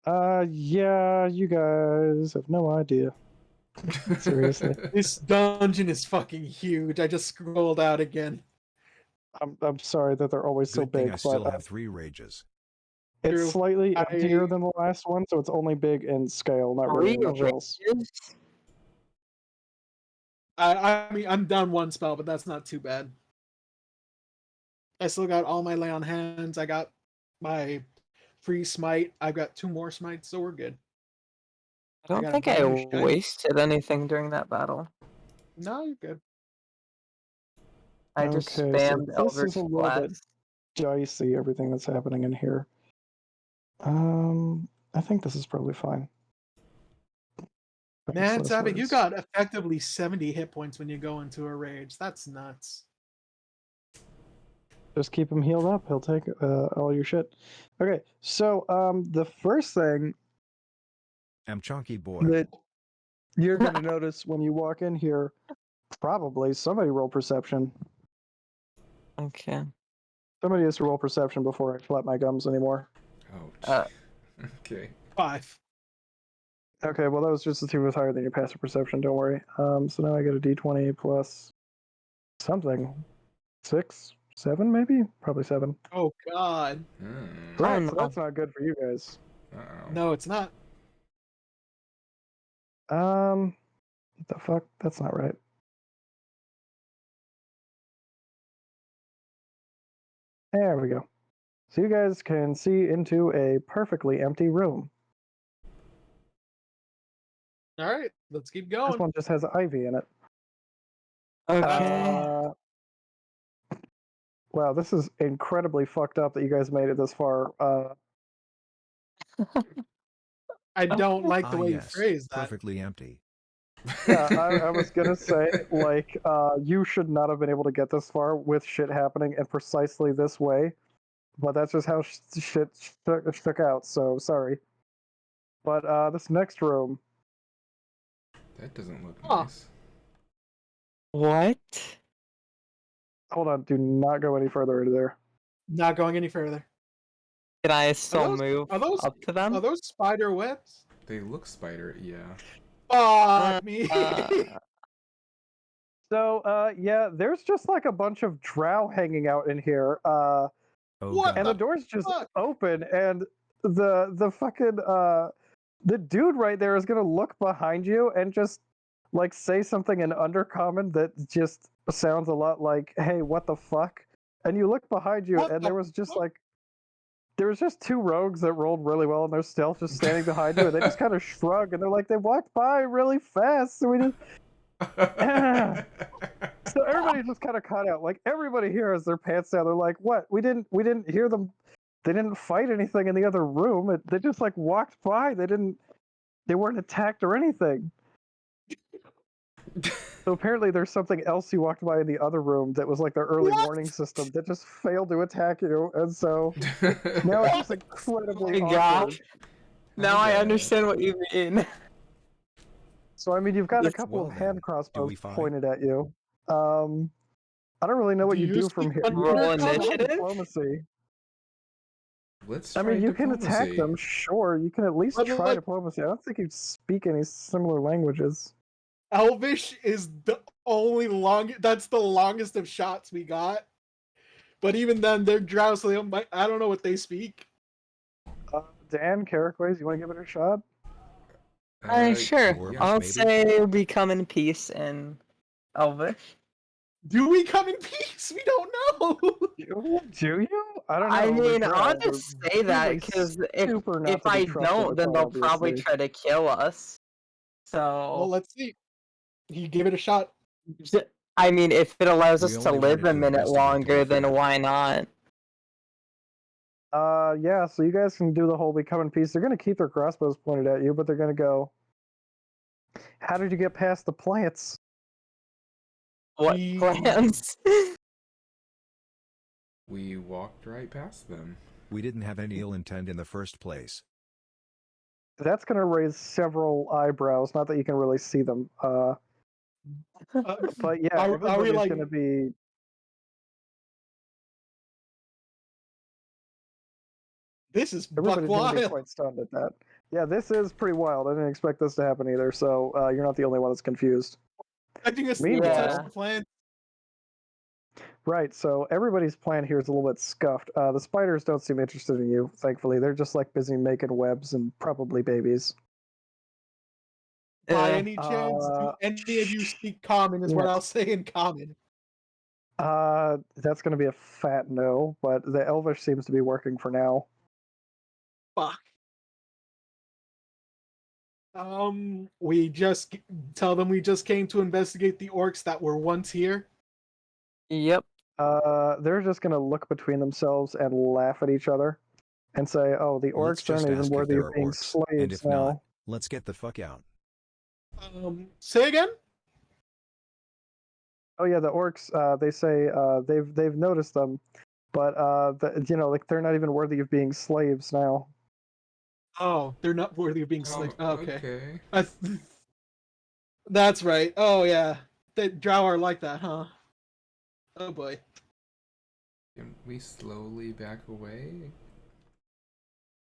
Yeah, you guys have no idea. Seriously. This dungeon is fucking huge. I just scrolled out again. I'm sorry that they're always so Good thing big, I still but have 3 rages. it's True. slightly I- emptier than the last one, so it's only big in scale, not really in much else. I mean, I'm down 1 spell, but that's not too bad. I still got all my lay on hands. I got my free smite. I've got 2 more smites, so we're good. I don't got think a I brand new shiny. wasted anything during that battle. No, you're good. I just Okay, so spammed this Eldritch is a little bit Blast. dicey, everything that's happening in here. I think this is probably fine. Man, Less Savik, you words. got effectively 70 hit points when you go into a rage. That's nuts. Just keep him healed up. He'll take all your shit. Okay, so the first thing Chunky boy. that you're gonna notice when you walk in here, probably somebody roll perception. Okay. Somebody has to roll perception before I flap my gums anymore. Oh. Okay. 5. Okay, well that was just a 2 with higher than your passive perception. Don't worry. So now I get a D20 plus something, 6, 7 maybe, probably 7. Oh god. Right, Oh, so no. that's not good for you guys. Uh-oh. No, it's not. What the fuck? That's not right. There we go. So you guys can see into a perfectly empty room. All right, let's keep This going. one just has ivy in it. Okay. Wow, this is incredibly fucked up that you guys made it this far. I don't like the Ah way you yes, phrase that. perfectly empty. Yeah, I was gonna say, like, you should not have been able to get this far with shit happening in precisely this way, but that's just how shit shook out, so sorry. But this next room, That doesn't look Huh. nice. What? hold on, do not go any further into there. Not going any further. Can I still those- move are those- up to them? Are those spider webs? They look spider, yeah. Fuck me. So, yeah, there's just like a bunch of drow hanging out in here. Oh What And god. the door's just fuck? open, and the fucking the dude right there is gonna look behind you and just like say something in undercommon that just sounds a lot like, "Hey, what the fuck?" And you look behind you, What and the there was just fuck? like there was just two rogues that rolled really well in their stealth, just standing behind you, and they just kind of shrug, and they're like, they walked by really fast, so we just. So everybody just kind of caught out. Like everybody here has their pants down. They're like, "What? We didn't hear them. They didn't fight anything in the other room. They just like walked by. They weren't attacked or anything." So apparently there's something else you walked by in the other room that was like their early What? warning system that just failed to attack you, and so now it's just incredibly Oh my awkward. gosh. Now I Okay. understand what you mean. So I mean, you've got a Yes. couple Well of then, hand do crossbows we fight? pointed at you. I don't really know what Do you you do speak from here. You Roll can try initiative? diplomacy. Let's I try mean, you can attack diplomacy. them, sure. You can at least But, try like- diplomacy. I don't think you speak any similar languages. Elvish is the only that's the longest of shots we got. But even then, they're Drow, so I don't know what they speak. Dan, Carrickways, you want to give it a shot? Sure. Dwarves, I'll maybe? say we come in peace in Elvish. Do we come in peace? We don't know. Do you? I don't know. I They're mean, I'll Drow. just They're say that really because super not if to be I trusted don't, with then that, they'll probably obviously. try to kill us. Well, So, let's see. He gave it a shot. I mean, if it allows We us to only live wanted a to minute investigate, to longer, be then fair. why not? Yeah, so you guys can do the whole become in peace. They're going to keep their crossbows pointed at you, but they're going to go, "How did you get past the plants?" What We- plans? We walked right past them. We didn't have any ill intent in the first place. That's going to raise several eyebrows. Not that you can really see them. uh, But yeah, Are we, everybody's like? going to be. This is buck Everybody's going to be wild. quite stunned at that. Yeah, this is pretty wild. I didn't expect this to happen either. So you're not the only one that's confused. Expecting us to Meanwhile- touch the plant. Right. So everybody's plan here is a little bit scuffed. The spiders don't seem interested in you. Thankfully, they're just like busy making webs and probably babies. By Uh, any chance, do any of you speak common? Is what yes. I'll say in common. That's going to be a fat no. But the Elvish seems to be working for now. Fuck. We just tell them we just came to investigate the orcs that were once here. Yep. They're just going to look between themselves and laugh at each other and say, "Oh, the Let's orcs just aren't even ask if worthy there of are being orcs, and slaves if now." not, let's get the fuck out. Say again? Oh yeah, the orcs. They say they've noticed them, but like they're not even worthy of being slaves now. Oh, they're not worthy of being slaves. Oh, Okay. That's right. Oh yeah, the Drow are like that, huh? Oh boy. Can we slowly back away?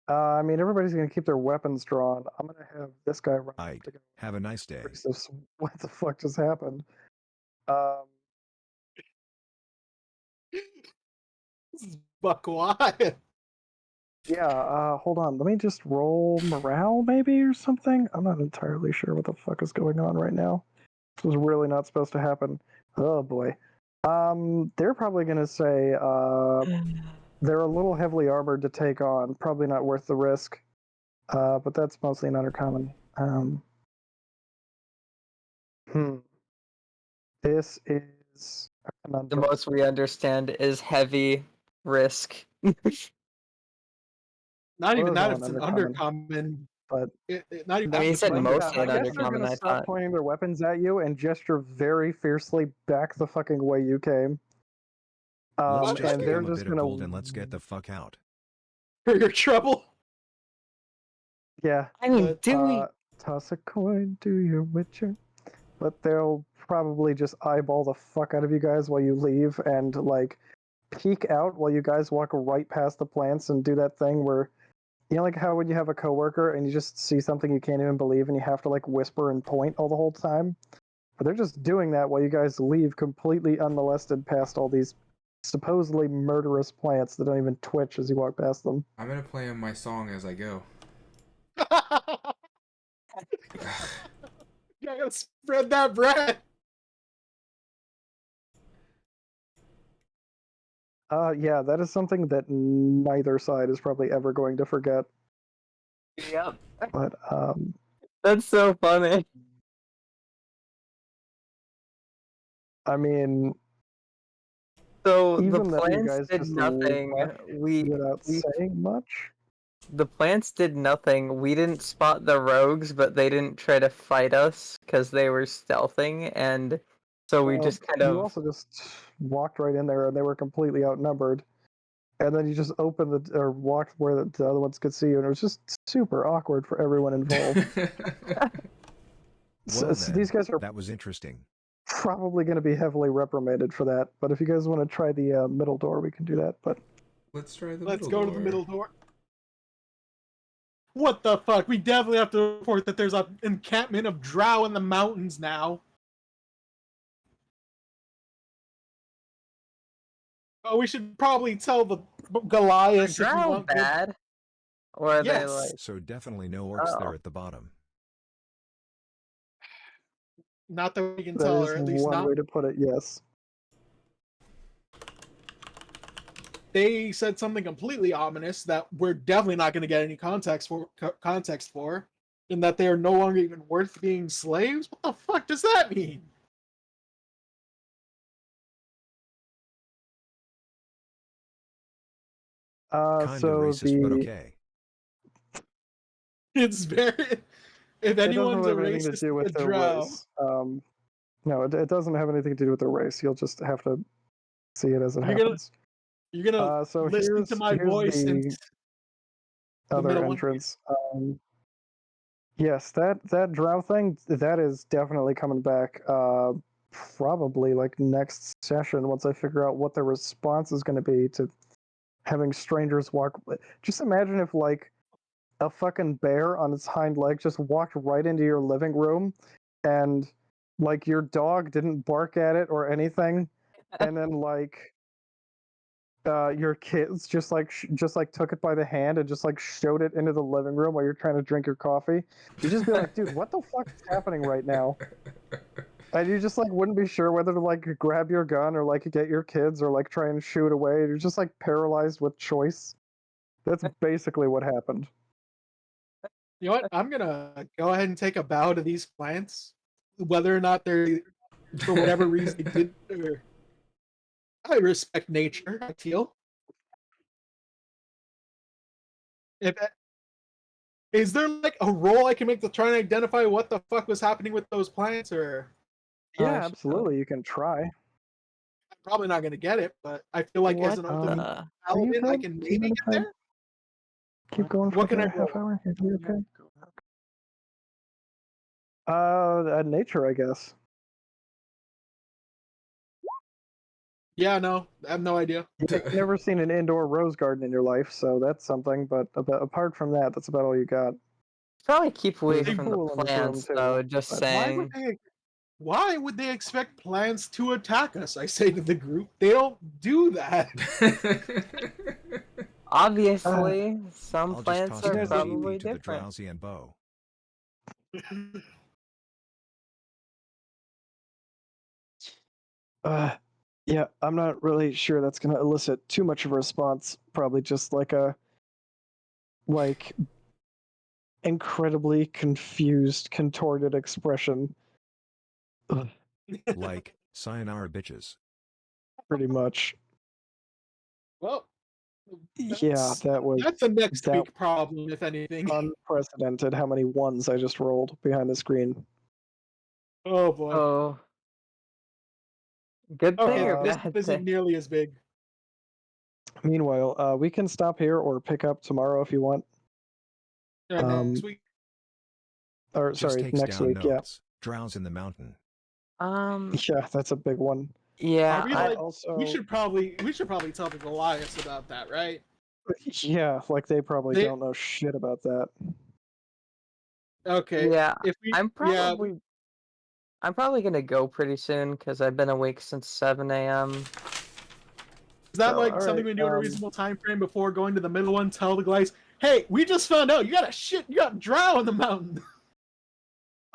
I mean, everybody's gonna keep their weapons drawn. I'm gonna have this guy run Aight. to go. Have a nice day. What the fuck just happened? This is buck wild. Yeah. Hold on. Let me just roll morale, maybe, or something. I'm not entirely sure what the fuck is going on right now. This was really not supposed to happen. Oh boy. They're probably gonna say they're a little heavily armored to take on. Probably not worth the risk. But that's mostly an undercommon. This is a The conundrum. most we understand is heavy risk. Not even Well, that. no, It's an undercommon. undercommon. But Not even. I mean, he said But mostly yeah, an I guess they're undercommon, gonna I stop thought. pointing their weapons at you and gesture very fiercely back the fucking way you came. Let's just and give they're them a just bit of gonna gold and let's get the fuck out. For your trouble. yeah. I mean, But, do we? Toss a coin to your witcher. But they'll probably just eyeball the fuck out of you guys while you leave and like peek out while you guys walk right past the plants and do that thing where like how when you have a coworker and you just see something you can't even believe and you have to like whisper and point all the whole time. But they're just doing that while you guys leave completely unmolested past all these supposedly murderous plants that don't even twitch as you walk past them. I'm gonna play him my song as I go. gotta spread that bread. Yeah, that is something that neither side is probably ever going to forget. Yep. But That's so funny. I mean, So the even though you plants guys did just nothing. left We without we saying much. the plants did nothing. We didn't spot the rogues, but they didn't try to fight us because they were stealthing, and so we just kind You of also just walked right in there, and they were completely outnumbered. And then you just opened or walked where the other ones could see you, and it was just super awkward for everyone involved. Well So then, these guys are that was interesting. probably going to be heavily reprimanded for that. But if you guys want to try the middle door, we can do that. But Let's try the Let's middle go door. to the middle door. What the fuck? We definitely have to report that there's an encampment of Drow in the mountains now. Oh, we should probably tell the are Goliath if we Drow want good. bad, or are they Yes. like So definitely no orcs there oh at the bottom. Not that we can that tell, is or at least one not. way to put it, yes. They said something completely ominous that we're definitely not going to get any context for, and that they are no longer even worth being slaves. What the fuck does that mean? Kinda So racist, but okay. It's very. If it doesn't anyone's a have anything to racist, do a with their Drow. race. No, it doesn't have anything to do with their race. You'll just have to see it as it You're gonna happens. you're gonna So listen to my here's voice and the the other middle one. entrance. Yes, that drow thing, that is definitely coming back. Probably like next session once I figure out what the response is going to be to having strangers walk. Just imagine if like a fucking bear on its hind leg just walked right into your living room, and like your dog didn't bark at it or anything, and then like your kids just like took it by the hand and just like showed it into the living room while you're trying to drink your coffee. You'd just be like, dude, what the fuck is happening right now? And you just like wouldn't be sure whether to like grab your gun or like get your kids or like try and shoot away. You're just like paralyzed with choice. That's basically what happened. You know what? I'm gonna go ahead and take a bow to these plants, whether or not they're, for whatever reason, they did. I respect nature. I feel. If is there like a role I can make to try and identify what the fuck was happening with those plants, or Yeah, absolutely. You can try. I'm probably not gonna get it, but I feel like as what an Um, ultimate the Are you paladin, I good? can Do you maybe mind get if I there. keep going for What can I like a half roll? hour? Are you okay? Nature, I guess. Yeah, no, I have no idea. You've never seen an indoor rose garden in your life, so that's something. But apart from that, that's about all you got. probably keep away There's a from the pool in this room plants too. though, just but- saying. Why would they expect plants to attack us? I say to the group. They don't do that. Obviously, some I'll just plants toss are down probably GP to the different. drowsy and bow. Yeah, I'm not really sure that's gonna elicit too much of a response. Probably just like a incredibly confused, contorted expression. Ugh, Like, sayonara bitches. pretty much. Well, Yeah, that's a next that week problem, if anything. unprecedented how many ones I just rolled behind the screen. Oh boy. Oh, good thing Okay, or this bad isn't thing? nearly as big. Meanwhile, we can stop here or pick up tomorrow if you want. Next week. Or Just sorry, takes next down week. Yeah, notes. Drowns in the mountain. yeah, that's a big one. Yeah, Are we I like? Also, We should probably tell the Goliaths about that, right? yeah, like they probably They don't know shit about that. okay. yeah, If we I'm yeah, probably I'm probably gonna go pretty soon because I've been awake since 7 a.m. is that So, like all something right, we do in a reasonable time frame before going to the middle one? Tell the Goliaths, hey, we just found out you got Drow in the mountain.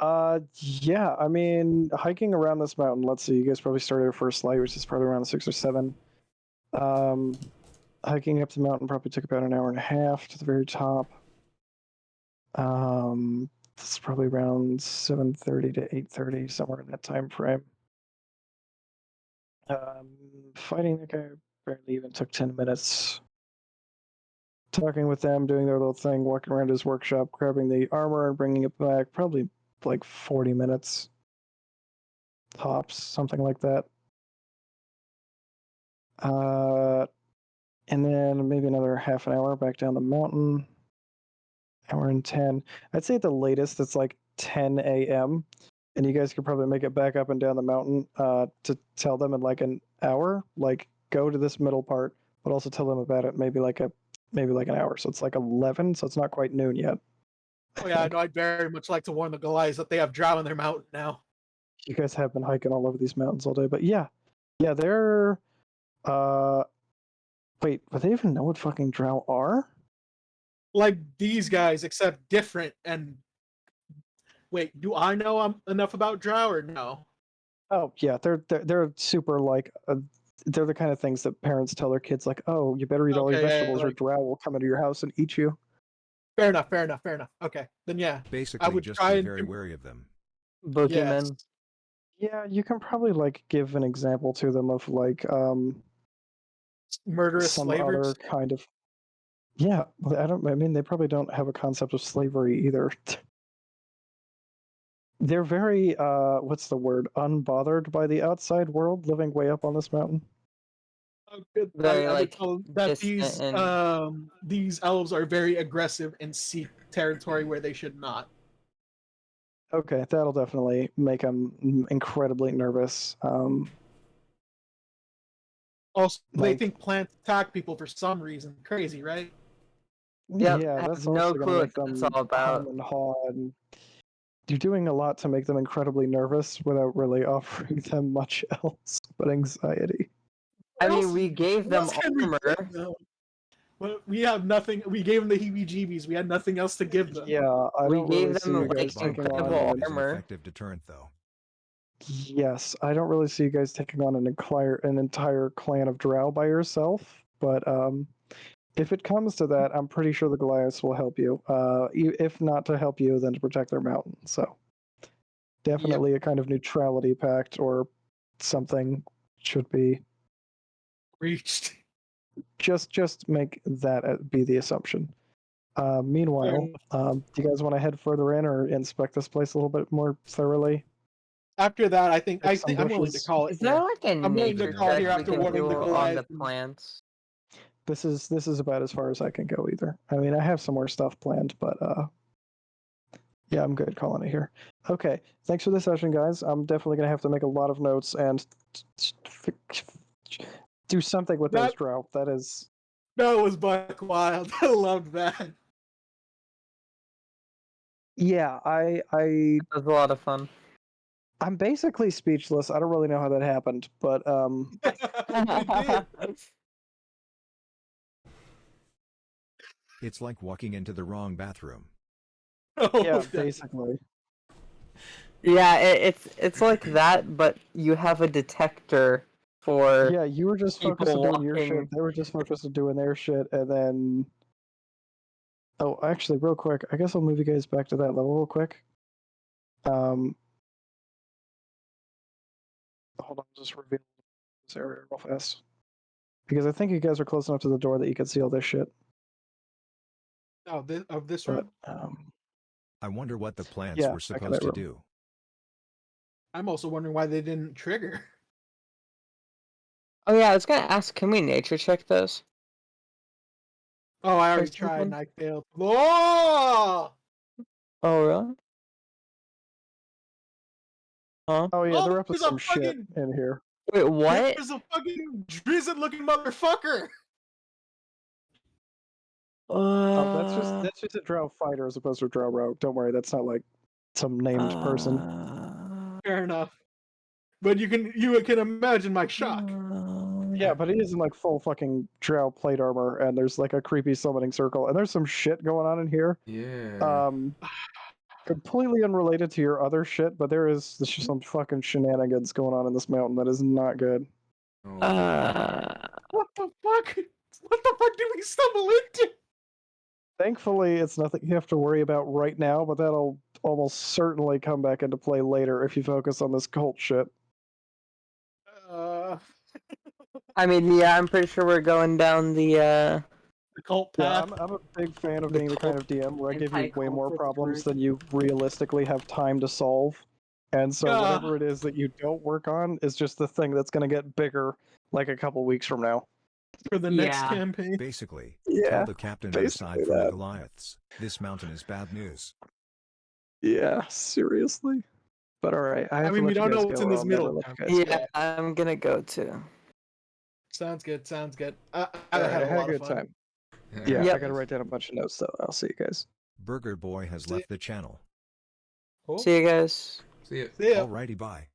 Yeah, I mean, hiking around this mountain, let's see, you guys probably started your first light, which is probably around 6 or 7. Hiking up the mountain probably took about an hour and a half to the very top. This is probably around 7:30 to 8:30, somewhere in that time frame. Fighting the guy barely even took 10 minutes. Talking with them, doing their little thing, walking around his workshop, grabbing the armor and bringing it back, probably like 40 minutes. Tops, something like that. And then maybe another half an hour back down the mountain. Hour and 10. I'd say at the latest it's like 10 a.m. And you guys could probably make it back up and down the mountain to tell them in like an hour, like go to this middle part, but also tell them about it maybe like an hour. So it's like 11, so it's not quite noon yet. Oh yeah, no, I'd very much like to warn the Goliaths that they have Drow in their mountain now. You guys have been hiking all over these mountains all day, but yeah, they're wait, do they even know what fucking Drow are? Like these guys, except different. And wait, do I know enough about Drow or no? Oh yeah, they're super like they're the kind of things that parents tell their kids like, oh, you better eat all your Okay, yeah, vegetables or like Drow will come into your house and eat you. fair enough. Okay, then yeah, I Basically, would just try be and very wary of them. Boogeyman. yes. Yeah, you can probably like give an example to them of like Murderous some slavers. other kind of. Yeah, I mean, they probably don't have a concept of slavery either. They're very what's the word? Unbothered by the outside world, living way up on this mountain. Very I would like tell them that distant and these elves are very aggressive and seek territory where they should not. Okay, that'll definitely make them incredibly nervous. Also, they Like, think plants attack people for some reason. Crazy, right? Yep, yeah, have that's no also going to clue make what that's them all about. hum and haw, and you're doing a lot to make them incredibly nervous without really offering them much else but anxiety. I What mean, else- we gave what them else can we armor. give them? Well, we have nothing. We gave them the heebie-jeebies. We had nothing else to give them. Yeah, I We don't really gave see them you But the guys like bottom taking part incredible on is an an armor. effective deterrent, though. yes, I don't really see you guys taking on an entire clan of Drow by yourself, but if it comes to that, I'm pretty sure the Goliaths will help you. If not to help you, then to protect their mountain. So definitely a kind of neutrality pact or something should be. Reached. Just make that be the assumption. Meanwhile, do you guys want to head further in or inspect this place a little bit more thoroughly? After that, I think Pick some I'm willing to bushes. call it Is there here. like a I'm willing to nature call check here we after can warning the do on the Goliath. plants? This is about as far as I can go either. I mean, I have some more stuff planned, but yeah, I'm good calling it here. Okay, thanks for the session, guys. I'm definitely gonna have to make a lot of notes and do something with those That Drow. That is, was buck wild. I loved that. yeah. It was a lot of fun. I'm basically speechless. I don't really know how that happened, but We did. It's like walking into the wrong bathroom. Oh, yeah, that- basically. Yeah, it's like that, but you have a detector for Yeah, you were just focused on people doing your shit. walking. They were just focused on doing their shit, and then. Oh, actually, real quick, I guess I'll move you guys back to that level real quick. Hold on, just reveal this area real fast. Because I think you guys are close enough to the door that you can see all this shit. Oh, of this But room. I wonder what the plants Yeah, were back in supposed that to room. do. I'm also wondering why they didn't trigger. Oh yeah, I was gonna ask, can we nature check those? Oh, I already Or tried and something? I failed. Oh! Oh really? Huh? Oh yeah, Oh, they're up to there's some a shit fucking in here. Wait, what? there's a fucking drizzle looking motherfucker. Oh, that's just a Drow fighter as opposed to a Drow rogue. Don't worry, that's not like some named person. Fair enough. But you can imagine my shock. Yeah, but he is in like full fucking Drow plate armor, and there's like a creepy summoning circle, and there's some shit going on in here. Yeah. Completely unrelated to your other shit, but there's some fucking shenanigans going on in this mountain that is not good. Oh, What the fuck? What the fuck did we stumble into? Thankfully, it's nothing you have to worry about right now, but that'll almost certainly come back into play later if you focus on this cult shit. I mean, yeah, I'm pretty sure we're going down the The cult Yeah, path. I'm a big fan of The being the kind of DM where I give you way more Anti-cultist problems group. than you realistically have time to solve. And so Ah. whatever it is that you don't work on is just the thing that's going to get bigger like a couple weeks from now. For the next Yeah. campaign. Basically, Yeah, tell the captain to basically aside from the that. Goliaths, this mountain is bad news. Yeah, seriously. But alright, I have to mean, we let you don't guys know go, what's in or this I'll never middle. let you guys yeah. go. I'm gonna go too. Sounds good. Sounds good. I Alright, had I a had a lot good of fun. time. Yeah, Yep. I gotta write down a bunch of notes, so I'll see you guys. Burger Boy has See- left the channel. Cool. See you guys. See ya. See ya. Alrighty, bye.